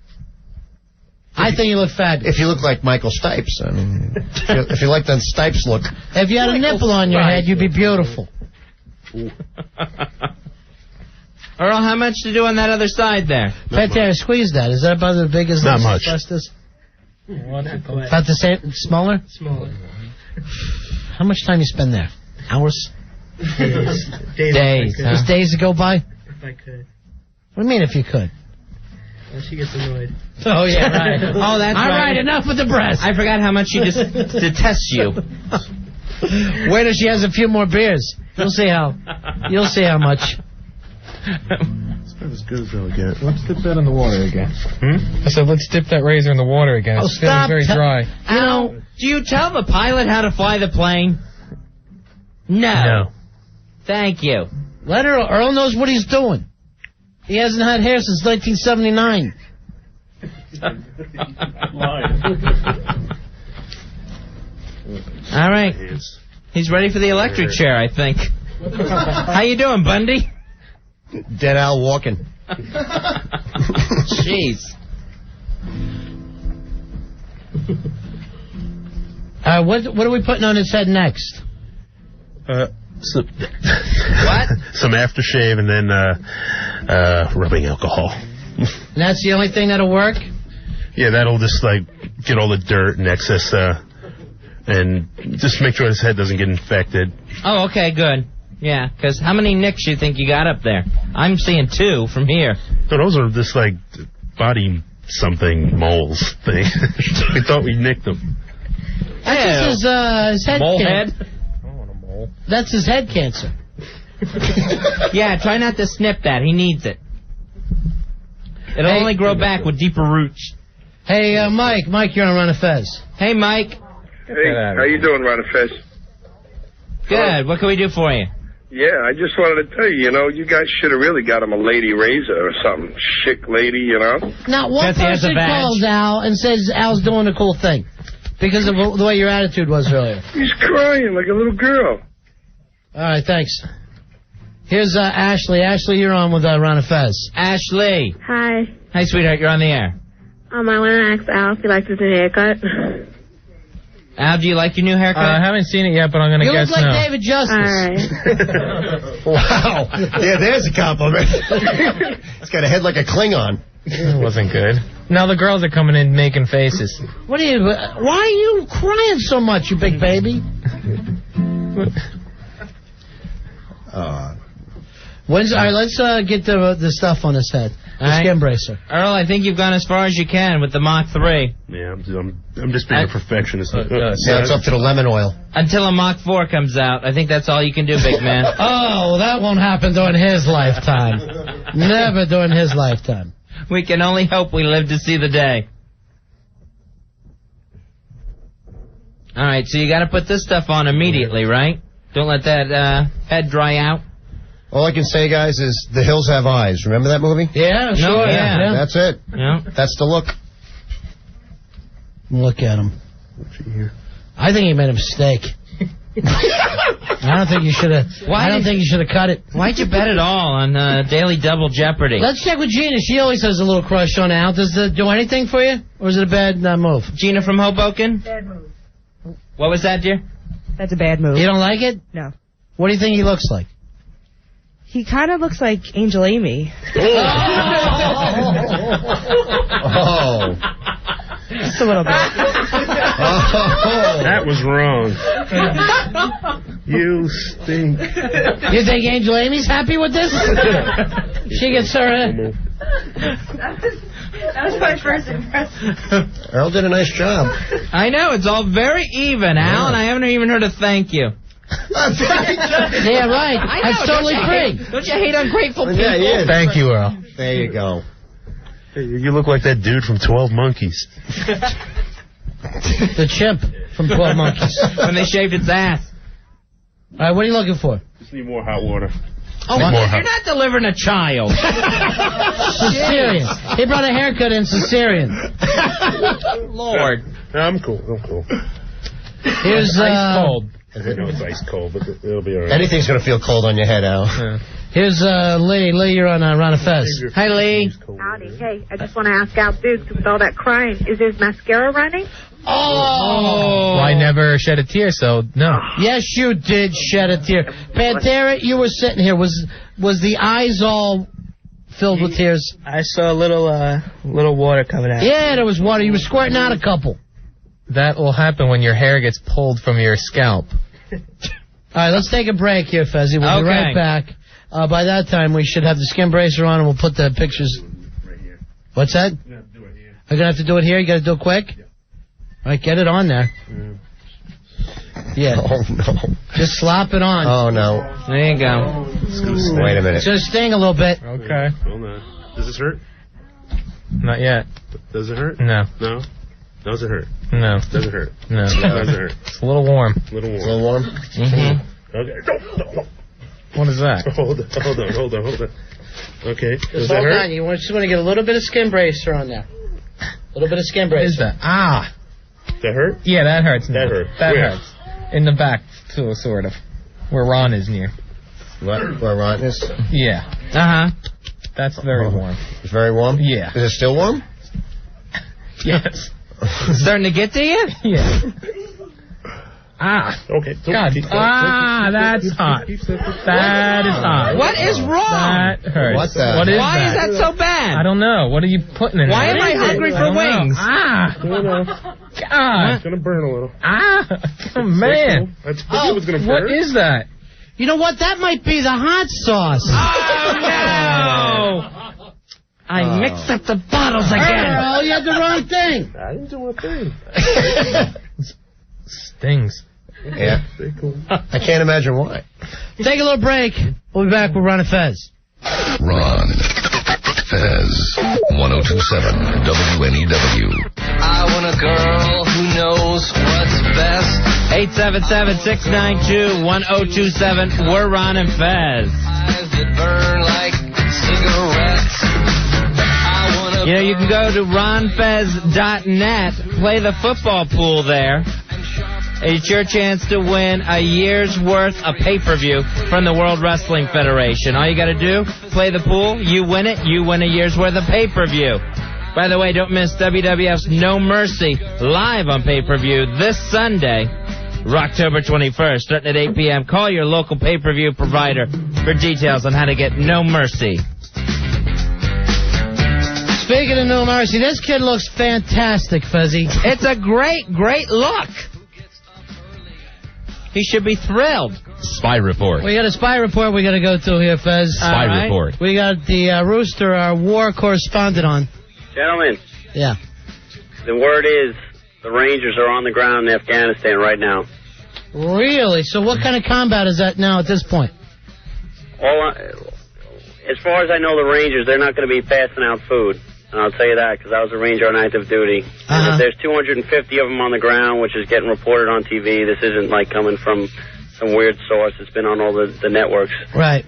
I think you look fabulous. If you look like Michael Stipes, I mean, if you like that Stipes look. If you had a nipple on your head, you'd be beautiful. Earl, how much to do on that other side there? Peter, squeeze that. Is that about as big as Not this? much. This? About the same? Smaller? Smaller. How much time you spend there? Hours? Days. Days. Just days to go by? If I could. What do you mean if you could? Well, she gets annoyed. Oh, yeah, right. Oh, that's All right. right, enough with the breast. I forgot how much she detests you. Wait till she has a few more beers. You'll see how much. It's about as good as they'll get. Let's dip that in the water again. I said, let's dip that razor in the water again. Oh, It's feeling stop. very dry. You know, Do you tell the pilot how to fly the plane? No. Thank you. let Earl knows what he's doing. He hasn't had hair since 1979. All right. He's ready for the electric chair, I think. How you doing, Bundy? Dead Al walking. Jeez. What are we putting on his head next? What? Some aftershave and then rubbing alcohol. And that's the only thing that'll work? Yeah, that'll just like get all the dirt and excess, and just make sure his head doesn't get infected. Oh, okay, good. Yeah, because how many nicks you think you got up there? I'm seeing 2 from here. No, those are just like body something moles thing. We thought we nicked them. That's his head Mole cancer. head? That's his head cancer. Yeah, try not to snip that. He needs it. It'll only grow back with deeper roots. Hey, Mike. Mike, you're on Run of Fez. Hey, Mike. Hey, how you doing, Ron Fez? Good. What can we do for you? Yeah, I just wanted to tell you, you guys should have really got him a lady razor or something. Chic lady, Now, one person calls Al and says Al's doing a cool thing because of the way your attitude was earlier. He's crying like a little girl. All right, thanks. Here's Ashley. Ashley, you're on with Ron of Fez. Ashley. Hi. Hi, sweetheart. You're on the air. I want to ask Al if he likes his new haircut. Al, do you like your new haircut? I haven't seen it yet, but I'm going to guess You look like no. David Justice. All right. Wow. Yeah, there's a compliment. He's got a head like a Klingon. It wasn't good. Now the girls are coming in making faces. Why are you crying so much, you big baby? All right, let's get the stuff on his head. The skin bracer. Earl, I think you've gone as far as you can with the Mach 3. Yeah, I'm just being a perfectionist. Yeah, it's up to the lemon oil. Until a Mach 4 comes out. I think that's all you can do, big man. Oh, well, that won't happen during his lifetime. Never during his lifetime. We can only hope we live to see the day. All right, so you got to put this stuff on immediately, right? Don't let that head dry out. All I can say, guys, is The Hills Have Eyes. Remember that movie? Yeah, sure. No, yeah. That's it. Yeah. That's the look. Look at him. I think he made a mistake. I don't think you should have. I don't think you should have cut it. Why'd you bet it all on Daily Double Jeopardy? Let's check with Gina. She always has a little crush on Al. Does it do anything for you, or is it a bad move? Gina from Hoboken. Bad move. What was that, dear? That's a bad move. You don't like it? No. What do you think he looks like? He kind of looks like Angel Amy. Oh. Just a little bit. That was wrong. You stink. You think Angel Amy's happy with this? She gets her... That was my first impression. Earl did a nice job. I know, it's all very even, Al, and I haven't even heard a thank you. Yeah, right. That's totally free. Don't you hate ungrateful people? Yeah, he is. Thank you, Earl. There you go. Hey, you look like that dude from 12 Monkeys. The chimp from 12 Monkeys. When they shaved its ass. All right, what are you looking for? Just need more hot water. Oh, you're not delivering a child. Cesarean. He brought a haircut in cesarean. Lord. No, I'm cool. I'm cool. Here's ice cold. I know it's ice cold, but it'll be all right. Anything's going to feel cold on your head, Al. Yeah. Here's Lee. Lee, you're on Ron of Fez. Hi, Lee. Howdy. Hey, I just want to ask Al Dukes with all that crying, is his mascara running? Oh! Well, I never shed a tear, so no. Yes, you did shed a tear. Pantera, you were sitting here. Was the eyes all filled with tears? I saw a little water coming out. Yeah, there was water. You were squirting out a couple. That will happen when your hair gets pulled from your scalp. All right, let's take a break here, Fezzy. We'll be right back. By that time, we should have the skin bracer on, and we'll put the pictures. Right here. What's that? You have to do it here. I'm going to have to do it here? You got to do it quick? Yeah. All right, get it on there. Yeah. Oh, no. Just slop it on. Oh, no. There you go. Wait a minute. It's going to sting a little bit. Okay. Hold on. Does this hurt? Not yet. Does it hurt? No. No? Does it hurt? No. Does it hurt? No. Does it hurt? It's a little warm. A little warm. A little warm? Mm-hmm. Okay. No. What is that? Hold on. Okay. Does Just that hold hurt? on. You just want to get a little bit of skin bracer on there. A little bit of skin bracer. What is that? Ah. That hurt? Yeah, that hurts. That hurt. That Where? hurts. In the back, too, sort of. Where Ron is near. Where Ron is? Yeah. Uh-huh. That's very warm. It's very warm? Yeah. Is it still warm? Yes. It's starting to get to you? Yeah. Okay. God. That's hot. That is hot. What is wrong? That hurts. What the? What is Why that? is that so bad? I don't know. What are you putting in Why there? am I hungry for wings? God. It's going to burn a little. Oh, man. I told you it was going to burn. What is that? You know what? That might be the hot sauce. Oh, no! I mixed up the bottles again. Oh, you had the wrong thing. I didn't do a thing. Stings. Yeah. I can't imagine why. Take a little break. We'll be back with Ron and Fez. Ron, Fez, 1027 WNEW. I want a girl who knows what's best. 877-692-1027. We're Ron and Fez. Eyes that burn like cigarettes. You know, you can go to ronfez.net, play the football pool there. It's your chance to win a year's worth of pay-per-view from the World Wrestling Federation. All you got to do, play the pool, you win it, you win a year's worth of pay-per-view. By the way, don't miss WWF's No Mercy live on pay-per-view this Sunday, October 21st, starting at 8 p.m. Call your local pay-per-view provider for details on how to get No Mercy. Speaking of No Mercy, this kid looks fantastic, Fezzy. It's a great, great look. He should be thrilled. Spy report. We got a spy report we got to go to here, Fez. Spy report. We got the Rooster, our war correspondent, on. Gentlemen. Yeah. The word is the Rangers are on the ground in Afghanistan right now. Really? So what kind of combat is that now at this point? As far as I know, the Rangers, they're not going to be passing out food. And I'll tell you that because I was a Ranger on active duty. And if there's 250 of them on the ground, which is getting reported on TV. This isn't like coming from some weird source. It's been on all the networks. Right.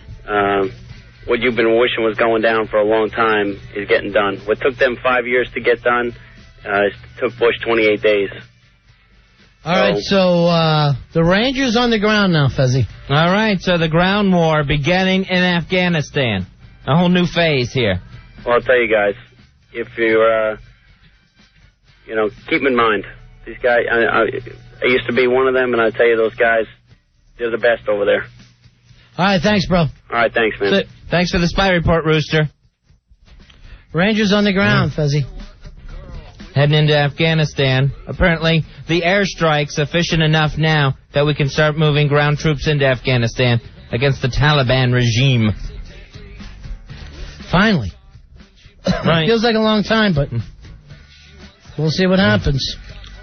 What you've been wishing was going down for a long time is getting done. What took them 5 years to get done, it took Bush 28 days. All right, so the Rangers on the ground now, Fezzy. All right, so the ground war beginning in Afghanistan. A whole new phase here. Well, I'll tell you guys, if you're, keep in mind, these guys, I used to be one of them, and I tell you, those guys, they're the best over there. All right, thanks, bro. All right, thanks, man. Thanks for the spy report, Rooster. Rangers on the ground, Fezzy. Heading into Afghanistan. Apparently, the airstrike's efficient enough now that we can start moving ground troops into Afghanistan against the Taliban regime. Finally. Right. Feels like a long time, but we'll see what happens.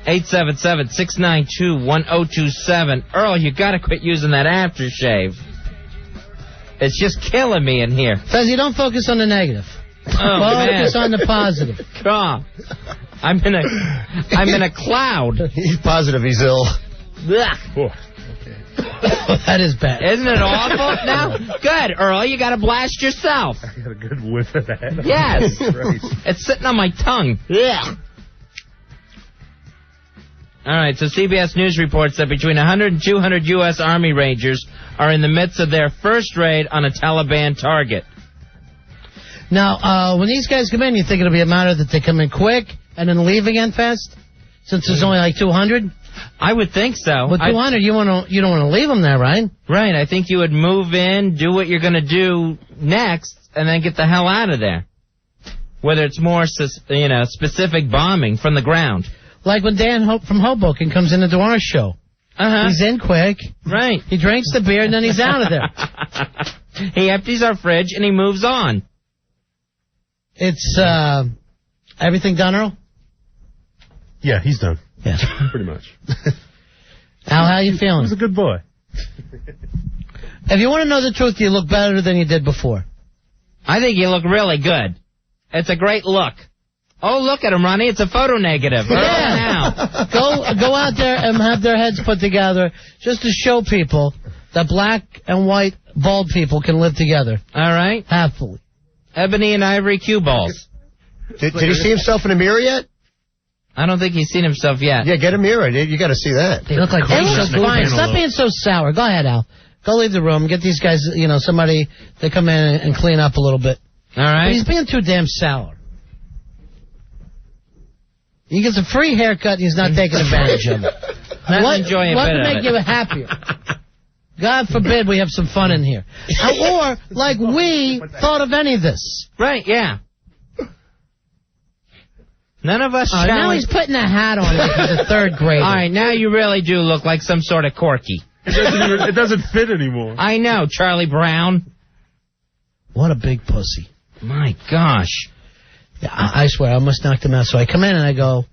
877-692-1027. Earl, you gotta quit using that aftershave. It's just killing me in here. Fezzy, don't focus on the negative. Focus on the positive. God. I'm in a cloud. He's positive he's ill. That is bad. Isn't it awful? Now, good, Earl. You got to blast yourself. I got a good whiff of that. Yes. Right. It's sitting on my tongue. Yeah. All right, so CBS News reports that between 100 and 200 U.S. Army Rangers are in the midst of their first raid on a Taliban target. Now, when these guys come in, you think it'll be a matter that they come in quick and then leave again fast? Since there's only like 200? I would think so. With 200, you don't want to leave them there, right? Right. I think you would move in, do what you're going to do next, and then get the hell out of there. Whether it's more, specific bombing from the ground. Like when Dan from Hoboken comes in to do our show. He's in quick. Right. He drinks the beer, and then he's out of there. He empties our fridge, and he moves on. It's, everything done, Earl? Yeah, he's done. Yeah. Pretty much. Al, how you feeling? He's a good boy. If you want to know the truth, you look better than you did before. I think you look really good. It's a great look. Oh, look at him, Ronnie. It's a photo negative. Yeah. Now. Go out there and have their heads put together just to show people that black and white bald people can live together. All right. Happily. Ebony and ivory cue balls. Did he see himself in a mirror yet? I don't think he's seen himself yet. Yeah, get a mirror. You got to see that. They look like fine. Stop being so sour. Go ahead, Al. Go leave the room. Get these guys, somebody to come in and clean up a little bit. All right. But he's being too damn sour. He gets a free haircut and he's not taking advantage of it. Not enjoying what a bit would of make it. you happier? God forbid we have some fun in here. Or, like, we thought of any of this. Right, yeah. None of us challenged. Now he's putting a hat on like he's a third grader. All right, now you really do look like some sort of Corky. It doesn't fit anymore. I know, Charlie Brown. What a big pussy. My gosh. Yeah, I swear, I almost knocked him out. So I come in and I go,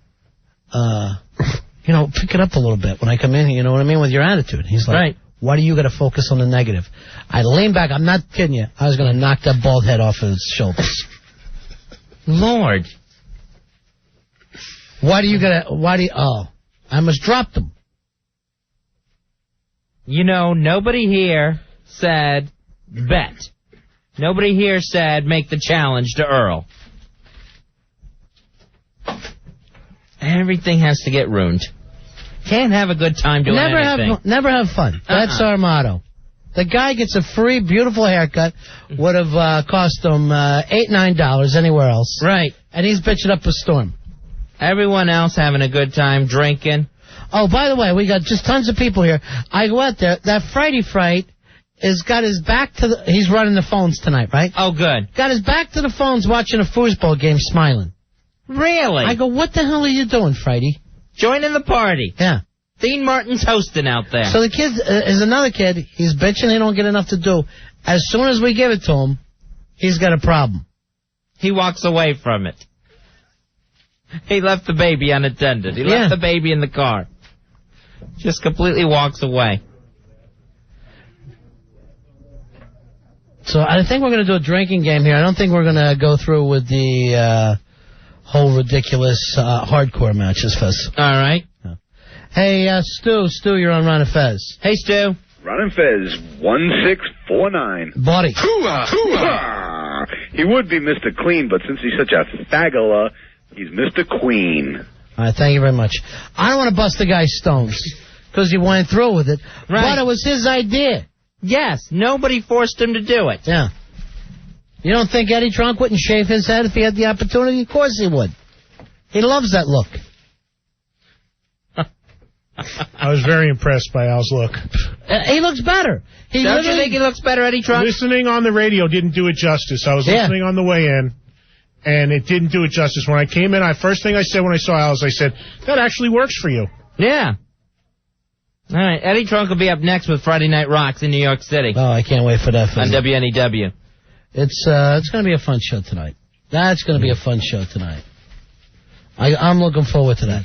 pick it up a little bit when I come in, you know what I mean, with your attitude. He's like, right. Why do you got to focus on the negative? I lean back. I'm not kidding you. I was going to knock that bald head off his shoulders. Lord. I almost dropped him. Nobody here said bet. Nobody here said make the challenge to Earl. Everything has to get ruined. Can't have a good time doing anything. Never have fun. That's our motto. The guy gets a free, beautiful haircut. Would have cost him $8, $9 anywhere else. Right. And he's bitching up a storm. Everyone else having a good time drinking. Oh, by the way, we got just tons of people here. I go out there. That Friday Fright has got his back to the... He's running the phones tonight, right? Oh, good. Got his back to the phones watching a foosball game smiling. Really? I go, what the hell are you doing, Friday? Joining the party. Yeah. Dean Martin's hosting out there. So the kid is another kid. He's bitching he don't get enough to do. As soon as we give it to him, he's got a problem. He walks away from it. He left the baby unattended. He left the baby in the car. Just completely walks away. So I think we're going to do a drinking game here. I don't think we're going to go through with the whole ridiculous hardcore matches, Fez. All right. Hey, Stu, you're on Ron and Fez. Hey, Stu. Ron and Fez, 1649. Buddy. Hoo-ah, hoo-ah. He would be Mr. Clean, but since he's such a fagula, he's Mr. Queen. All right, thank you very much. I don't want to bust the guy's stones because he went through with it, but it was his idea. Yes, nobody forced him to do it. Yeah. You don't think Eddie Trunk wouldn't shave his head if he had the opportunity? Of course he would. He loves that look. I was very impressed by Al's look. He looks better. Don't you think he looks better, Eddie Trunk? Listening on the radio didn't do it justice. I was listening on the way in, and it didn't do it justice. When I came in, first thing I said when I saw Al is I said, that actually works for you. Yeah. All right, Eddie Trunk will be up next with Friday Night Rocks in New York City. Oh, I can't wait for that. On WNEW. It's going to be a fun show tonight. That's going to be a fun show tonight. I'm looking forward to that.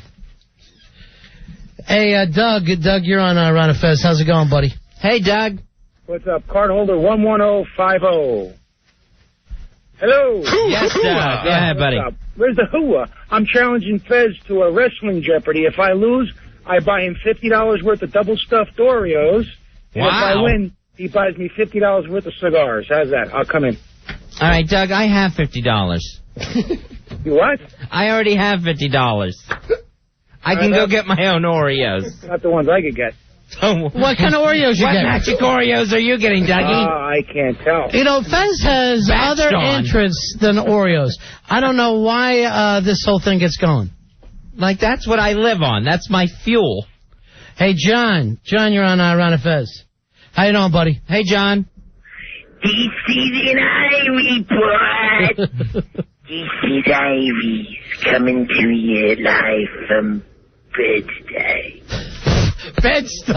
Hey, Doug, you're on Ron and Fez. How's it going, buddy? Hey, Doug. What's up? Cardholder 11050. Hello. Yes, Doug. Go ahead, buddy. What's up? Where's the hooah? I'm challenging Fez to a wrestling Jeopardy. If I lose, I buy him $50 worth of double stuffed Oreos. And if I win, he buys me $50 worth of cigars. How's that? I'll come in. All right, Doug, I have $50. You what? I already have $50. I can go get my own Oreos. Not the ones I could get. What kind of Oreos you What getting? magic Oreos are you getting, Dougie? I can't tell. You know, Fez has Batched other on. interests than Oreos. I don't know why this whole thing gets going. Like, that's what I live on. That's my fuel. Hey, John. John, you're on Ron and Fez. How you doing, buddy? Hey, John. This is an Ivy report. This is Ivy's coming to you live from Bed-Stuy. Bed-Stuy.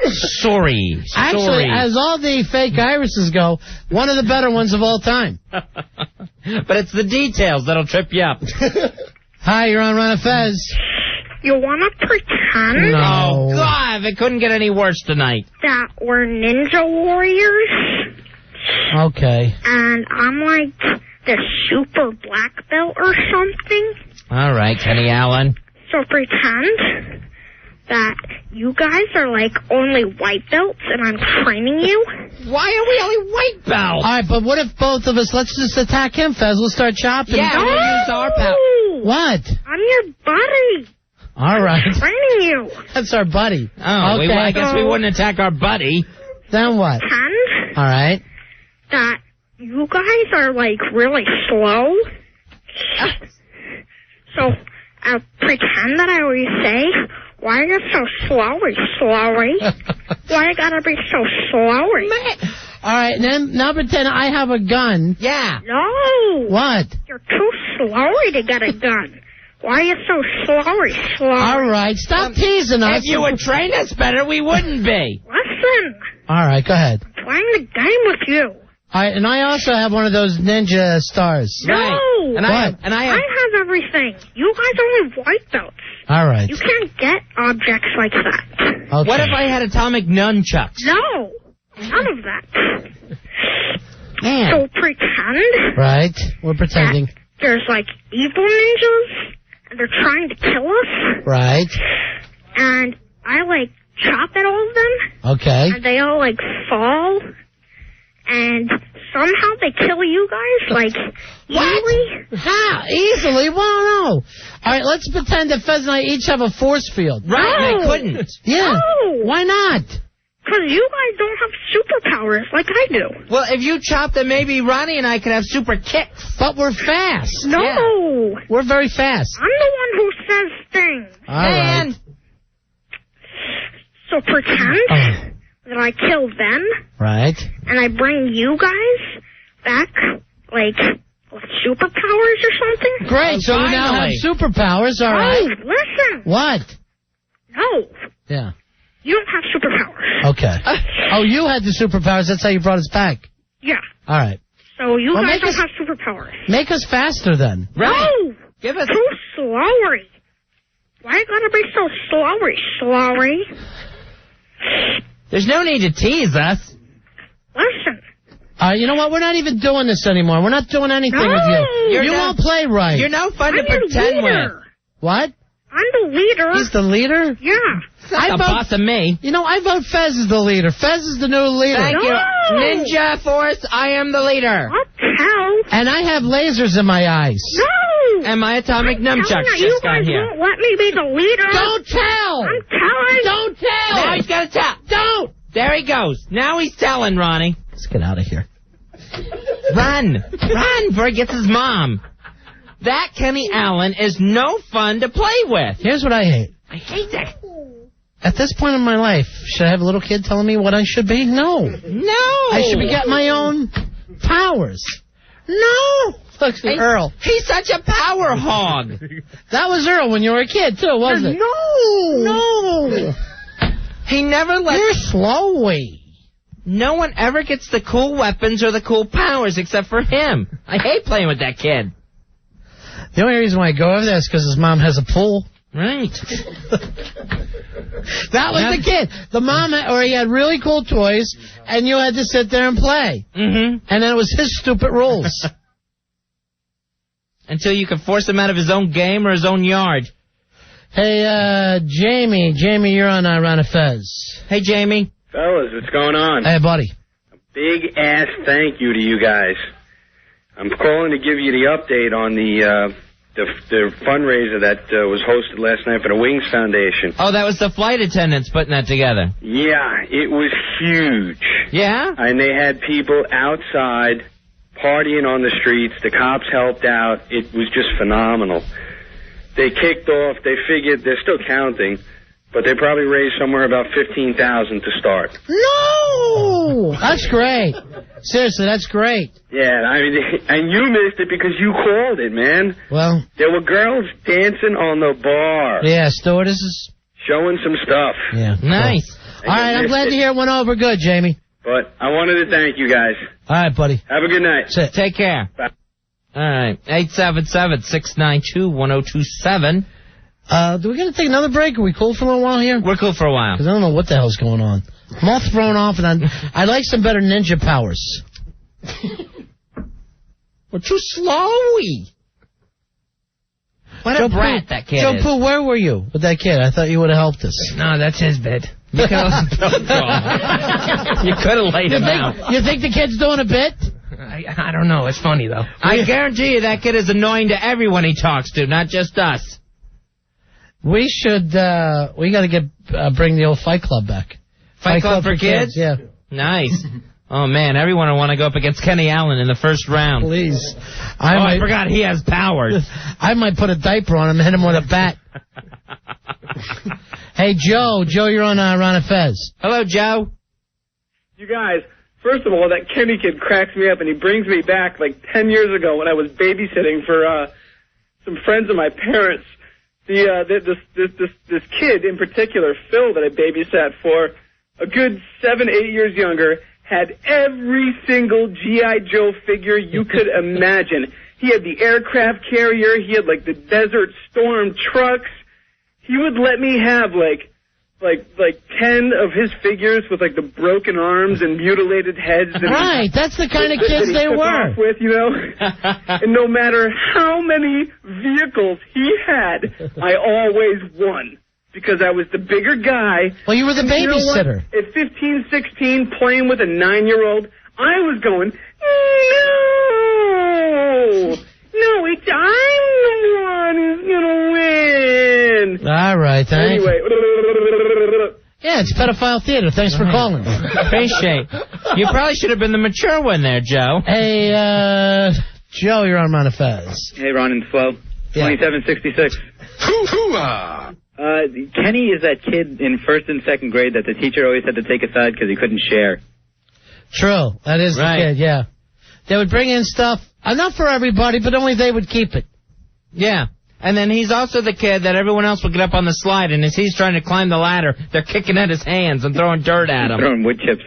Sorry. Actually, as all the fake irises go, one of the better ones of all time. But it's the details that'll trip you up. Hi, you're on Ron and Fez. You want to pretend? No. Oh, God, it couldn't get any worse tonight. That we're ninja warriors? Okay. And I'm like the super black belt or something? All right, Kenny Allen. So pretend that you guys are like only white belts and I'm training you? Why are we only white belts? All right, but what if both of us, let's just attack him, Fez. We'll start chopping. Yeah, we'll use our power. What? I'm your buddy. All right. Training you. That's our buddy. Oh, okay. I guess we wouldn't attack our buddy. Then what? Pretend All right. that you guys are, like, really slow. So, pretend that I always say, why are you so slowy? Why you gotta be so slowy? All right, now pretend I have a gun. Yeah. No. What? You're too slowy to get a gun. Why are you so slowy? All right, stop teasing us. If you would train us better, we wouldn't be. Listen. All right, go ahead. I'm playing the game with you. All right, and I also have one of those ninja stars. No. Right. And I have everything. You guys only have white belts. All right. You can't get objects like that. Okay. What if I had atomic nunchucks? No. None of that. Man. So pretend. Right. We're pretending. There's like evil ninjas, and they're trying to kill us. Right. And I like chop at all of them. Okay. And they all like fall. And somehow they kill you guys, like, easily. How? Easily? Well, no. All right, let's pretend that Fez and I each have a force field. Right, and I couldn't. Yeah. No. Why not? Because you guys don't have superpowers like I do. Well, if you chop them, maybe Ronnie and I could have super kicks. But we're fast. No. Yeah. We're very fast. I'm the one who says things. All right. So pretend that I kill them. Right. And I bring you guys back, like, with superpowers or something. Great, so we now have superpowers, all right. Oh, listen. What? No. Yeah. You don't have superpowers. Okay. Oh, you had the superpowers, that's how you brought us back. Yeah. All right. So you Well, guys make don't us- have superpowers. Make us faster then. No. Give us Too slowy. Why you gotta be so slowy? There's no need to tease us. Listen. You know what? We're not even doing this anymore. We're not doing anything with you. You're You no- won't play right. You're no fun I'm to pretend your with. leader. What? I'm the leader. He's the leader? Yeah. Not the boss of me. You know, I vote Fez is the leader. Fez is the new leader. Thank you. Ninja Force, I am the leader. What the hell? And I have lasers in my eyes. No. And my atomic nunchucks you just got guys here. won't let me be the leader. Don't tell. I'm telling. Don't tell. Now he's got to tell. Don't. There he goes. Now he's telling, Ronnie. Let's get out of here. Run before he gets his mom. That Kenny Allen is no fun to play with. Here's what I hate. I hate that. At this point in my life, should I have a little kid telling me what I should be? No. No. I should be getting my own powers. No. Look at Earl. He's such a power hog. That was Earl when you were a kid, too, wasn't it? No. He never lets... You're slowy. No one ever gets the cool weapons or the cool powers except for him. I hate playing with that kid. The only reason why I go over there is because his mom has a pool. Right. That was the kid. The mom, or he had really cool toys, and you had to sit there and play. Mm-hmm. And then it was his stupid rules. Until you can force him out of his own game or his own yard. Hey, Jamie. Jamie, you're on Ron of Fez. Hey, Jamie. Fellas, what's going on? Hey, buddy. Big ass thank you to you guys. I'm calling to give you the update on the fundraiser that was hosted last night for the Wings Foundation. Oh, that was the flight attendants putting that together. Yeah, it was huge. Yeah? And they had people outside partying on the streets. The cops helped out. It was just phenomenal. They kicked off. They figured they're still counting, but they probably raised somewhere about $15,000 to start. No! That's great. Seriously, that's great. Yeah, I mean, and you missed it because you called it, man. Well, there were girls dancing on the bar. Yeah, stewardesses. Showing some stuff. Yeah. Nice. All right, I'm glad to hear it went over good, Jamie. But I wanted to thank you guys. All right, buddy. Have a good night. That's it. Take care. Bye. All right. 877-692-1027. Do we got to take another break? Are we cool for a little while here? We're cool for a while. Because I don't know what the hell's going on. I'm all thrown off, and I'd like some better ninja powers. We're too slowy. What a brat that kid Joe is. Pooh, where were you with that kid? I thought you would have helped us. No, that's his bed. You could have laid him out. You think the kid's doing a bit? I don't know. It's funny, though. I guarantee you that kid is annoying to everyone he talks to, not just us. We should, we got to bring the old Fight Club back. Fight Club for kids? Yeah. Nice. Oh, man, everyone will want to go up against Kenny Allen in the first round. Please. I forgot he has powers. I might put a diaper on him and hit him with a bat. Hey, Joe. Joe, you're on Ron and Fez. Hello, Joe. You guys, first of all, that Kenny kid cracks me up, and he brings me back like 10 years ago when I was babysitting for some friends of my parents. This kid in particular, Phil, that I babysat for, a good 7, 8 years younger, had every single G.I. Joe figure you could imagine. He had the aircraft carrier. He had, like, the Desert Storm trucks. He would let me have, like 10 of his figures with, like, the broken arms and mutilated heads. And right, that's the kind of kids they were. With, you know? And no matter how many vehicles he had, I always won. Because I was the bigger guy. Well, you were the babysitter. You know, at 15, 16, playing with a 9-year-old, I was going, no, it's I'm the one who's going to win. All right, thank Anyway. Yeah, it's pedophile theater. Thanks for calling. Appreciate. You probably should have been the mature one there, Joe. Hey, Joe, you're on Ron and Fez. Hey, Ron and Swill. 2766. Kenny is that kid in 1st and 2nd grade that the teacher always had to take aside because he couldn't share. True. That is right. The kid, yeah. They would bring in stuff, not for everybody, but only they would keep it. Yeah. And then he's also the kid that everyone else would get up on the slide, and as he's trying to climb the ladder, they're kicking at his hands and throwing dirt at him. Throwing wood chips.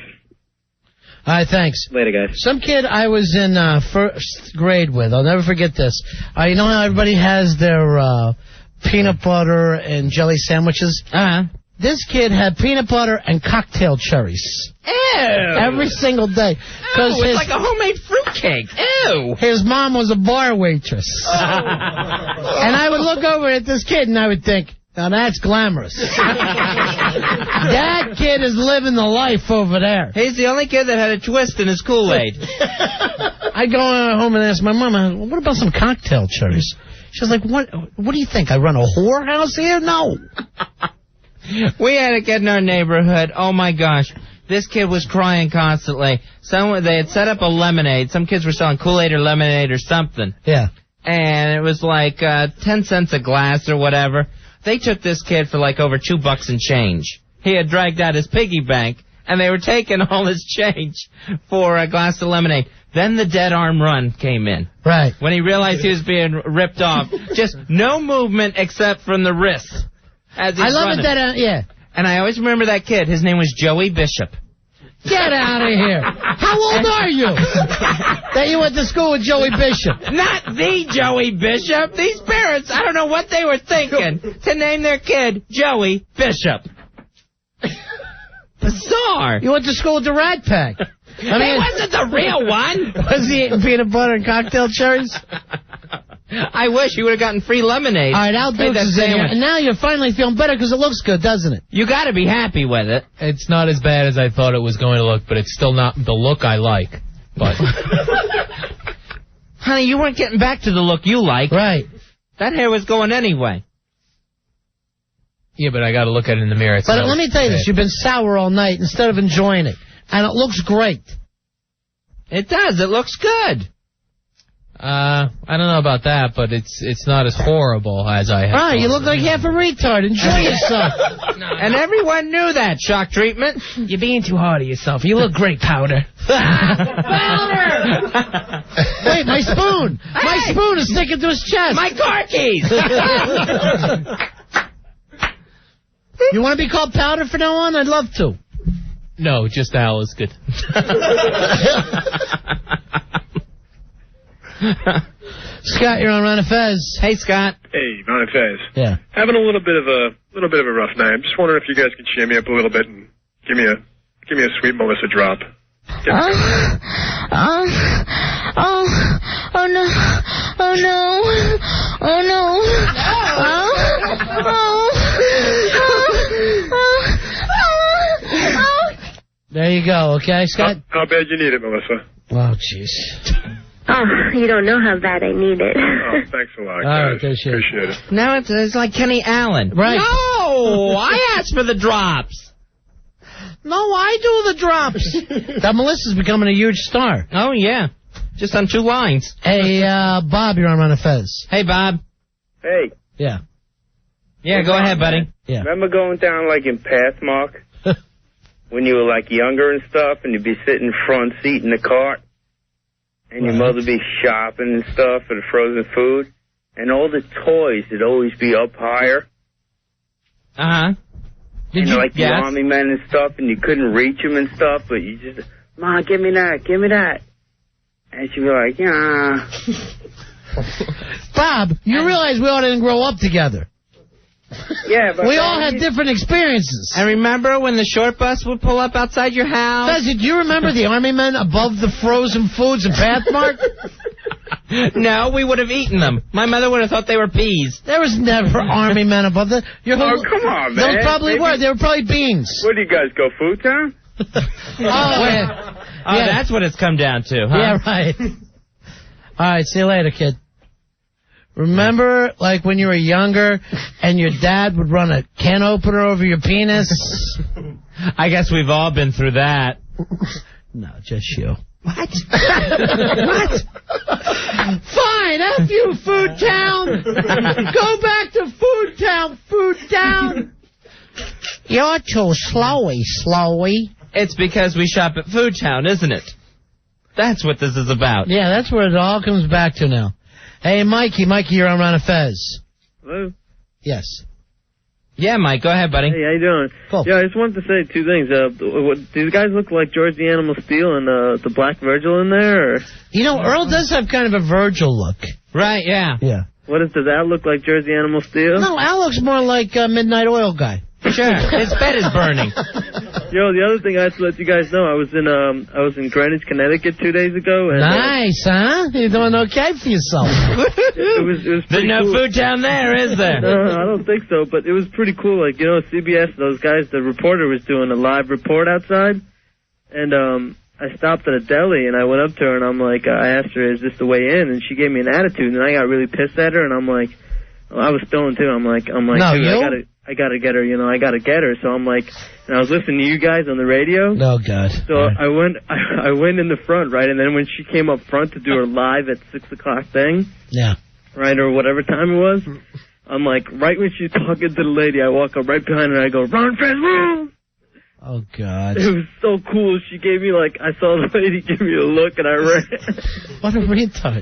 All right, thanks. Later, guys. Some kid I was in 1st grade with, I'll never forget this. You know how everybody has their peanut butter and jelly sandwiches? Uh-huh. This kid had peanut butter and cocktail cherries. Ew! Every single day. It's like a homemade fruitcake. Ew! His mom was a bar waitress. And I would look over at this kid and I would think, now that's glamorous. That kid is living the life over there. He's the only kid that had a twist in his Kool-Aid. I go home and ask my mom, what about some cocktail cherries? She was like, what do you think? I run a whorehouse here? No. We had a kid in our neighborhood. Oh, my gosh. This kid was crying constantly. They had set up a lemonade. Some kids were selling Kool-Aid or lemonade or something. Yeah. And it was like 10 cents a glass or whatever. They took this kid for like over $2 and change. He had dragged out his piggy bank, and they were taking all his change for a glass of lemonade. Then the dead arm run came in. Right. When he realized he was being ripped off. Just no movement except from the wrists. As he's love running. it yeah. And I always remember that kid. His name was Joey Bishop. Get out of here. How old are you? That you went to school with Joey Bishop. Not the Joey Bishop. These parents, I don't know what they were thinking to name their kid Joey Bishop. Bizarre. You went to school with the Rat Pack. He wasn't the real one. Was he eating peanut butter and cocktail cherries? I wish he would have gotten free lemonade. All right, Al Dukes is in here, and now you're finally feeling better because it looks good, doesn't it? You got to be happy with it. It's not as bad as I thought it was going to look, but it's still not the look I like. But honey, you weren't getting back to the look you like. Right. That hair was going anyway. Yeah, but I got to look at it in the mirror. But let me tell you this: you've been sour all night instead of enjoying it, and it looks great. It does. It looks good. I don't know about that, but it's not as horrible as I have. Right, you look like half a retard. Enjoy yourself. And everyone knew that. Shock treatment. You're being too hard on yourself. You look great, Powder. Powder! Wait, my spoon. My spoon is sticking to his chest. My car keys. You want to be called Powder from now on? I'd love to. No, just Al is good. Scott, you're on Ron and Fez. Hey, Scott. Hey, Ron and Fez. Yeah. Having a little bit of a rough night. I'm just wondering if you guys can cheer me up a little bit and give me a sweet Melissa drop. Oh no. Oh no. Oh no. There you go, okay, Scott? How bad you need it, Melissa? Oh, jeez. Oh, you don't know how bad I need it. Oh, thanks a lot, guys. Appreciate it. Now it's like Kenny Allen. Right. No, I asked for the drops. No, I do the drops. That Melissa's becoming a huge star. Oh, yeah. Just on 2 lines. Hey, Bob, you're on Run of Fez. Hey, Bob. Hey. Yeah. Yeah, go ahead, buddy. Yeah. Remember going down, like, in Pathmark? When you were, like, younger and stuff, and you'd be sitting front seat in the cart, and your mother would be shopping and stuff for the frozen food, and all the toys would always be up higher. Uh-huh. And like the army men and stuff, and you couldn't reach them and stuff, but you just, Mom, give me that, give me that. And she'd be like, yeah. Bob, you realize we all didn't grow up together. Yeah, but we all had different experiences. I remember when the short bus would pull up outside your house. Do you remember the army men above the frozen foods in Pathmark? No, we would have eaten them. My mother would have thought they were peas. There was never army men above the... Oh, come on, man. Those probably were. They were probably beans. Where do you guys go, Food Town? Yeah, that's what it's come down to, huh? Yeah, right. All right, see you later, kid. Remember, like, when you were younger and your dad would run a can opener over your penis? I guess we've all been through that. No, just you. What? What? Fine, F you, Food Town. Go back to Food Town, Food Town. You're too slowy. It's because we shop at Food Town, isn't it? That's what this is about. Yeah, that's where it all comes back to now. Hey, Mikey, you're on Ron of Fez. Hello? Yes. Yeah, Mike, go ahead, buddy. Hey, how you doing? Cool. Yeah, I just wanted to say 2 things. These guys look like George the Animal Steel and the Black Virgil in there? Or? You know, Earl does have kind of a Virgil look. Right, yeah. Yeah. Does Al look like George the Animal Steel? No, Al looks more like a Midnight Oil guy. Sure, his bed is burning. Yo, the other thing I have to let you guys know, I was in Greenwich, Connecticut 2 days ago. And, nice, huh? You're doing okay for yourself. It was There's pretty no cool. Food Town there, is there? No, I don't think so, but it was pretty cool. Like, you know, CBS, those guys, the reporter was doing a live report outside, and I stopped at a deli, and I went up to her, and I'm like, I asked her, is this the way in? And she gave me an attitude, and I got really pissed at her, and I'm like, I was stoned too. I'm like, no, dude, I gotta get her, you know, I gotta get her. So I'm like, and I was listening to you guys on the radio. Oh God. So I went in the front, right, and then when she came up front to do her live at 6 o'clock thing. Yeah. Right, or whatever time it was. I'm like, right when she's talking to the lady, I walk up right behind her and I go, Ron Fez rule! Oh, God. It was so cool. She gave me, like, I saw the lady give me a look, and I ran. What a retard.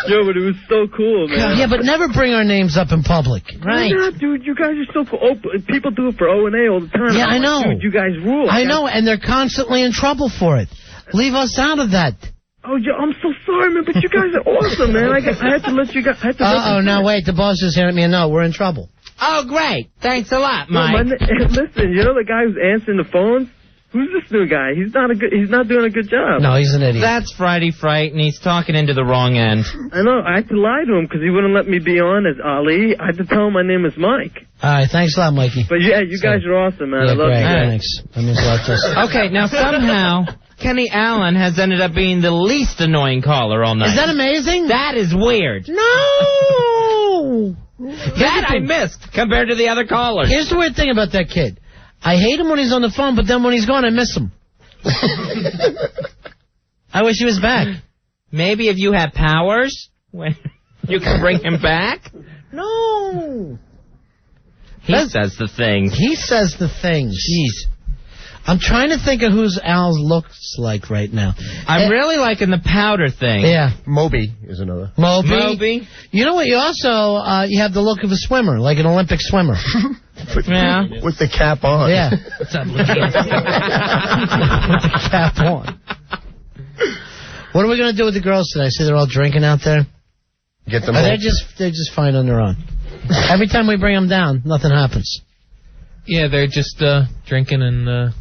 Yo, but it was so cool, man. Yeah, but never bring our names up in public. Right. Why not, dude? You guys are so cool. Oh, people do it for O&A all the time. Yeah, I I'm know. like, dude, you guys rule. I know, and they're constantly in trouble for it. Leave us out of that. Oh, yeah, I'm so sorry, man, but you guys are awesome, man. I had to let you guys... Uh-oh, now wait, the boss is handing me a note. We're in trouble. Oh, great. Thanks a lot, Mike. No, listen, you know the guy who's answering the phones? Who's this new guy? He's not doing a good job. No, he's an idiot. That's Friday Fright, and he's talking into the wrong end. I know. I had to lie to him because he wouldn't let me be on as Ali. I had to tell him my name is Mike. All right, thanks a lot, Mikey. But yeah, you guys are awesome, man. Yeah, I love great. you guys. Thanks. That means a lot to us. Okay, now somehow Kenny Allen has ended up being the least annoying caller all night. Is that amazing? That is weird. No! That I missed compared to the other callers. Here's the weird thing about that kid. I hate him when he's on the phone, but then when he's gone, I miss him. I wish he was back. Maybe if you had powers, you can bring him back? No. He says the things. He says the things. Jeez. I'm trying to think of who's Al looks like right now. I'm really liking the powder thing. Yeah. Moby is another. Moby. You know what? You also you have the look of a swimmer, like an Olympic swimmer. Yeah. With the cap on. Yeah. With the cap on. What are we going to do with the girls today? I see they're all drinking out there. Get them. They're just fine on their own. Every time we bring them down, nothing happens. Yeah, they're just drinking and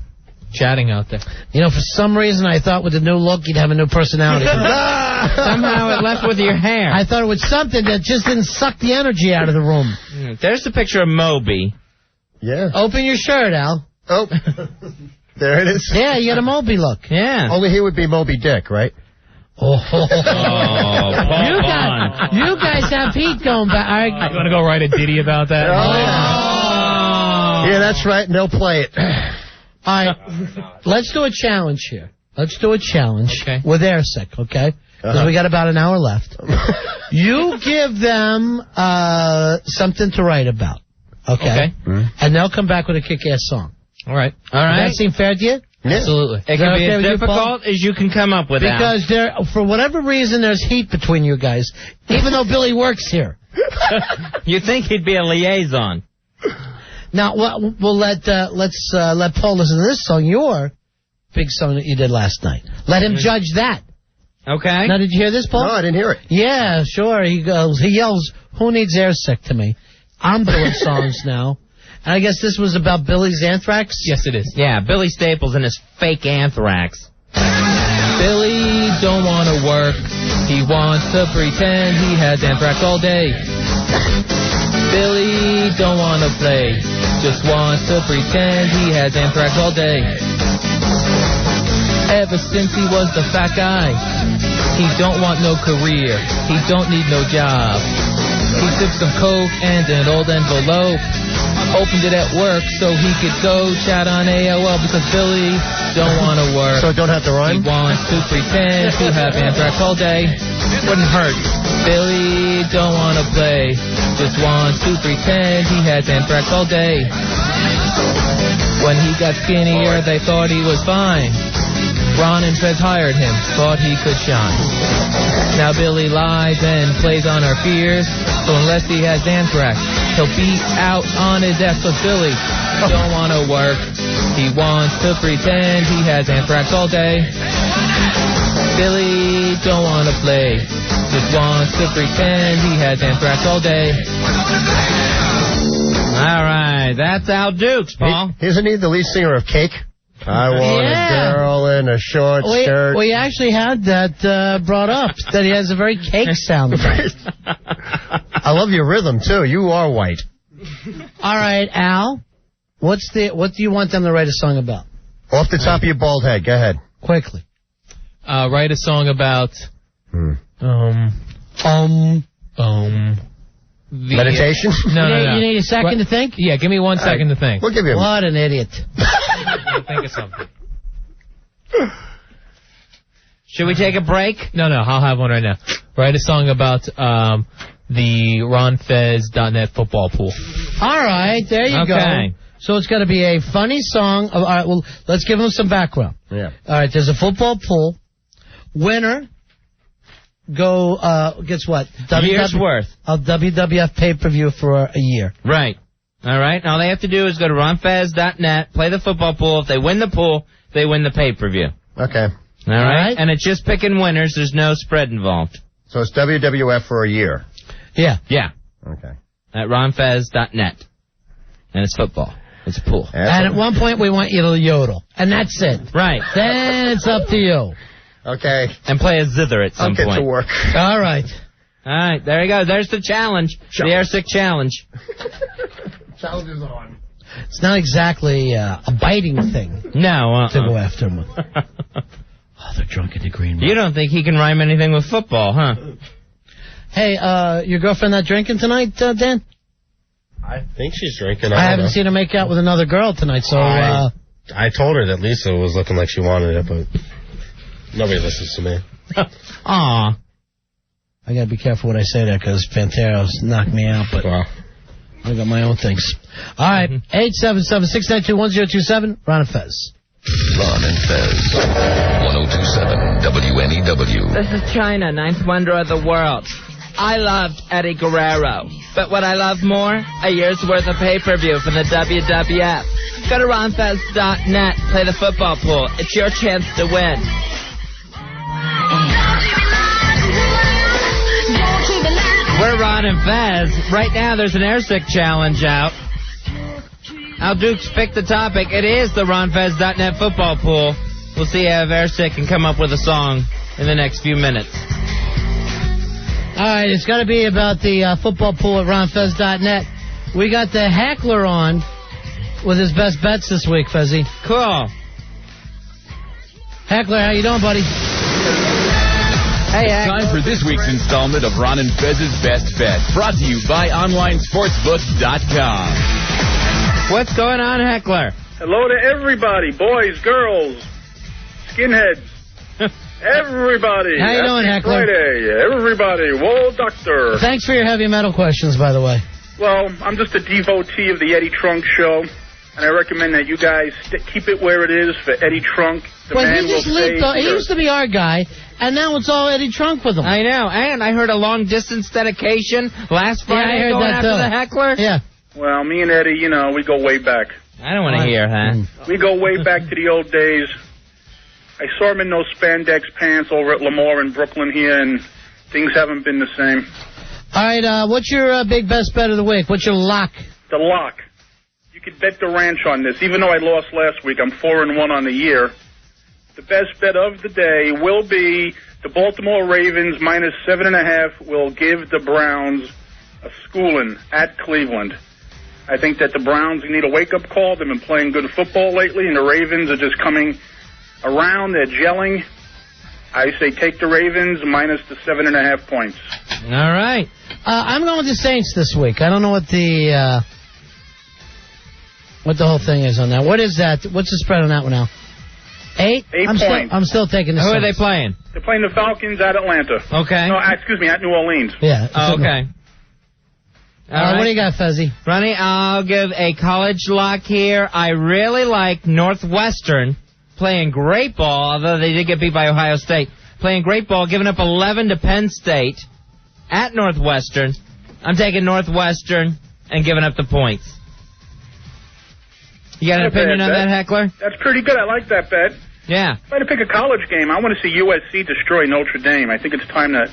chatting out there. You know, for some reason, I thought with the new look, you'd have a new personality. Somehow it left with your hair. I thought it was something that just didn't suck the energy out of the room. There's the picture of Moby. Yeah. Open your shirt, Al. Oh. There it is. Yeah, you got a Moby look. Yeah. Only he would be Moby Dick, right? You guys have heat going back. All right. You want to go write a ditty about that? Yeah, that's right. No play it. All right. Let's do a challenge here. Let's do a challenge with Airsick, okay? Because we got about an hour left. You give them something to write about, okay? And they'll come back with a kick-ass song. All right. All right. Does that seem fair to you? Yeah. Absolutely. It can be as difficult as you can come up with that. Because for whatever reason, there's heat between you guys, even though Billy works here. You think he'd be a liaison. Now, we'll let's let Paul listen to this song, your big song that you did last night. Let him judge that. Okay. Now, did you hear this, Paul? No, I didn't hear it. Yeah, sure. He yells, "Who needs Airsick?" to me. I'm doing songs now. And I guess this was about Billy's Anthrax? Yes, it is. Yeah, Billy Staples and his fake Anthrax. Billy don't want to work. He wants to pretend he has Anthrax all day. Billy don't want to play. Just wants to pretend he has Anthrax all day. Ever since he was the fat guy, he don't want no career. He don't need no job. He took some coke and an old envelope, opened it at work so he could go chat on AOL because Billy don't want to work. So don't have to rhyme? He wants to pretend to have Anthrax all day. Wouldn't hurt. Billy don't want to play, just wants to pretend he has Anthrax all day. When he got skinnier, they thought he was fine. Ron and Fez hired him, thought he could shine. Now Billy lies and plays on our fears, so unless he has Anthrax, he'll be out on his ass. So Billy don't want to work, he wants to pretend he has Anthrax all day. Billy don't want to play, just wants to pretend he has Anthrax all day. All right, that's Al Dukes, Paul. Isn't he the lead singer of Cake? I want a girl in a short skirt. We actually had that brought up, that he has a very Cake sound. I love your rhythm, too. You are white. All right, Al, what do you want them to write a song about? Off the top of your bald head. Go ahead. Quickly. Write a song about... Meditation? No. You need a second to think? Yeah, give me 1 second to think. We'll give you What an idiot. Think of something. Should we take a break? No, I'll have one right now. Write a song about the RonFez.net football pool. All right, there you go. So it's got to be a funny song. All right, well, let's give them some background. Yeah. All right, there's a football pool. Winner gets what? Year's worth. A WWF pay-per-view for a year. Right. All right. All they have to do is go to RonFez.net, play the football pool. If they win the pool, they win the pay-per-view. Okay. All right. And it's just picking winners. There's no spread involved. So it's WWF for a year. Yeah. Yeah. Okay. At RonFez.net. And it's football. It's a pool. And at one point, we want you to yodel. And that's it. Right. Then it's up to you. Okay. And play a zither at some point. I'll get to work. All right. All right. There you go. There's the challenge. The Airsick challenge. Challenge is on. It's not exactly a biting thing. No. To go after him with. Oh, they're drunk in the green room. You don't think he can rhyme anything with football, huh? Hey, your girlfriend not drinking tonight, Dan? I think she's drinking. I haven't seen her make out with another girl tonight, so... I told her that Lisa was looking like she wanted it, but nobody listens to me. Aw. I gotta be careful what I say there, because Panteros knocked me out, but I got my own things. All right, 877-692-1027, Ron and Fez. Ron and Fez, 1027 WNEW. This is Chyna, ninth wonder of the world. I loved Eddie Guerrero, but what I love more, a year's worth of pay-per-view from the WWF. Go to RonFez.net, play the football pool. It's your chance to win. We're Ron and Fez. Right now, there's an Airsick challenge out. Al Dukes picked the topic. It is the RonFez.net football pool. We'll see if Airsick can come up with a song in the next few minutes. All right, it's got to be about the football pool at RonFez.net. We got the Heckler on with his best bets this week, Fezzy. Cool. Heckler, how you doing, buddy? Hey, Time for this week's installment of Ron and Fez's Best Bet, brought to you by OnlineSportsbook.com. What's going on, Heckler? Hello to everybody, boys, girls, skinheads, everybody. How you doing, Happy Heckler? Friday, everybody. Whoa, doctor. Thanks for your heavy metal questions, by the way. Well, I'm just a devotee of the Eddie Trunk Show, and I recommend that you guys keep it where it is for Eddie Trunk. The man he just will lived. say He used to be our guy, and now it's all Eddie Trunk with him. I know, and I heard a long-distance dedication last Friday I heard going that after too. the Heckler. Yeah. Well, me and Eddie, you know, we go way back. I don't want to hear, huh? We go way back to the old days. I saw him in those spandex pants over at Lemoore in Brooklyn here, and things haven't been the same. All right, what's your big best bet of the week? What's your lock? The lock. You could bet the ranch on this. Even though I lost last week, I'm 4-1 on the year. The best bet of the day will be the Baltimore Ravens minus 7.5 will give the Browns a schooling at Cleveland. I think that the Browns need a wake-up call. They've been playing good football lately, and the Ravens are just coming around. They're gelling. I say take the Ravens minus the 7.5 points. All right. I'm going with the Saints this week. I don't know what the whole thing is on that. What is that? What's the spread on that one now? 8? 8 points. I'm still taking the Who Saints. are they playing? They're playing the Falcons at Atlanta. Okay. No, excuse me, at New Orleans. Yeah. Oh, okay. All right. What do you got, Fezzy? Ronnie, I'll give a college lock here. I really like Northwestern playing great ball, although they did get beat by Ohio State. Playing great ball, giving up 11 to Penn State at Northwestern. I'm taking Northwestern and giving up the points. You got an opinion on that, Heckler? That's pretty good. I like that bet. Yeah. If I had to pick a college game, I want to see USC destroy Notre Dame. I think it's time that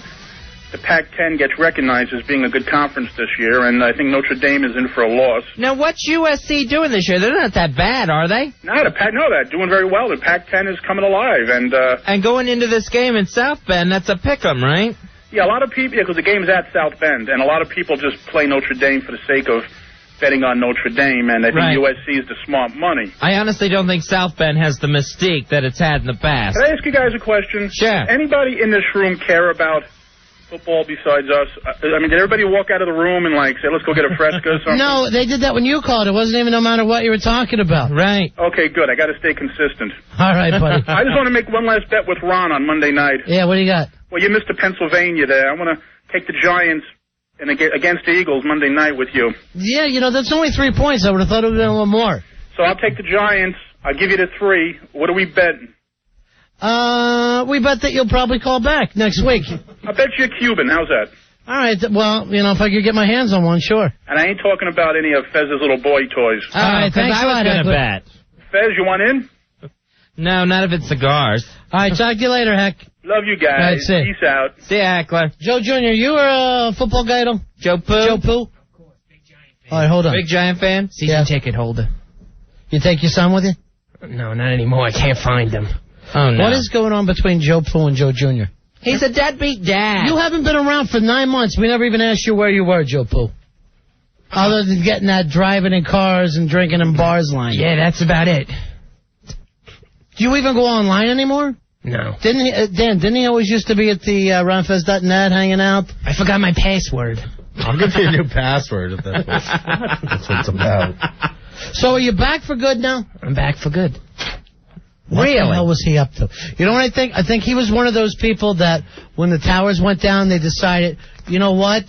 the Pac-10 gets recognized as being a good conference this year, and I think Notre Dame is in for a loss. Now, what's USC doing this year? They're not that bad, are they? No, they're doing very well. The Pac-10 is coming alive, and going into this game in South Bend, that's a pick'em, right? Yeah, a lot of people, because the game's at South Bend, and a lot of people just play Notre Dame for the sake of betting on Notre Dame, and I think USC is the smart money. I honestly don't think South Bend has the mystique that it's had in the past. Can I ask you guys a question? Sure. Anybody in this room care about football besides us? I mean, did everybody walk out of the room and, say, let's go get a Fresca or something? No, they did that when you called. It wasn't even no matter what you were talking about. Right. Okay, good. I got to stay consistent. All right, buddy. I just want to make one last bet with Ron on Monday night. Yeah, what do you got? Well, you missed Pennsylvania there. I want to take the Giants and against the Eagles Monday night with you. Yeah, that's only 3 points. I would have thought it would have been a little more. So I'll take the Giants. I'll give you the 3. What are we betting? We bet that you'll probably call back next week. I bet you a Cuban. How's that? All right. Well, if I could get my hands on one, sure. And I ain't talking about any of Fez's little boy toys. All right, thanks a lot, I was going to Heckler. bet. Fez, you want in? No, not if it's cigars. All right, talk to you later, Heck. Love you guys. All right, see. Peace out. See ya, Heckler. Joe Jr., you were a football guy, though? Joe Poo? Joe Poo? All right, hold on. Big Giant fan? Season ticket holder. You take your son with you? No, not anymore. I can't find him. Oh, no. What is going on between Joe Poo and Joe Jr.? He's a deadbeat dad. You haven't been around for 9 months. We never even asked you where you were, Joe Poo. Other than getting that driving in cars and drinking in bars line. Yeah, that's about it. Do you even go online anymore? No. Didn't he, Dan, didn't he always used to be at the ronfez.net hanging out? I forgot my password. I'll give you a new password if that's what it's about. So are you back for good now? I'm back for good. What the hell was he up to? You know what I think? I think he was one of those people that when the towers went down, they decided, you know what?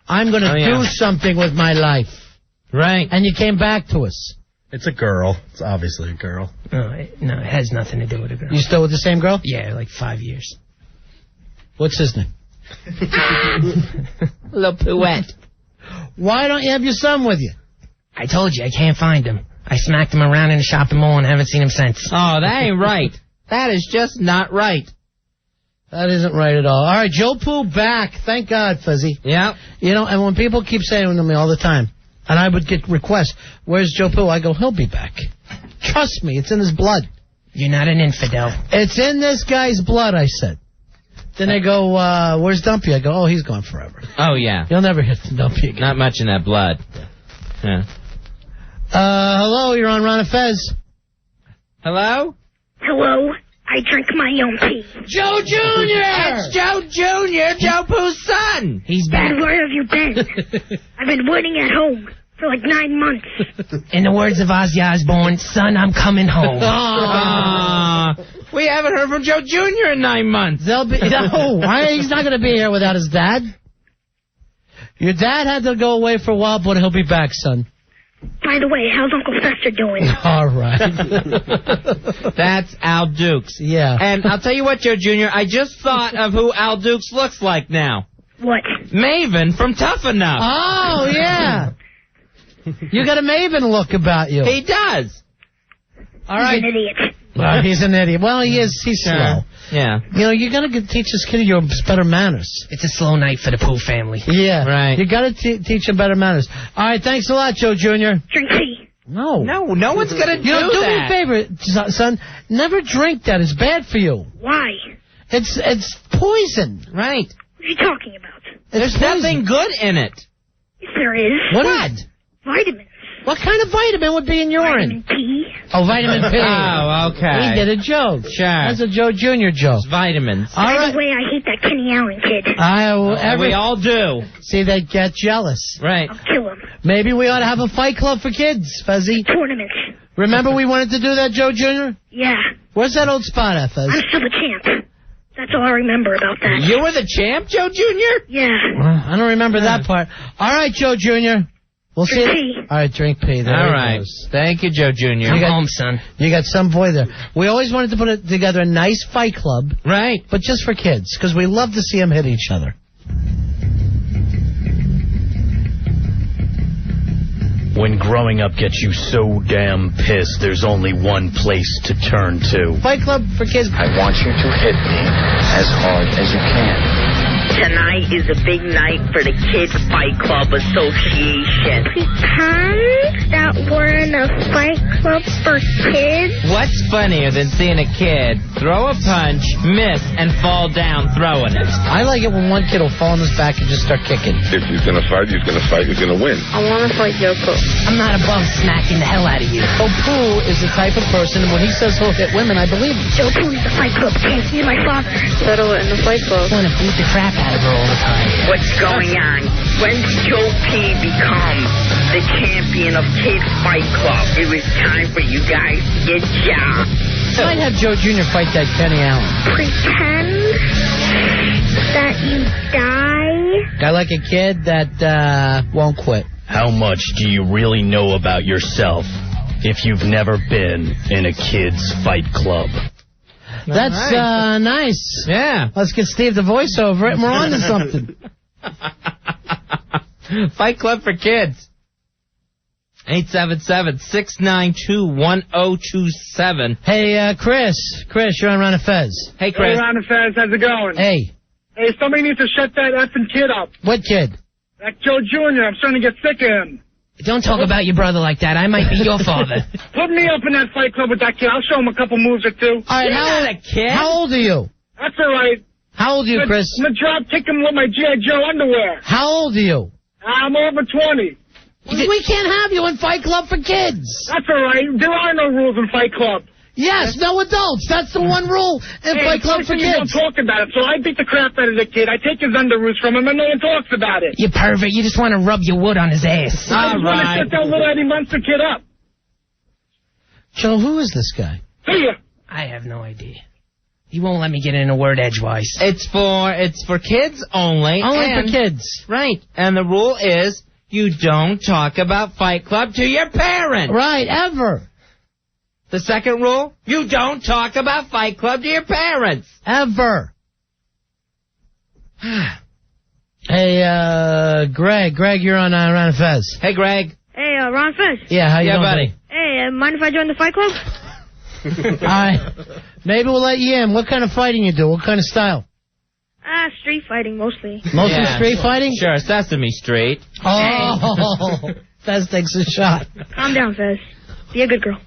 I'm going to do something with my life. Right. And you came back to us. It's a girl. It's obviously a girl. No, it has nothing to do with a girl. You still with the same girl? Yeah, like 5 years. What's his name? Little Pouette. Why don't you have your son with you? I told you, I can't find him. I smacked him around in a shopping mall and haven't seen him since. Oh, that ain't right. That is just not right. That isn't right at all. All right, Joe Poo back. Thank God, Fuzzy. Yeah. And when people keep saying to me all the time, and I would get requests, where's Joe Poo? I go, he'll be back. Trust me, it's in his blood. You're not an infidel. It's in this guy's blood, I said. Then they go, where's Dumpy? I go, oh, he's gone forever. Oh, yeah. You'll never hit Dumpy again. Not much in that blood. Yeah. Hello, you're on Ron and Fez. Hello? Hello. I drink my own pee. Joe Jr.! It's Joe Jr., Joe Pooh's son. He's back. Dad, where have you been? I've been waiting at home for like 9 months. In the words of Ozzy Osbourne, son, I'm coming home. We haven't heard from Joe Jr. in 9 months. No, he's not going to be here without his dad. Your dad had to go away for a while, but he'll be back, son. By the way, how's Uncle Fester doing? All right. That's Al Dukes. Yeah. And I'll tell you what, Joe Jr., I just thought of who Al Dukes looks like now. What? Maven from Tough Enough. Oh, yeah. You got a Maven look about you. He does. All right. He's an idiot. Well, he's an idiot. Well, he is. He's slow. Yeah. You know, you got to teach this kid your better manners. It's a slow night for the Pooh family. Yeah. Right. You got to teach him better manners. All right, thanks a lot, Joe Jr. Drink tea. No. No one's going to do that. Do me a favor, son. Never drink that. It's bad for you. Why? It's poison. Right. What are you talking about? There's nothing good in it. Yes, there is. What? Vitamins. What kind of vitamin would be in urine? Vitamin P. Oh, vitamin P. Oh, okay. He did a joke. Sure. That's a Joe Jr. joke. It's vitamins. All By right. the way, I hate that Kenny Allen kid. We all do. See, they get jealous. Right. I'll kill him. Maybe we ought to have a fight club for kids, Fezzy. Tournaments. Remember we wanted to do that, Joe Jr.? Yeah. Where's that old spot at, Fez? I'm still the champ. That's all I remember about that. You were the champ, Joe Jr.? Yeah. I don't remember that part. All right, Joe Jr. We'll see. Drink tea. All right, drink pee. There All he right. goes. Thank you, Joe Jr. Come home, son. You got some boy there. We always wanted to put together a nice fight club. Right. But just for kids, because we love to see them hit each other. When growing up gets you so damn pissed, there's only one place to turn to. Fight club for kids. I want you to hit me as hard as you can. Tonight is a big night for the Kids Fight Club Association. Pretend that we're in a fight club for kids? What's funnier than seeing a kid throw a punch, miss, and fall down throwing it? I like it when one kid will fall on his back and just start kicking. If he's going to fight, he's going to fight. He's going to win. I want to fight Yoko. I'm not above smacking the hell out of you. Oh, Pooh is the type of person, when he says he'll hit women, I believe him. Joe Pooh is the fight club champ. He's my father. Settle it in the fight club. I want to beat the crap out of her all the time. What's going on? When did Joe P become the champion of Kids Fight Club? It was time for you guys to get jobs. Might have Joe Jr. fight that Kenny Allen. Pretend that you die. I like a kid that won't quit. How much do you really know about yourself if you've never been in a kid's fight club? That's nice. Yeah. Let's get Steve to voice over it, and we're on to something. Fight Club for Kids. 877-692-1027. Hey, Chris. Chris, you're on Ron and Fez. Hey, Chris. Hey, Ron and Fez, how's it going? Hey. Hey, somebody needs to shut that effing kid up. What kid? That Joe Jr., I'm starting to get sick of him. Don't talk about your brother like that. I might be your father. Put me up in that fight club with that kid. I'll show him a couple moves or two. All right, how old are you? That's all right. How old are you, Chris? I'm going to drop kick him with my G.I. Joe underwear. How old are you? I'm over 20. We can't have you in Fight Club for Kids. That's all right. There are no rules in Fight Club. Yes, no adults. That's the one rule in Fight Club for You don't Kids. talk about it. So I beat the crap out of the kid. I take his underoos from him, and no one talks about it. You pervert. You just want to rub your wood on his ass. I just want to shut that little Eddie Munster kid up. Joe, who is this guy? I have no idea. He won't let me get in a word edgewise. It's for kids only. Only for kids. Right. And the rule is you don't talk about Fight Club to your parents. Right, ever. The second rule, you don't talk about Fight Club to your parents. Ever. Hey, Greg. Greg, you're on Ron and Fez. Hey, Greg. Hey, Ron Fez. Yeah, how you doing, buddy? Hey, mind if I join the fight club? All right. Maybe we'll let you in. What kind of fighting you do? What kind of style? Street fighting, mostly. Mostly street fighting? Sure, Sesame Street. Oh, Fez takes a shot. Calm down, Fez. Be a good girl.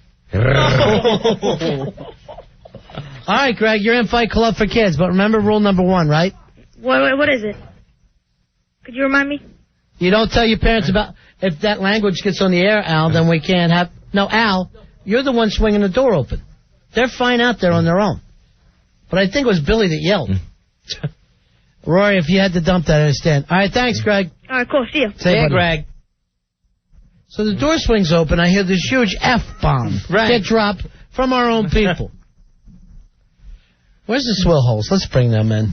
All right, Greg, you're in Fight Club for Kids, but remember rule number 1, right? What is it? Could you remind me? You don't tell your parents about... If that language gets on the air, Al, then we can't have... No, Al, you're the one swinging the door open. They're fine out there on their own. But I think it was Billy that yelled. Rory, if you had to dump that, I understand. All right, thanks, Greg. All right, cool. See you. Say Hey, Greg. So the door swings open. I hear this huge F-bomb get dropped from our own people. Where's the swill holes? Let's bring them in.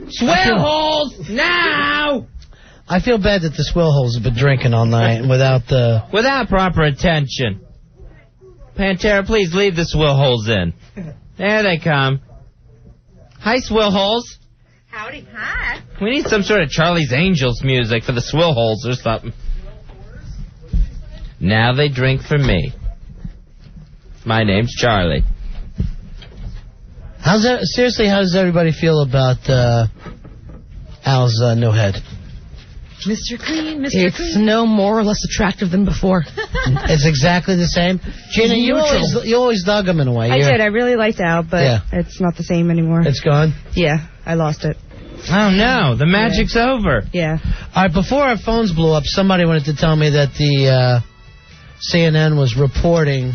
Swill holes now! I feel bad that the swill holes have been drinking all night without proper attention. Pantera, please leave the swill holes in. There they come. Hi, swill holes. Howdy, hi. We need some sort of Charlie's Angels music for the swill holes or something. Now they drink for me. My name's Charlie. Seriously, how does everybody feel about Al's new head? Mr. Clean, Mr. It's Clean. no more or less attractive than before. It's exactly the same. Gina, you always dug him in a way. I did. I really liked Al, but it's not the same anymore. It's gone? Yeah, I lost it. Oh, no. The magic's over. Yeah. All right, before our phones blew up, somebody wanted to tell me that the CNN was reporting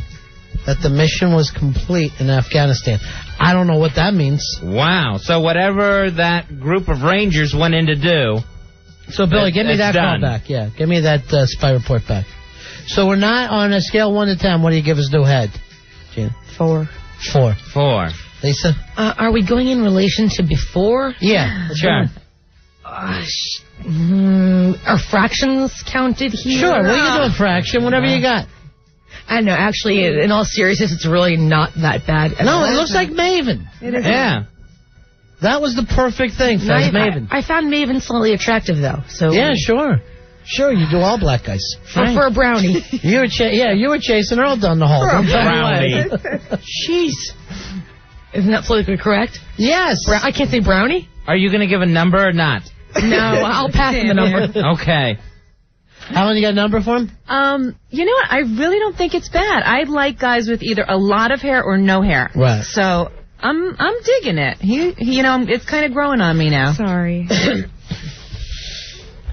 that the mission was complete in Afghanistan. I don't know what that means. Wow. So whatever that group of Rangers went in to do... So, Billy, give me that call back. Yeah, give me that spy report back. So we're not on a scale 1 to 10. What do you give us new head, Gina? 4. 4. 4. Lisa? Are we going in relation to before? Yeah. Sure. Are fractions counted here? Sure, we can do a fraction, whatever you got. I don't know. Actually, in all seriousness, it's really not that bad. No, it looks like Maven. It is. Yeah. That was the perfect thing, Fez, Maven. I found Maven slightly attractive, though. So yeah, sure. Sure, you do all black guys. For a brownie. You were chasing Earl down the hall. For a brownie. Jeez. Isn't that politically correct? Yes. I can't say brownie? Are you going to give a number or not? No, I'll pass him the number. Okay. Alan, you got a number for him? You know what? I really don't think it's bad. I like guys with either a lot of hair or no hair. Right. So I'm digging it. He it's kind of growing on me now. Sorry.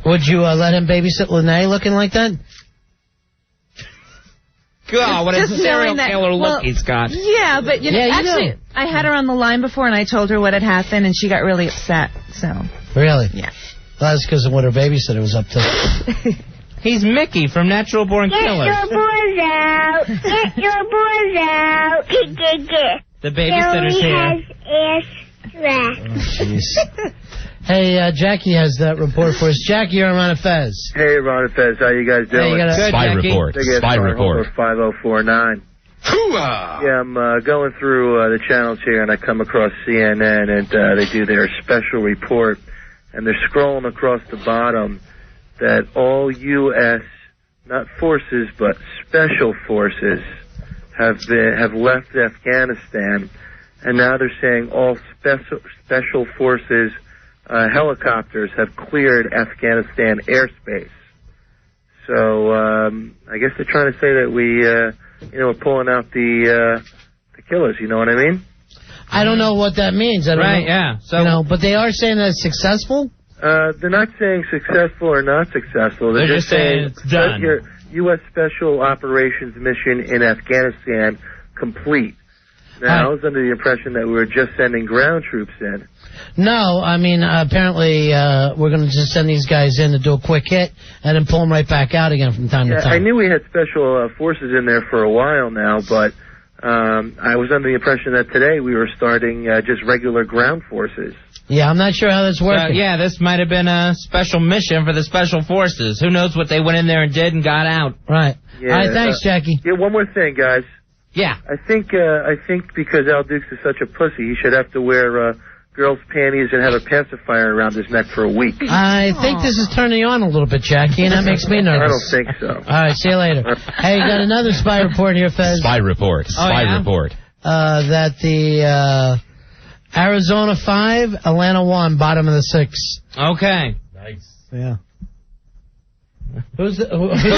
Would you let him babysit Lene looking like that? God, what a serial killer look he's got. Yeah, but actually, I had her on the line before, and I told her what had happened, and she got really upset. So. Really? Yeah. Well, that's because of what her babysitter was up to. He's Mickey from Natural Born Killers. Get your boys out. Get your boys out. Get. The babysitter's here. Has Jeez. Hey, Jackie has that report for us. Jackie, you're on Ron and Fez. Hey, Ron and Fez, how you guys doing? Hey, Spy report. Spy report. 5049. Yeah, I'm going through the channels here, and I come across CNN, and they do their special report, and they're scrolling across the bottom that all U.S., not forces, but special forces, have left Afghanistan, and now they're saying all special forces helicopters have cleared Afghanistan airspace. So I guess they're trying to say that we're pulling out the killers. You know what I mean? I don't know what that means. I don't know. Yeah. So but they are saying that it's successful. They're not saying successful or not successful. They're just saying it's done. Your U.S. Special Operations mission in Afghanistan complete. Now, I was under the impression that we were just sending ground troops in. No, I mean, apparently we're going to just send these guys in to do a quick hit and then pull them right back out again from time to time. I knew we had special forces in there for a while now, but I was under the impression that today we were starting just regular ground forces. Yeah, I'm not sure how that's working. This might have been a special mission for the special forces. Who knows what they went in there and did and got out. Right. Yeah, all right, thanks, Jackie. Yeah, one more thing, guys. Yeah. I think because Al Dukes is such a pussy, he should have to wear girls' panties and have a pacifier around his neck for a week. I think this is turning you on a little bit, Jackie, and that makes me nervous. I don't think so. All right, see you later. Hey, you got another spy report here, Fez. Spy report. Spy report. That the Arizona 5, Atlanta 1, bottom of the 6. Okay. Nice. Yeah. Who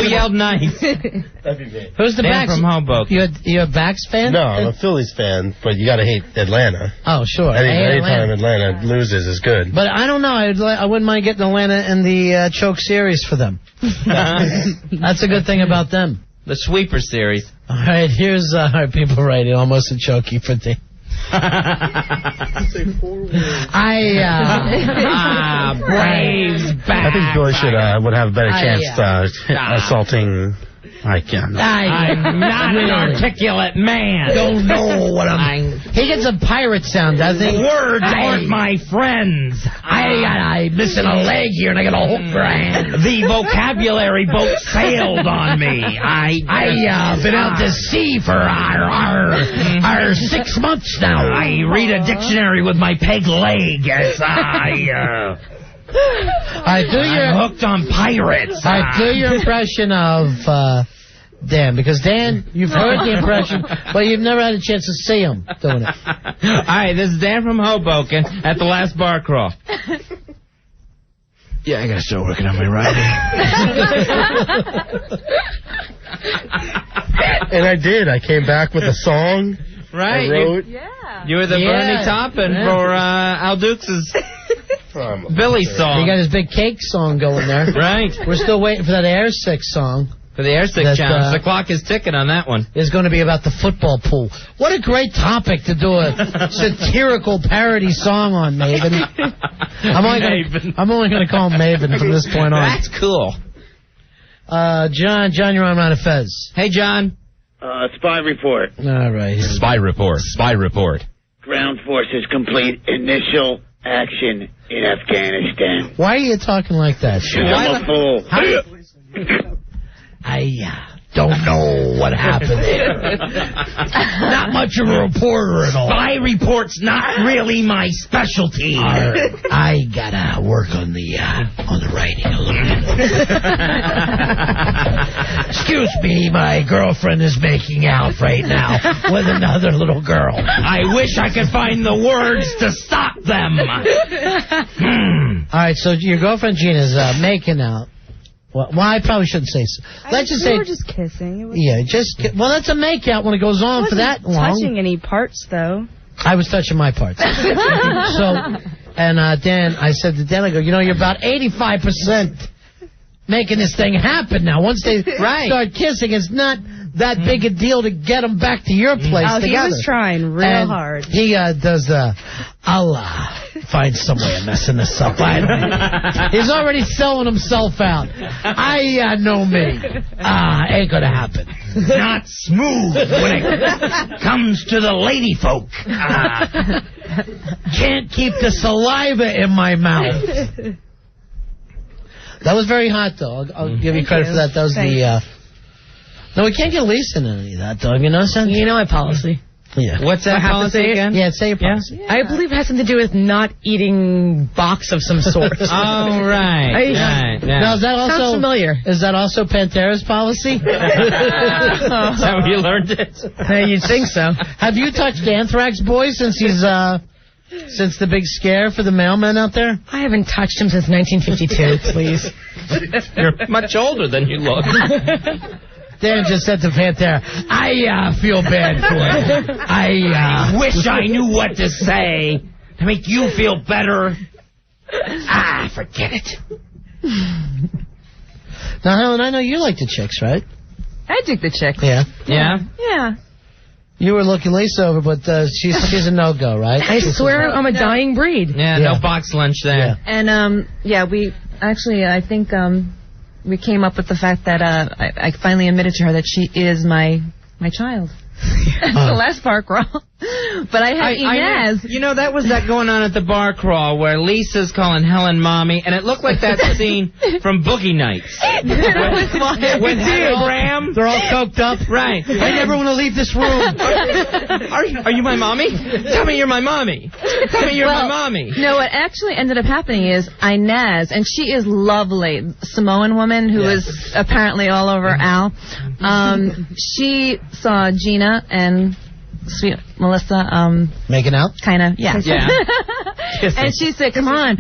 yelled nice? That'd be me. Who's the Dan Backs? from Hoboken. You're a Backs fan? No, I'm a Phillies fan, but you got to hate Atlanta. Oh, sure. Anytime Atlanta loses is good. But I don't know. I wouldn't mind getting Atlanta in the choke series for them. That's a good thing about them. The sweeper series. All right, here's our people writing almost a chokey for the. Braves back. I think Billy would have a better chance assaulting. I can't. I'm not an articulate man. Don't know what I'm. He gets a pirate sound, doesn't he? Words aren't my friends. I'm missing a leg here, and I got a hook for a hand. The vocabulary boat sailed on me. I've been out to sea for our 6 months now. I read a dictionary with my peg leg as I'm hooked on pirates. I do your impression of Dan, because Dan, you've heard the impression, but you've never had a chance to see him doing it. All right, this is Dan from Hoboken at the last bar crawl. Yeah, I gotta start working on my writing. And I did. I came back with a song. Right. I wrote. You were the Bernie Taupin for Al Dukes' Billy song. He got his big cake song going there. Right. We're still waiting for that Airsick song. For the Airsick challenge. The clock is ticking on that one. Is going to be about the football pool. What a great topic to do a satirical parody song on, Maven. I'm only going to call him Maven from this point on. That's cool. John, you're on Ron and Fez. Hey, John. Spy report. All right. Spy report. Ground forces complete initial action in Afghanistan. Why are you talking like that? I'm a fool. I don't know what happened there. Not much of a reporter at all. Spy report's not really my specialty. I gotta work on the writing a little bit. Excuse me, my girlfriend is making out right now with another little girl. I wish I could find the words to stop them. All right, so your girlfriend Gina's making out. Well, I probably shouldn't say so. Let's just say we were just kissing. Well, that's a makeout when it goes on for that long. Touching any parts, though. I was touching my parts. Dan, I said to Dan, I go, you're about 85% making this thing happen now. Once they start kissing, it's not that big a deal to get them back to your place together. He was trying real hard. He does I'll find some way of messing this up. He's already selling himself out. I know me. Ain't gonna happen. Not smooth when it comes to the lady folk. Can't keep the saliva in my mouth. That was very hot, though. I'll give you credit for that. That was No, we can't get Lisa in any of that, though. Have you noticed that? You know my policy. Yeah. What's that policy again? Yeah, say your policy. Yeah. I believe it has something to do with not eating box of some sort. Oh, right. Now, is that also, sounds familiar. Is that also Pantera's policy? Is that where you learned it? You'd think so. Have you touched Anthrax Boy since since the big scare for the mailman out there? I haven't touched him since 1952, please. You're much older than you look. Dan just said to Pantera, I feel bad for him. I wish I knew what to say to make you feel better. Forget it. Now, Helen, I know you like the chicks, right? I dig the chicks. Yeah. Yeah. You were looking Lisa over, but she's a no-go, right? I swear I'm a dying breed. Yeah, no box lunch there. Yeah. And, we actually, I think, we came up with the fact that I finally admitted to her that she is my child. The last bar crawl. But I had Inez. That was that going on at the bar crawl where Lisa's calling Helen mommy, and it looked like that scene from Boogie Nights. When Helen Graham, they're all coked up. Right. I never want to leave this room. Are you my mommy? Tell me you're my mommy. Tell me you're my mommy. No, what actually ended up happening is Inez, and she is lovely, Samoan woman who is apparently all over Al. She saw Gina and sweet Melissa making out, kind of, yeah. And she said, come on,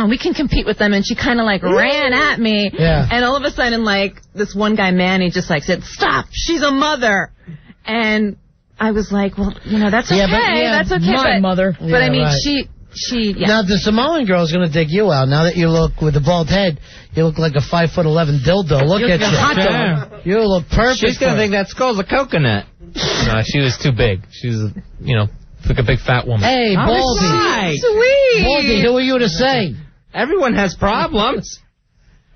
we can compete with them. And she kind of ran at me, and all of a sudden this one guy Manny just said, stop, she's a mother. And I was like, well, that's okay, that's okay, my mother. But I mean, right. she Now the Samoan girl's gonna dig you out. Now that you look with the bald head, you look like a 5'11" dildo. Look at you. Hot dog. You look perfect. She's gonna think that skull's a coconut. No, she was too big. She was, Like a big fat woman. Hey, Baldy. Right. Sweet. Baldy, who are you to say? Everyone has problems.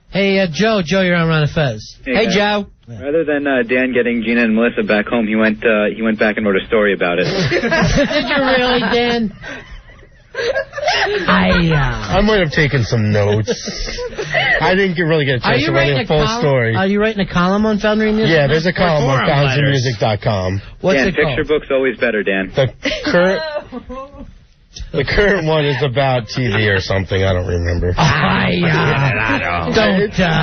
Hey, Joe, you're on Ron and Fez. Hey, Joe. Rather than Dan getting Gina and Melissa back home, he went back and wrote a story about it. Did you really, Dan? I might have taken some notes. I didn't really get a chance to write a full story. Are you writing a column on Foundry Music? Yeah, there's a column on FoundryMusic.com. What's Dan, it called? picture book's always better, Dan. The current one is about TV or something. I don't remember.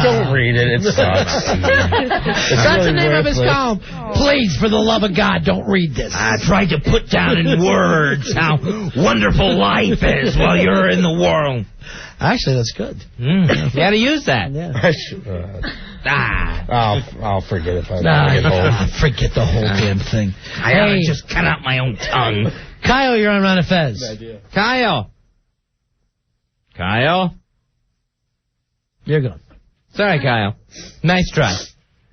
Don't read it. It sucks. That's the name of his column. Please, for the love of God, don't read this. I tried to put down in words how wonderful life is while you're in the world. Actually, that's good. You got to use that. Yeah. I'll forget it by the time I get home. Forget the whole damn thing. I ought to just cut out my own tongue. Kyle, you're on Ron and Fez. Kyle. You're good. Sorry, Kyle. Nice try.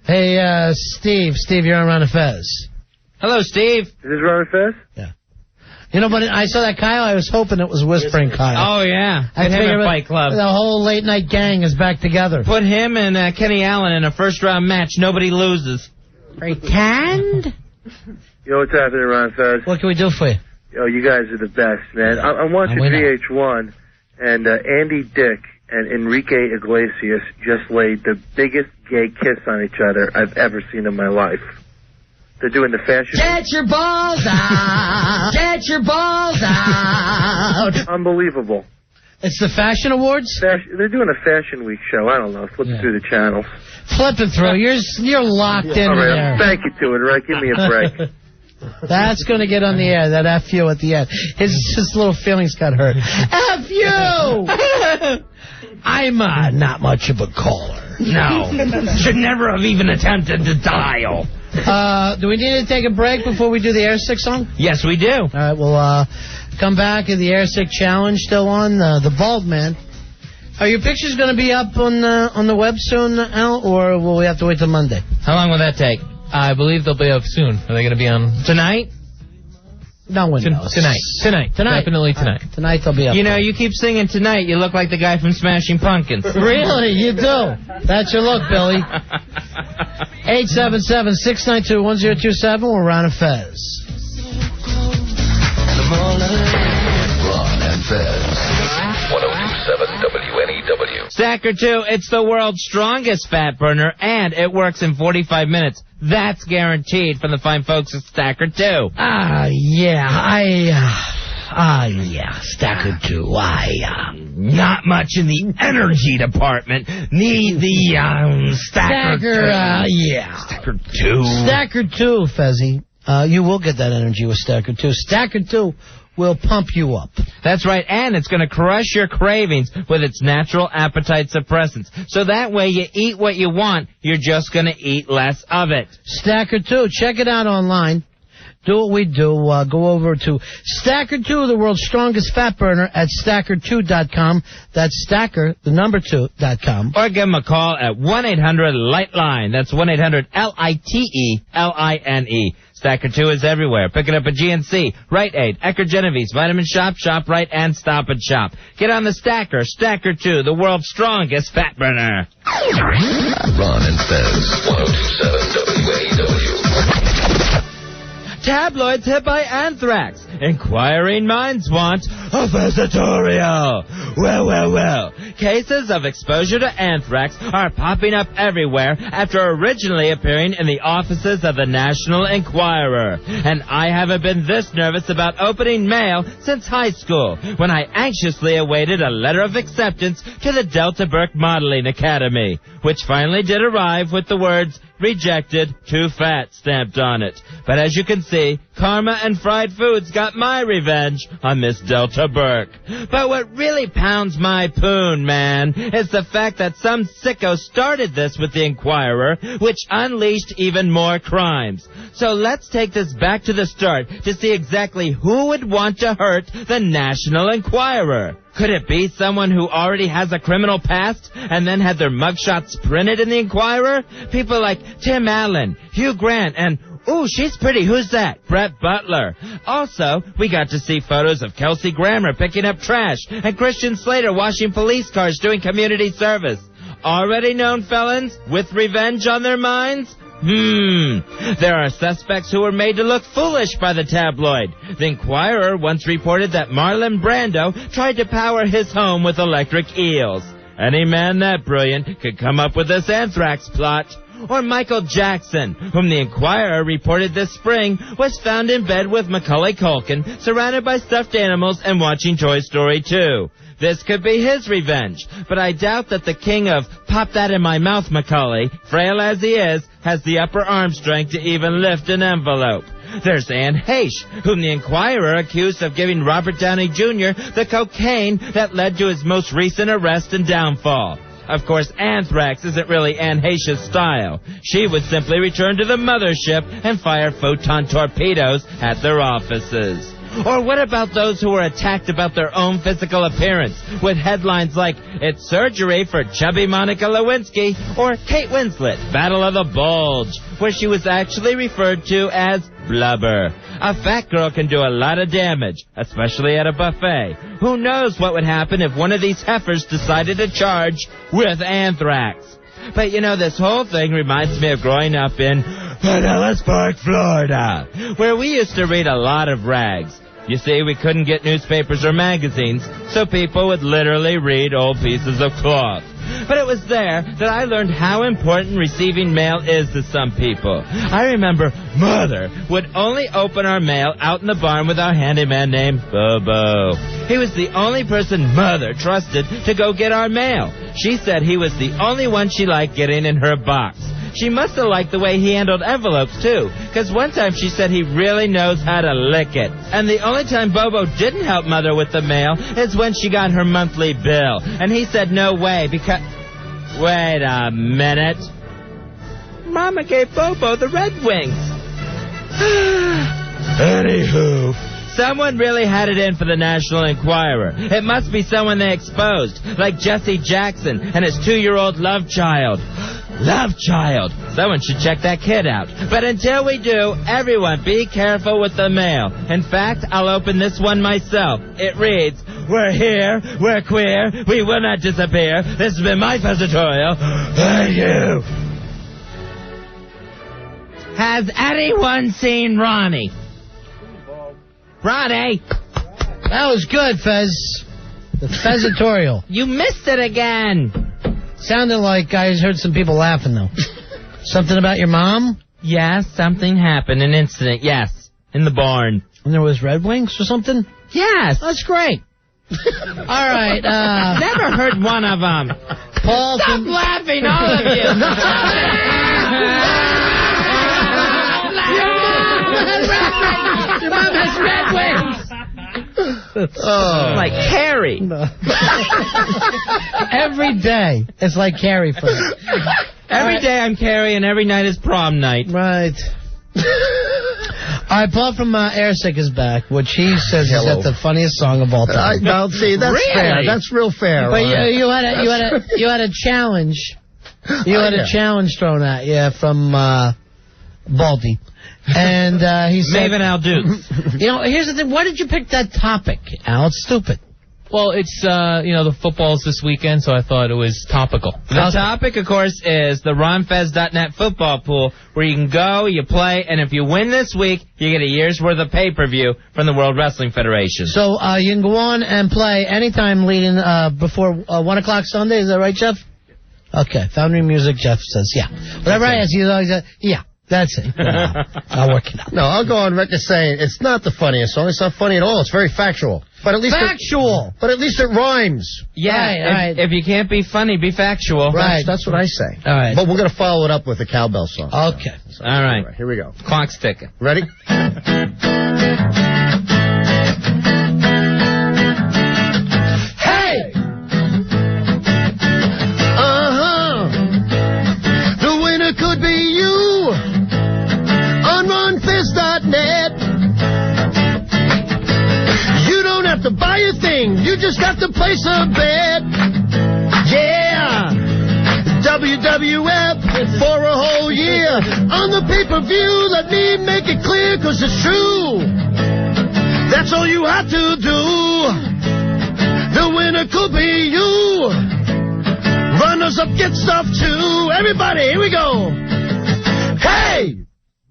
Hey, Steve, you're on Ron and Fez. Hello, Steve. Is this Ron and Fez? Yeah. You know, but I saw that Kyle, I was hoping it was Whispering Kyle. Oh, yeah. I Put him figured in Fight Club. The whole late night gang is back together. Put him and Kenny Allen in a first-round match. Nobody loses. Pretend? Yo, what's happening, Ron and Fez? What can we do for you? Yo, you guys are the best, man. I'm watching VH1, and Andy Dick and Enrique Iglesias just laid the biggest gay kiss on each other I've ever seen in my life. They're doing the fashion... Get your balls out! Get your balls out! Unbelievable. It's the Fashion Awards? They're doing a Fashion Week show. I don't know. Flipping through the channels. Flipping through. You're locked in All right, there. thank you to it, right? Give me a break. That's going to get on the air, that F you at the end. His little feelings got hurt. F you! I'm not much of a caller. No. Should never have even attempted to dial. Do we need to take a break before we do the Airsick song? Yes, we do. All right, we'll come back. The Airsick Challenge still on. The Bald Man. Are your pictures going to be up on the web soon, Al, or will we have to wait till Monday? How long will that take? I believe they'll be up soon. Are they going to be on tonight? No one knows. Tonight. Definitely tonight. Tonight they'll be up. You know, you keep singing Tonight. You look like the guy from Smashing Pumpkins. Really? You do. That's your look, Billy. 877-692-1027. We're Ron and Fez. Ron and Fez. 1027 WNEW. Stacker 2, it's the world's strongest fat burner, and it works in 45 minutes. That's guaranteed from the fine folks at Stacker 2. Stacker 2. Not much in the energy department. Need the, Stacker 2. Stacker 2, Fezzy. You will get that energy with Stacker 2. Stacker 2 will pump you up. That's right, and it's going to crush your cravings with its natural appetite suppressants. So that way you eat what you want, you're just going to eat less of it. Stacker 2, check it out online. Do what we do. Go over to Stacker 2, the world's strongest fat burner, at Stacker2.com. That's Stacker, the number 2.com. Or give them a call at 1-800-LIGHTLINE. That's 1-800-LITELINE. Stacker 2 is everywhere. Pick it up at GNC, Rite Aid, Eckerd Genevieve's, Vitamin Shop, ShopRite, and Stop and Shop. Get on the Stacker, Stacker 2, the world's strongest fat burner. Ron and Fez, 1027 WNEW. Tabloids hit by anthrax. Inquiring minds want a Fezitorial. Well. Cases of exposure to anthrax are popping up everywhere after originally appearing in the offices of the National Enquirer. And I haven't been this nervous about opening mail since high school, when I anxiously awaited a letter of acceptance to the Delta Burke Modeling Academy, which finally did arrive with the words, "Rejected, too fat," stamped on it. But as you can see, karma and fried foods got my revenge on Miss Delta Burke. But what really pounds my poon, man, is the fact that some sicko started this with the Enquirer, which unleashed even more crimes. So let's take this back to the start to see exactly who would want to hurt the National Enquirer. Could it be someone who already has a criminal past and then had their mugshots printed in the Enquirer? People like Tim Allen, Hugh Grant, and Ooh, she's pretty. Who's that? Brett Butler. Also, we got to see photos of Kelsey Grammer picking up trash and Christian Slater washing police cars doing community service. Already known felons with revenge on their minds? There are suspects who were made to look foolish by the tabloid. The Inquirer once reported that Marlon Brando tried to power his home with electric eels. Any man that brilliant could come up with this Anthrax plot. Or Michael Jackson, whom the Inquirer reported this spring was found in bed with Macaulay Culkin, surrounded by stuffed animals and watching Toy Story 2. This could be his revenge, but I doubt that the king of Pop That in My Mouth Macaulay, frail as he is, has the upper arm strength to even lift an envelope. There's Anne Heche, whom the Inquirer accused of giving Robert Downey Jr. the cocaine that led to his most recent arrest and downfall. Of course, Anthrax isn't really Anne Heche's style. She would simply return to the mothership and fire photon torpedoes at their offices. Or what about those who were attacked about their own physical appearance, with headlines like, "It's surgery for chubby Monica Lewinsky," or Kate Winslet, "Battle of the Bulge," where she was actually referred to as blubber. A fat girl can do a lot of damage, especially at a buffet. Who knows what would happen if one of these heifers decided to charge with anthrax? But you know, this whole thing reminds me of growing up in Pinellas Park, Florida, where we used to read a lot of rags. You see, we couldn't get newspapers or magazines, so people would literally read old pieces of cloth. But it was there that I learned how important receiving mail is to some people. I remember Mother would only open our mail out in the barn with our handyman named Bobo. He was the only person Mother trusted to go get our mail. She said he was the only one she liked getting in her box. She must have liked the way he handled envelopes, too, because one time she said he really knows how to lick it. And the only time Bobo didn't help Mother with the mail is when she got her monthly bill. And he said no way, because... Wait a minute. Mama gave Bobo the Red Wings. Anywho, someone really had it in for the National Enquirer. It must be someone they exposed, like Jesse Jackson and his 2-year-old love child. Love child. Someone should check that kid out. But until we do, everyone be careful with the mail. In fact, I'll open this one myself. It reads, "We're here, we're queer, we will not disappear. This has been my Fezitorial. Thank you." Has anyone seen Ronnie? Ronnie! That was good, Fez. The Fezitorial. You missed it again. Sounded like I heard some people laughing, though. Something about your mom? Yes, something happened. An incident, yes. In the barn. And there was Red Wings or something? Yes. That's great. All right. Never heard one of them. Paul, stop laughing, all of you. Your mom has Red Wings. Oh. Like Carrie. No. Every day it's like Carrie for me. Every day I'm Carrie and every night is prom night. Right. All right, Paul from Airsick is back, which he says is that the funniest song of all time. Now, see, that's really fair. That's real fair. But you had a challenge. You had a challenge thrown at you from Baldy. And he said... Maven Al Dukes. You know, here's the thing. Why did you pick that topic, Al? It's stupid. Well, it's, the football's this weekend, so I thought it was topical. The topic, of course, is the RonFez.net football pool, where you can go, you play, and if you win this week, you get a year's worth of pay-per-view from the World Wrestling Federation. So you can go on and play anytime leading before 1 o'clock Sunday. Is that right, Jeff? Okay. Foundry Music, Jeff says, yeah. Whatever I ask you, yeah. That's it. I'll work it out. No, I'll go on record saying it's not the funniest song. It's not funny at all. It's very factual. But at least but at least it rhymes. Yeah, right. If you can't be funny, be factual. Right. That's what I say. All right. But we're going to follow it up with a cowbell song. Okay. So, all right. Here we go. Clock's ticking. Ready? To buy a thing, you just got to place a bet. Yeah, WWF for a whole year on the pay-per-view. Let me it clear, 'cause it's true. That's all you have to do. The winner could be you. Runners up get stuff too. Everybody, here we go. Hey!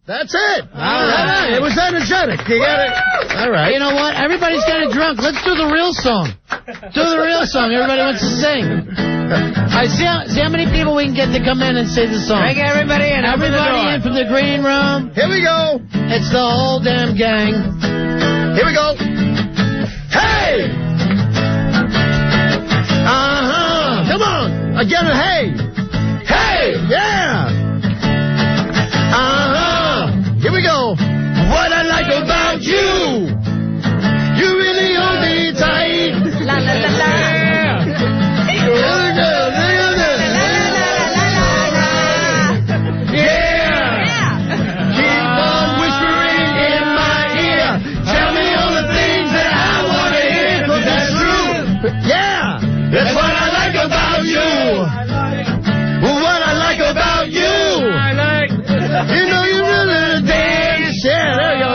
That's it. All right. It was energetic. You got it. All right. You know what? Everybody's getting drunk. Let's do the real song. Do the real song. Everybody wants to sing. All right, see how many people we can get to come in and say the song. Bring everybody in. Everybody in from the green room. Here we go. It's the whole damn gang. Here we go. Hey! Uh-huh. Come on. Again, hey. Hey! Yeah! Uh-huh. Here we go. What I like about you. You really hold me tight. La la la la. Yeah. Keep on whispering in my ear. Tell me all the things that I want to hear, 'cause that's true. Yeah. That's what I like about you. What I like about you. You know you really dance. Yeah, there you go.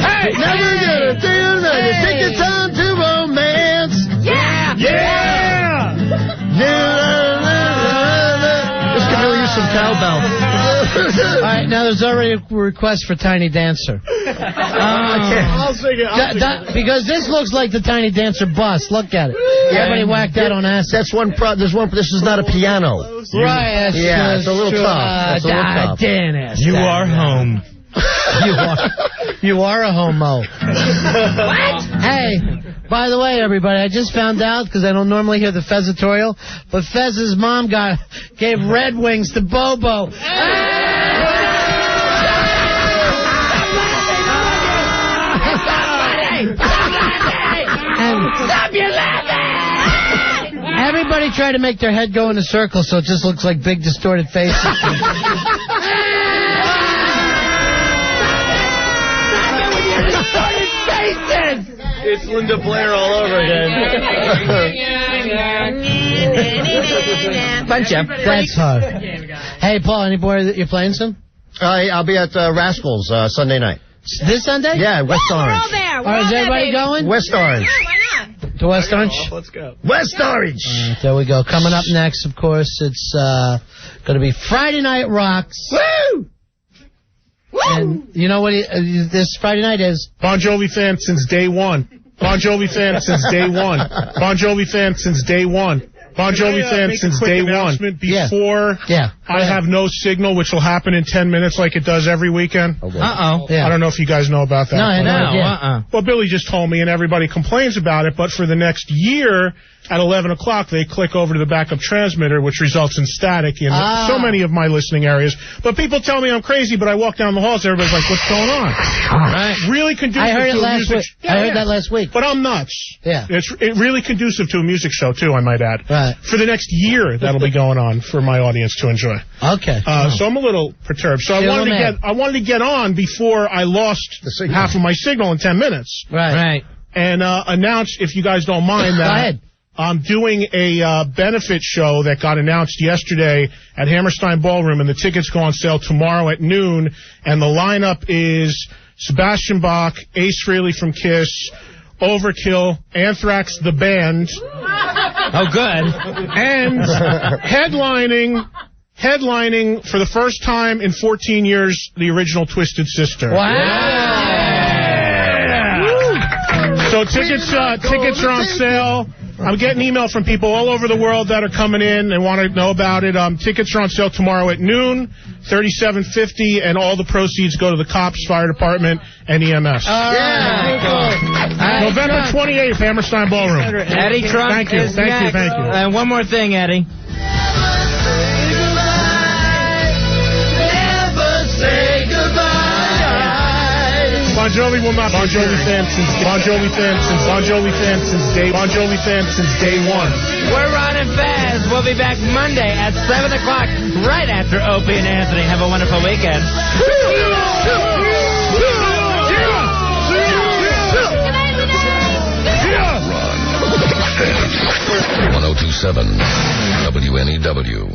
Hey, never gonna do nothing. Take your time to romance. Yeah. Yeah. This could really use some cowbell. All right, now there's already a request for Tiny Dancer. I'll sing it. Because this looks like the Tiny Dancer bus. Look at it. Everybody whacked out on acid. That's one. This is not a piano. Right. Yeah, it's a little tough. It's a little tough. You are home. You are a homo. What? Hey, by the way, everybody, I just found out, because I don't normally hear the Fezitorial, but Fez's mom gave Red Wings to Bobo. Stop your laughing! Everybody try to make their head go in a circle so it just looks like big distorted faces. It's Linda Blair all over again. Bunch of That's hard. Hey, Paul, any boy that you're playing some? I'll be at Rascals Sunday night. This Sunday? Yeah, West Orange. We're all there. All right, is everybody going? West Orange. Yeah, why not? To West Orange? Let's go. West Orange. There we go. Coming up next, of course, it's going to be Friday Night Rocks. Woo! And you know what this Friday night is? Bon Jovi fan since day one. Bon Jovi fan since day one. Bon Jovi fan since day one. Bon Jovi fan since day one. Before I have no signal, which will happen in 10 minutes like it does every weekend. Uh-oh. I don't know if you guys know about that. No. Well, Billy just told me, and everybody complains about it, but for the next year, at 11 o'clock, they click over to the backup transmitter, which results in static in so many of my listening areas. But people tell me I'm crazy, but I walk down the halls, everybody's like, what's going on? Right. Really conducive I heard to it a last music... week. I heard that last week. But I'm nuts. Yeah. It's really conducive to a music show, too, I might add. Right. For the next year, that'll be going on for my audience to enjoy. Okay. So I'm a little perturbed. So I wanted to get on before I lost half of my signal in 10 minutes. Right. And announce, if you guys don't mind, that I'm doing a benefit show that got announced yesterday at Hammerstein Ballroom, and the tickets go on sale tomorrow at noon. And the lineup is Sebastian Bach, Ace Frehley from Kiss, Overkill, Anthrax the band. Oh, good. And headlining for the first time in 14 years, the original Twisted Sister. Wow. So tickets are on sale. I'm getting email from people all over the world that are coming in and want to know about it. Tickets are on sale tomorrow at noon, $37.50, and all the proceeds go to the cops, fire department, and EMS. November 28th, Hammerstein Ballroom. Eddie Trump. Thank you. And one more thing, Eddie. Bon Jovi will not. Bon Jovi fan since day one. We're Ron and Fez. We'll be back Monday at 7 o'clock, right after Opie and Anthony. Have a wonderful weekend. Ron, Fez, 102.7 WNEW.